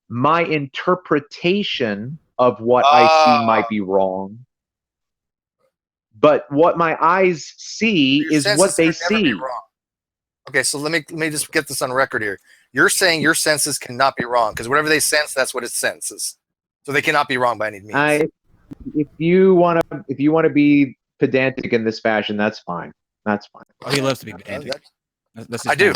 My interpretation of what I see might be wrong, but what my eyes see is what they see. Okay, so let me just get this on record here. You're saying your senses cannot be wrong because whatever they sense, that's what it senses. So they cannot be wrong by any means. If you want to be pedantic in this fashion, that's fine. That's fine. Oh, he loves to be pedantic. I do.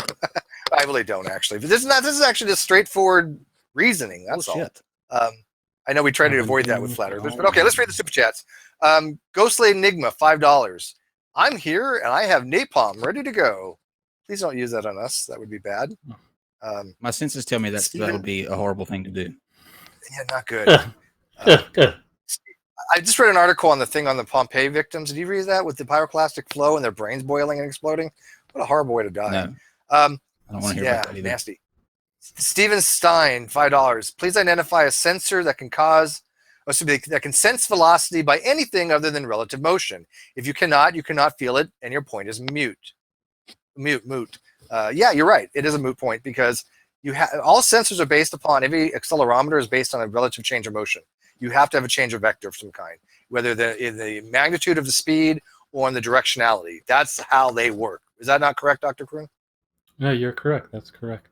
I really don't actually. But this is actually just straightforward reasoning. That's all. I know we try to avoid that with flat earthers, but okay, let's read the super chats. Ghostly Enigma, $5. I'm here and I have napalm ready to go. Please don't use that on us. That would be bad. My senses tell me that would be a horrible thing to do. Yeah, not good. I just read an article on the Pompeii victims. Did you read that with the pyroclastic flow and their brains boiling and exploding? What a horrible way to die. No. I don't want to hear about that either. Nasty. Steven Stein, $5. Please identify a sensor that can sense velocity by anything other than relative motion. If you cannot feel it, and your point is moot. Yeah, you're right. It is a moot point because all sensors are based upon, every accelerometer is based on a relative change of motion. You have to have a change of vector of some kind, whether in the magnitude of the speed or in the directionality. That's how they work. Is that not correct, Dr. Kroon? Yeah, you're correct. That's correct.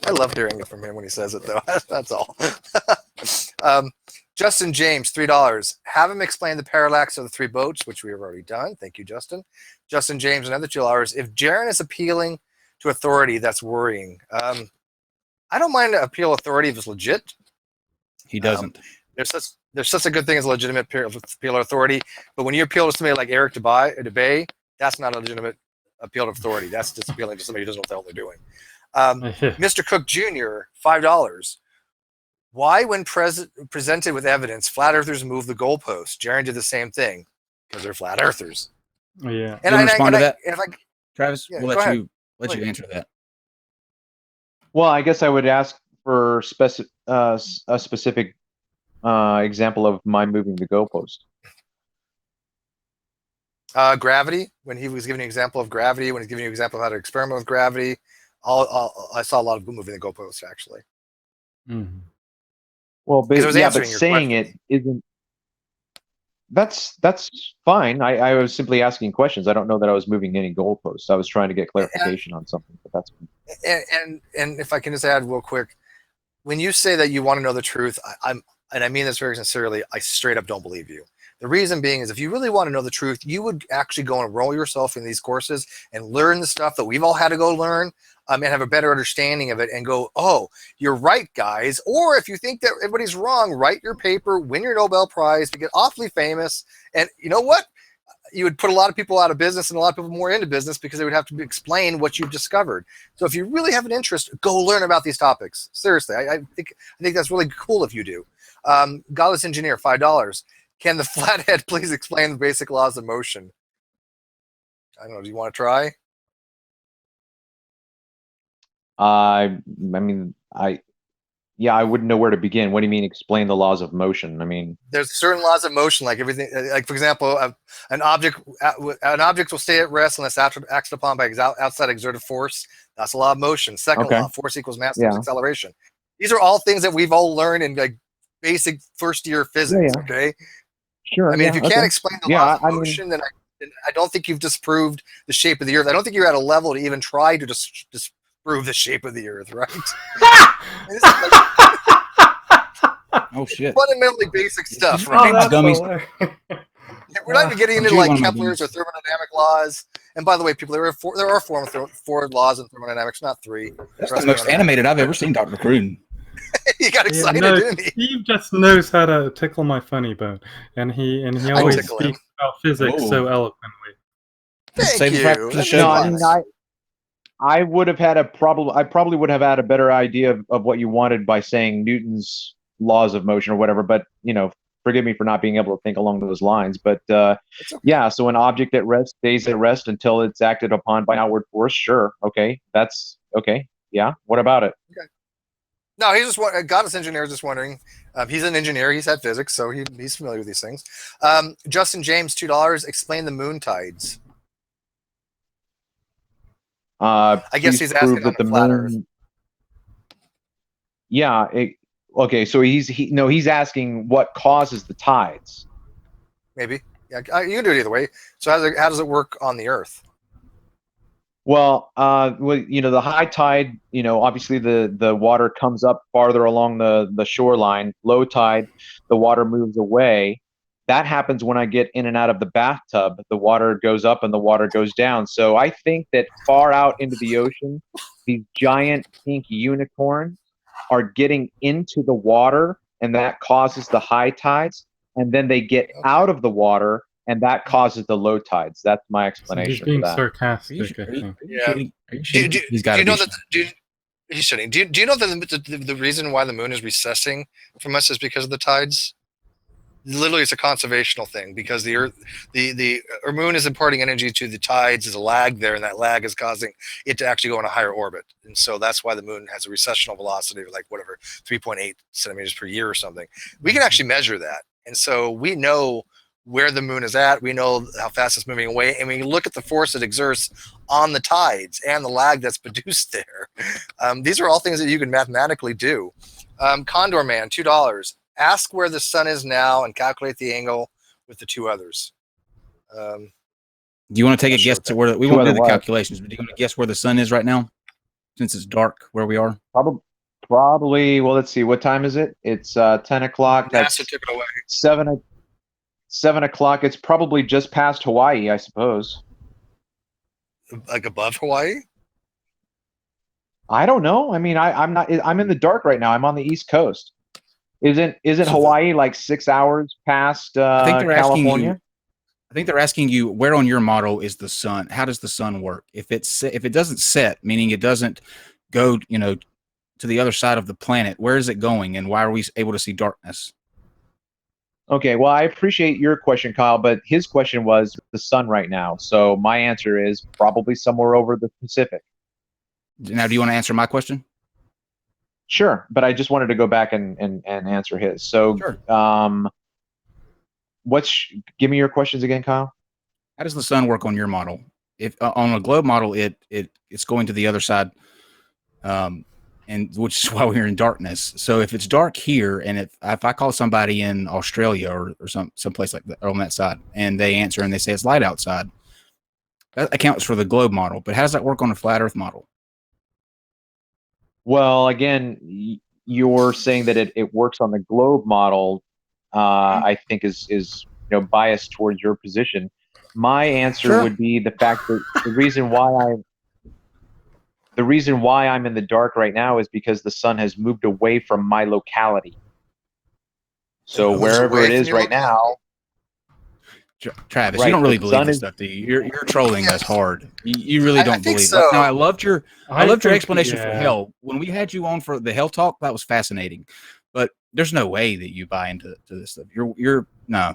I love hearing it from him when he says it, though. That's all. Justin James, $3. Have him explain the parallax of the three boats, which we have already done. Thank you, Justin. Justin James, another $2. If Jaren is appealing to authority, that's worrying. I don't mind appeal authority if it's legit. He doesn't. There's such a good thing as a legitimate appeal of authority, but when you appeal to somebody like Eric DeBay, that's not a legitimate appeal of authority. That's just appealing to somebody who doesn't know what the hell they're doing. Mr. Cook Jr., $5. Why, when presented with evidence, flat earthers move the goalpost? Jaren did the same thing. because they're flat earthers. Yeah. And you want to respond to that? Travis, yeah, we'll let you answer that. Well, I guess I would ask for a specific example of my moving the goalpost. Gravity, when he was giving an example of gravity, when he's giving you an example of how to experiment with gravity, I saw a lot of moving the goalposts, actually. Mm-hmm. Well, but saying it isn't. That's fine. I was simply asking questions. I don't know that I was moving any goalposts. I was trying to get clarification on something, but that's. And if I can just add real quick, when you say that you want to know the truth, and I mean this very sincerely, I straight up don't believe you. The reason being is if you really want to know the truth, you would actually go and enroll yourself in these courses and learn the stuff that we've all had to go learn, and have a better understanding of it and go, oh, you're right, guys. Or if you think that everybody's wrong, write your paper, win your Nobel Prize, get awfully famous. And you know what? You would put a lot of people out of business and a lot of people more into business because they would have to explain what you've discovered. So if you really have an interest, go learn about these topics. Seriously, I think that's really cool if you do. Godless Engineer, $5. Can the flathead please explain the basic laws of motion? I don't know. Do you want to try? I wouldn't know where to begin. What do you mean, explain the laws of motion? I mean, there's certain laws of motion, like everything. Like, for example, an object will stay at rest unless acted upon by outside exerted force. That's a law of motion. Second law, force equals mass times acceleration. These are all things that we've all learned in like basic first year physics. Yeah. Okay. Sure. I mean, if you can't explain the laws of motion, then I don't think you've disproved the shape of the Earth. I don't think you're at a level to even try to disprove the shape of the Earth, right? Oh shit! Fundamentally basic stuff, right? We're not even getting into like Kepler's or thermodynamic laws. And by the way, people, there are four laws in thermodynamics, not 3. That's the most animated I've ever seen, Dr. Kroon. He got excited, didn't he? Steve just knows how to tickle my funny bone, and he always speaks about physics so eloquently. Thank you. No, I mean, I would have had I probably would have had a better idea of what you wanted by saying Newton's laws of motion or whatever. But forgive me for not being able to think along those lines. But yeah, so an object at rest stays at rest until it's acted upon by outward force. Sure, okay, that's okay. Yeah, what about it? Okay. No, he's just Goddess Engineer is just wondering. He's an engineer. He's had physics, so he's familiar with these things. Justin James, $2. Explain the moon tides. I guess he's asking on the flat Earth. Yeah. Okay. So he's asking what causes the tides. Maybe. Yeah. You can do it either way. So how does it work on the Earth? Well, the high tide, obviously the water comes up farther along the shoreline. Low tide, the water moves away. That happens when I get in and out of the bathtub. The water goes up and the water goes down. So I think that far out into the ocean, these giant pink unicorns are getting into the water, and that causes the high tides. And then they get out of the water, and that causes the low tides. That's my explanation. He's being for that. sarcastic. Yeah. He's got to be. He's shooting. Do you know that the reason why the moon is recessing from us is because of the tides? Literally, it's a conservational thing because the Earth, the moon is imparting energy to the tides. There's a lag there, and that lag is causing it to actually go in a higher orbit. And so that's why the moon has a recessional velocity of like 3.8 centimeters per year or something. We can actually measure that, and so we know where the moon is at. We know how fast it's moving away, and when you look at the force it exerts on the tides and the lag that's produced there, these are all things that you can mathematically do. Condor Man, $2. Ask where the sun is now and calculate the angle with the two others. Do you want to take a guess to where we won't do the calculations, but do you want to guess where the sun is right now, since it's dark where we are? Probably. Well, let's see. What time is it? It's 10 o'clock. That's took it away. 7 o'clock. It's probably just past Hawaii, I suppose. Like above Hawaii? I don't know. I mean, I'm in the dark right now. I'm on the East Coast. Isn't Hawaii like 6 hours past California? I think they're asking you where on your model is the sun. How does the sun work? If it doesn't set, meaning it doesn't go, to the other side of the planet, where is it going, and why are we able to see darkness? Okay, well, I appreciate your question, Kyle, but his question was the sun right now. So my answer is probably somewhere over the Pacific. Now, do you want to answer my question? Sure, but I just wanted to go back and answer his. So, Sure. Give me your questions again, Kyle. How does the sun work on your model? If on a globe model, it's going to the other side, and which is why we're in darkness. So if it's dark here, and if I call somebody in Australia or someplace like that on that side, and they answer and they say it's light outside, that accounts for the globe model. But how does that work on a flat Earth model? Well, again, you're saying that it works on the globe model. I think is biased towards your position. My answer would be the fact that the reason why I'm in the dark right now is because the sun has moved away from my locality. So wherever it is right now, Travis, you don't really believe this stuff, do you? You're trolling us hard. You really don't believe. So. Now, I loved your explanation for hell. When we had you on for the hell talk, that was fascinating. But there's no way that you buy into this stuff. You're no.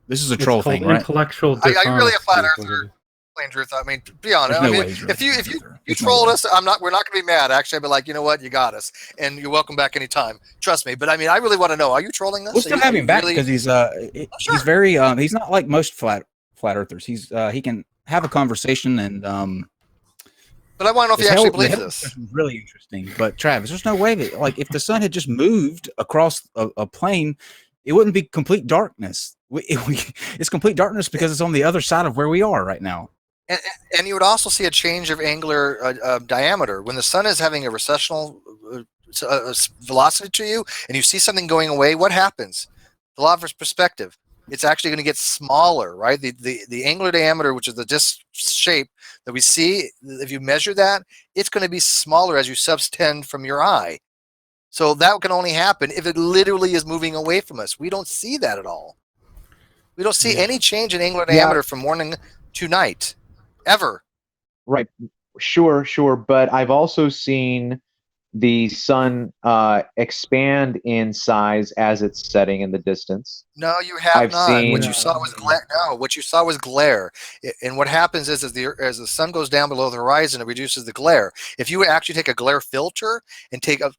This is a troll thing, right? Intellectual. Are you really a flat earther? Plain truth. I mean, to be honest. No if you trolled us, we're not going to be mad. Actually, I'd be like, you know what, you got us, and you're welcome back anytime. Trust me. But I mean, I really want to know: are you trolling us? We'll still have him back because he's very he's not like most flat earthers. He can have a conversation and But I want to know if he actually believes this. Is really interesting. But Travis, there's no way that if the sun had just moved across a plane, it wouldn't be complete darkness. It's complete darkness because it's on the other side of where we are right now. And you would also see a change of angular diameter. When the sun is having a recessional velocity to you and you see something going away, what happens? The law of perspective. It's actually going to get smaller, right? The angular diameter, which is the disk shape that we see, if you measure that, it's going to be smaller as you subtend from your eye. So that can only happen if it literally is moving away from us. We don't see that at all. We don't see any change in angular diameter from morning to night, ever. Right. Sure. But I've also seen the sun expand in size as it's setting in the distance. No, you have not. What you saw was glare. No, what you saw was glare. And what happens is, as the sun goes down below the horizon, it reduces the glare. If you would actually take a glare filter and take a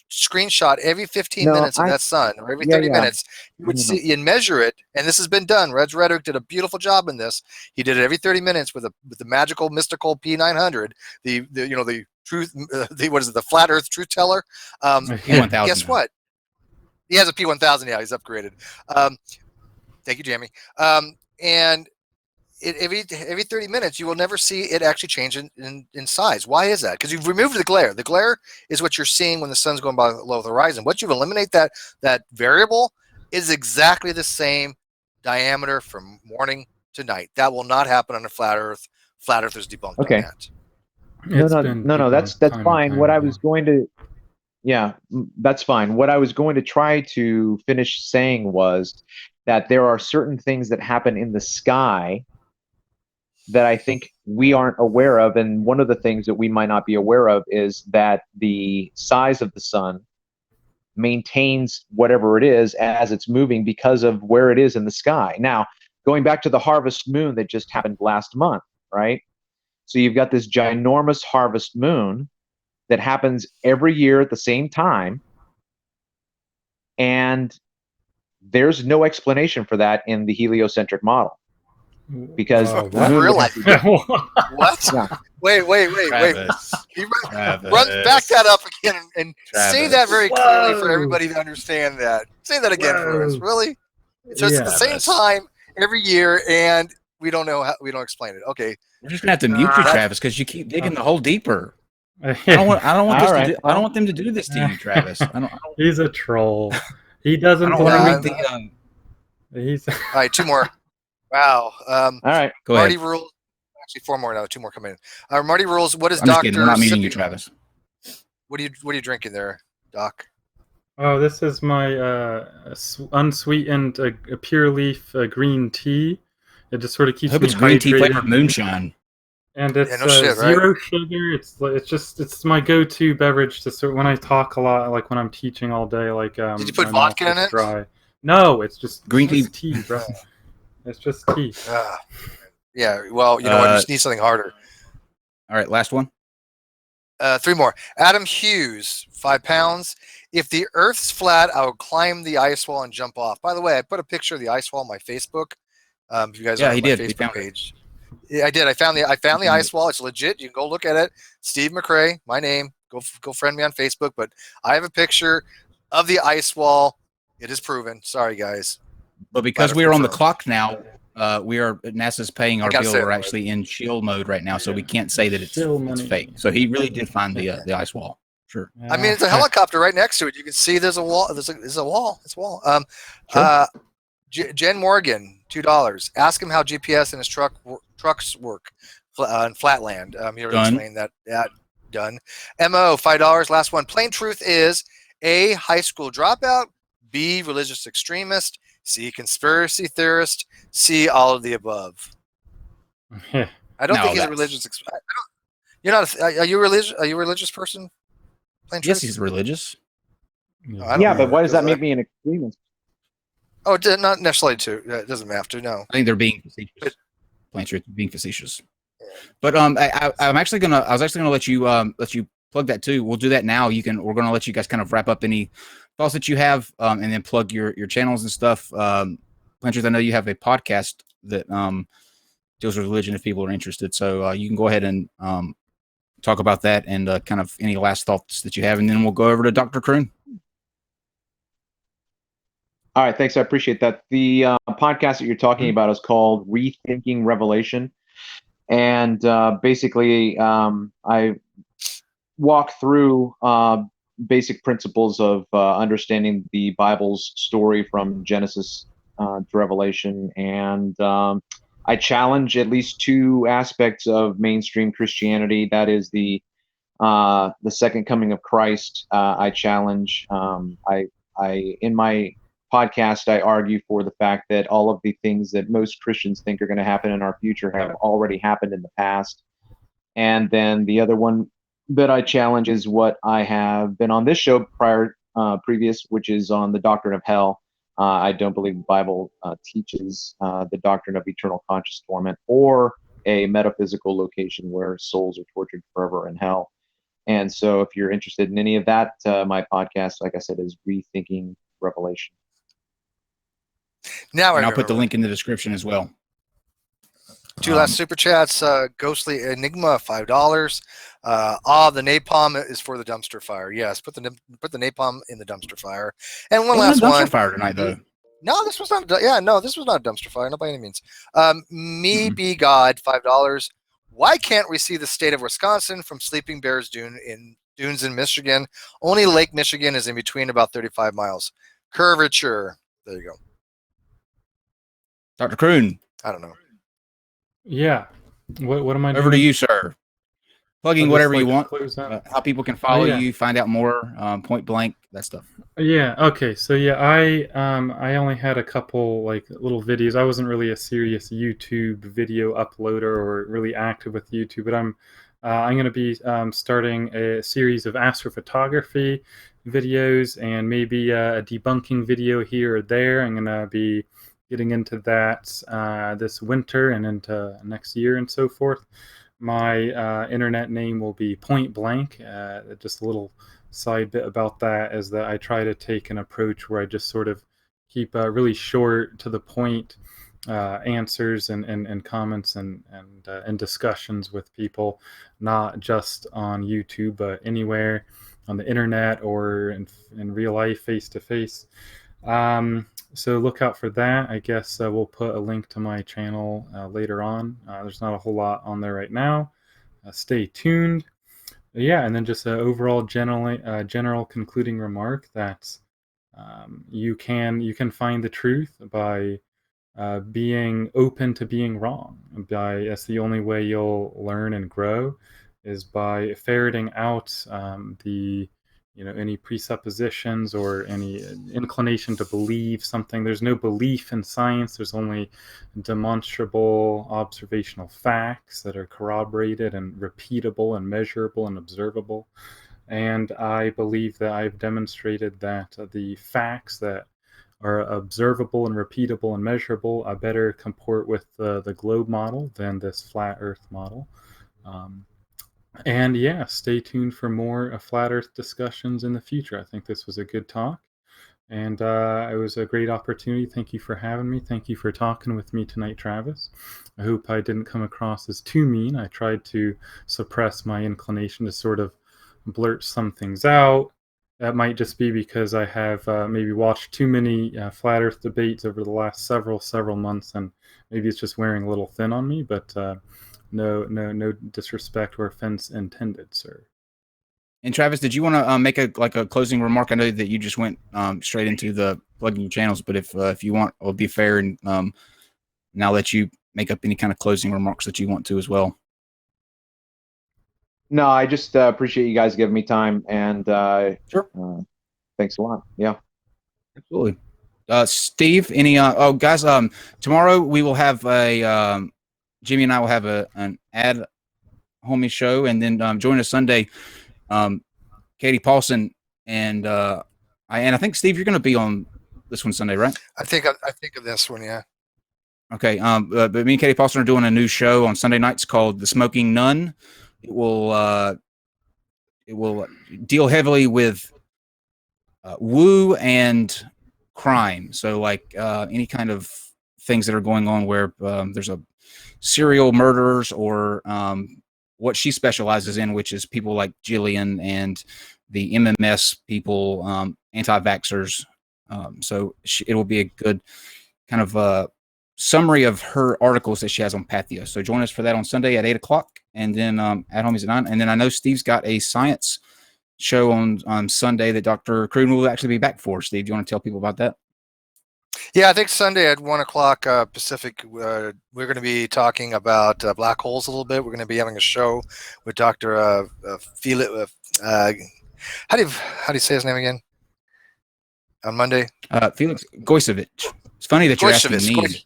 screenshot every 15 minutes of that sun, or every 30 minutes, you would see and measure it. And this has been done. Reg Rhetoric did a beautiful job in this. He did it every 30 minutes with the magical, mystical P900. The truth. What is it? The flat Earth truth teller. Guess what? He has a P1000. Yeah, he's upgraded. Thank you, Jamie. And every 30 minutes, you will never see it actually change in size. Why is that? Because you've removed the glare. The glare is what you're seeing when the sun's going below the horizon. Once you eliminate that variable, is exactly the same diameter from morning to night. That will not happen on a flat Earth. Flat Earthers debunked on that. No, that's fine. What I was going to, that's fine. What I was going to try to finish saying was that there are certain things that happen in the sky that I think we aren't aware of. And one of the things that we might not be aware of is that the size of the sun maintains whatever it is as it's moving because of where it is in the sky. Now, going back to the harvest moon that just happened last month, right? So you've got this ginormous harvest moon that happens every year at the same time. And there's no explanation for that in the heliocentric model. Because what? Yeah. Wait. Back that up again and say that very clearly for everybody to understand that. Say that again for us. Really? So it's at the same time every year, and we don't know how, we don't explain it. Okay. We're just gonna have to mute you, Travis, because you keep digging the hole deeper. I don't want them to do this to you, Travis. He's a troll. He doesn't believe All right, two more. Wow. All right. Go Marty ahead. rules. Actually, four more now. Two more coming in. Marty rules. What is I'm Doctor? We're not meeting you, Travis. What are you drinking there, Doc? Oh, this is my unsweetened pure leaf green tea. It just sort of keeps me hydrated. It's green tea flavored moonshine. And it's zero sugar. It's my go-to beverage to sort when I talk a lot, like when I'm teaching all day. Like did you put vodka in it? Dry. No, it's just green tea, bro. It's just tea. Yeah. Well, you know what? You just need something harder. All right, last one. 3 more. Adam Hughes, 5 pounds. If the Earth's flat, I would climb the ice wall and jump off. By the way, I put a picture of the ice wall on my Facebook. If you guys are on my Facebook page. Yeah, I did. I found the ice wall. It's legit. You can go look at it. Steve McRae, my name. Go friend me on Facebook. But I have a picture of the ice wall. It is proven. Sorry, guys. But because we are on the clock now, NASA's paying our bill. We're actually in shield mode right now, so we can't say that it's fake. So he really did find the ice wall. Sure. I mean, it's a helicopter right next to it. You can see there's a wall. There's a wall. It's a wall. Sure. Jen Morgan, $2. Ask him how GPS in his trucks work in Flatland. He already explained that. Done. Mo, $5. Last one. Plain truth is A, high school dropout. B, religious extremist. C, conspiracy theorist. C, all of the above. I don't think he's a religious. You're not. Are you religious? Are you a religious person? Yes, he's religious. Yeah, but why does that make me an extremist? Oh, not necessarily too. It doesn't have to. No. I think they're being facetious. Plain truth, being facetious. But I was actually gonna let you plug that too. We'll do that now. We're gonna let you guys kind of wrap up any thoughts that you have, and then plug your channels and stuff. Plain truth, I know you have a podcast that deals with religion if people are interested. So you can go ahead and talk about that and kind of any last thoughts that you have, and then we'll go over to Dr. Kroon. All right, thanks. I appreciate that. The podcast that you're talking about is called Rethinking Revelation. And basically, I walk through basic principles of understanding the Bible's story from Genesis to Revelation. And I challenge at least 2 aspects of mainstream Christianity. That is the second coming of Christ. I challenge. I in my podcast, I argue for the fact that all of the things that most Christians think are going to happen in our future have already happened in the past. And then the other one that I challenge is what I have been on this show previous, which is on the doctrine of hell. I don't believe the Bible teaches the doctrine of eternal conscious torment or a metaphysical location where souls are tortured forever in hell. And so if you're interested in any of that, my podcast, like I said, is Rethinking Revelation. Now I'll put the link in the description as well. 2 last super chats. Ghostly Enigma, $5. The napalm is for the dumpster fire. Yes, put the napalm in the dumpster fire. And one last one. Dumpster fire tonight, though. No, this was not. Yeah, no, this was not a dumpster fire. Not by any means. Me be God, $5. Why can't we see the state of Wisconsin from Sleeping Bears Dunes in Michigan? Only Lake Michigan is in between, about 35 miles. Curvature. There you go. Dr. Kroon. I don't know. Yeah. What am I doing? Over to you, sir. Plugging whatever you want. How people can follow you, find out more, point blank, that stuff. Yeah. Okay. So yeah, I only had a couple little videos. I wasn't really a serious YouTube video uploader or really active with YouTube, but I'm going to be starting a series of astrophotography videos and maybe a debunking video here or there. I'm going to be getting into that this winter and into next year and so forth. My internet name will be Point Blank. Just a little side bit about that is that I try to take an approach where I just sort of keep really short to the point answers and comments and discussions with people, not just on YouTube, but anywhere on the internet or in real life, face to face. So look out for that. I guess we'll put a link to my channel later on. There's not a whole lot on there right now. Stay tuned. Yeah, and then just an overall general concluding remark that you can find the truth by being open to being wrong. That's the only way you'll learn and grow, is by ferreting out any presuppositions or any inclination to believe something. There's no belief in science. There's only demonstrable observational facts that are corroborated and repeatable and measurable and observable. And I believe that I've demonstrated that the facts that are observable and repeatable and measurable better comport with the globe model than this flat Earth model. And yeah, stay tuned for more flat Earth discussions in the future. I think this was a good talk, and it was a great opportunity. Thank you for having me. Thank you for talking with me tonight, Travis. I hope I didn't come across as too mean. I tried to suppress my inclination to sort of blurt some things out. That might just be because I have maybe watched too many flat Earth debates over the last several months, and maybe it's just wearing a little thin on me. But no disrespect or offense intended, sir. And Travis, did you want to make a closing remark? I know that you just went straight into the plugging your channels, but if you want, I'll be fair and now let you make up any kind of closing remarks that you want to as well. No, I just appreciate you guys giving me time, and sure. Thanks a lot. Yeah, absolutely. Steve, any? Oh, guys, tomorrow we will have a Jimmy and I will have an ad homie show, and then join us Sunday. Katie Paulson and I think Steve, you're going to be on this one Sunday, right? I think of this one, yeah. Okay. But me and Katie Paulson are doing a new show on Sunday nights called The Smoking Nun. It will deal heavily with woo and crime. So like any kind of things that are going on where there's a serial murderers or what she specializes in, which is people like Jillian and the MMS people, anti-vaxxers. So it will be a good kind of summary of her articles that she has on Pathia. So join us for that on Sunday at 8 o'clock, and then at Homies at 9. And then I know Steve's got a science show on Sunday that Dr. Kroon will actually be back for. Steve, do you want to tell people about that? Yeah, I think Sunday at 1 o'clock Pacific, we're going to be talking about black holes a little bit. We're going to be having a show with Dr. Felix. How do you say his name again? On Monday, Felix Goisevich. It's funny that you're asking me.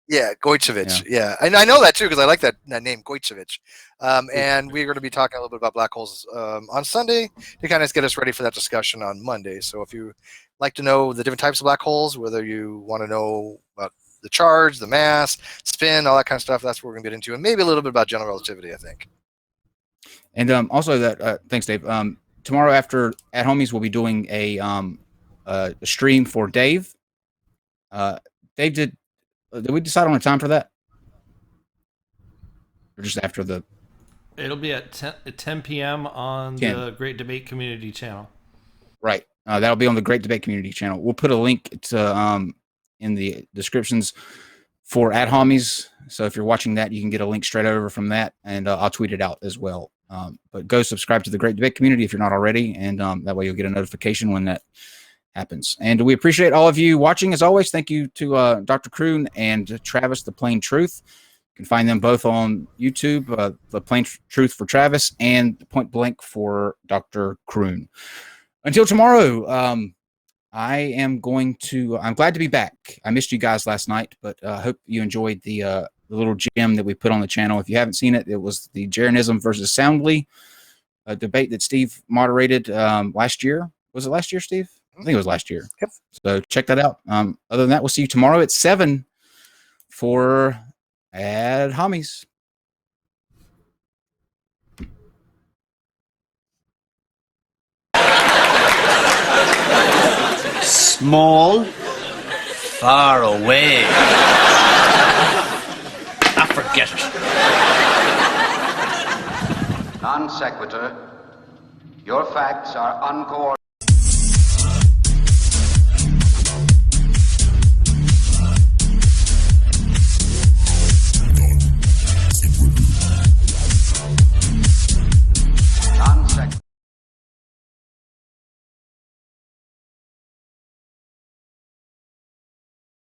Yeah, Goicevich. Yeah. And I know that too because I like that name, Goicevich. And we're going to be talking a little bit about black holes on Sunday to kind of get us ready for that discussion on Monday. So if you like to know the different types of black holes, whether you want to know about the charge, the mass, spin, all that kind of stuff, that's what we're going to get into, and maybe a little bit about general relativity, I think. And also that, thanks, Dave. Tomorrow after at Homies, we'll be doing a stream for Dave. Dave, did we decide on a time for that? Or just after the... It'll be at 10 p.m. on the Great Debate Community channel. Right. That'll be on the Great Debate Community channel. We'll put a link to in the descriptions for Ad Homies. So if you're watching that, you can get a link straight over from that, and I'll tweet it out as well. But go subscribe to the Great Debate Community if you're not already, and that way you'll get a notification when that happens. And we appreciate all of you watching. As always, thank you to Dr. Kroon and Travis, The Plain Truth. You can find them both on YouTube, The Plain Truth for Travis and Point Blank for Dr. Kroon. Until tomorrow, I'm glad to be back. I missed you guys last night, but I hope you enjoyed the little gem that we put on the channel. If you haven't seen it, it was the Jeranism versus Soundly, a debate that Steve moderated last year. Was it last year, Steve? I think it was last year. Yep. So check that out. Other than that, we'll see you tomorrow at 7 for Ad Homies. Small, far away. I forget it. Non-sequitur. Your facts are uncoordinated.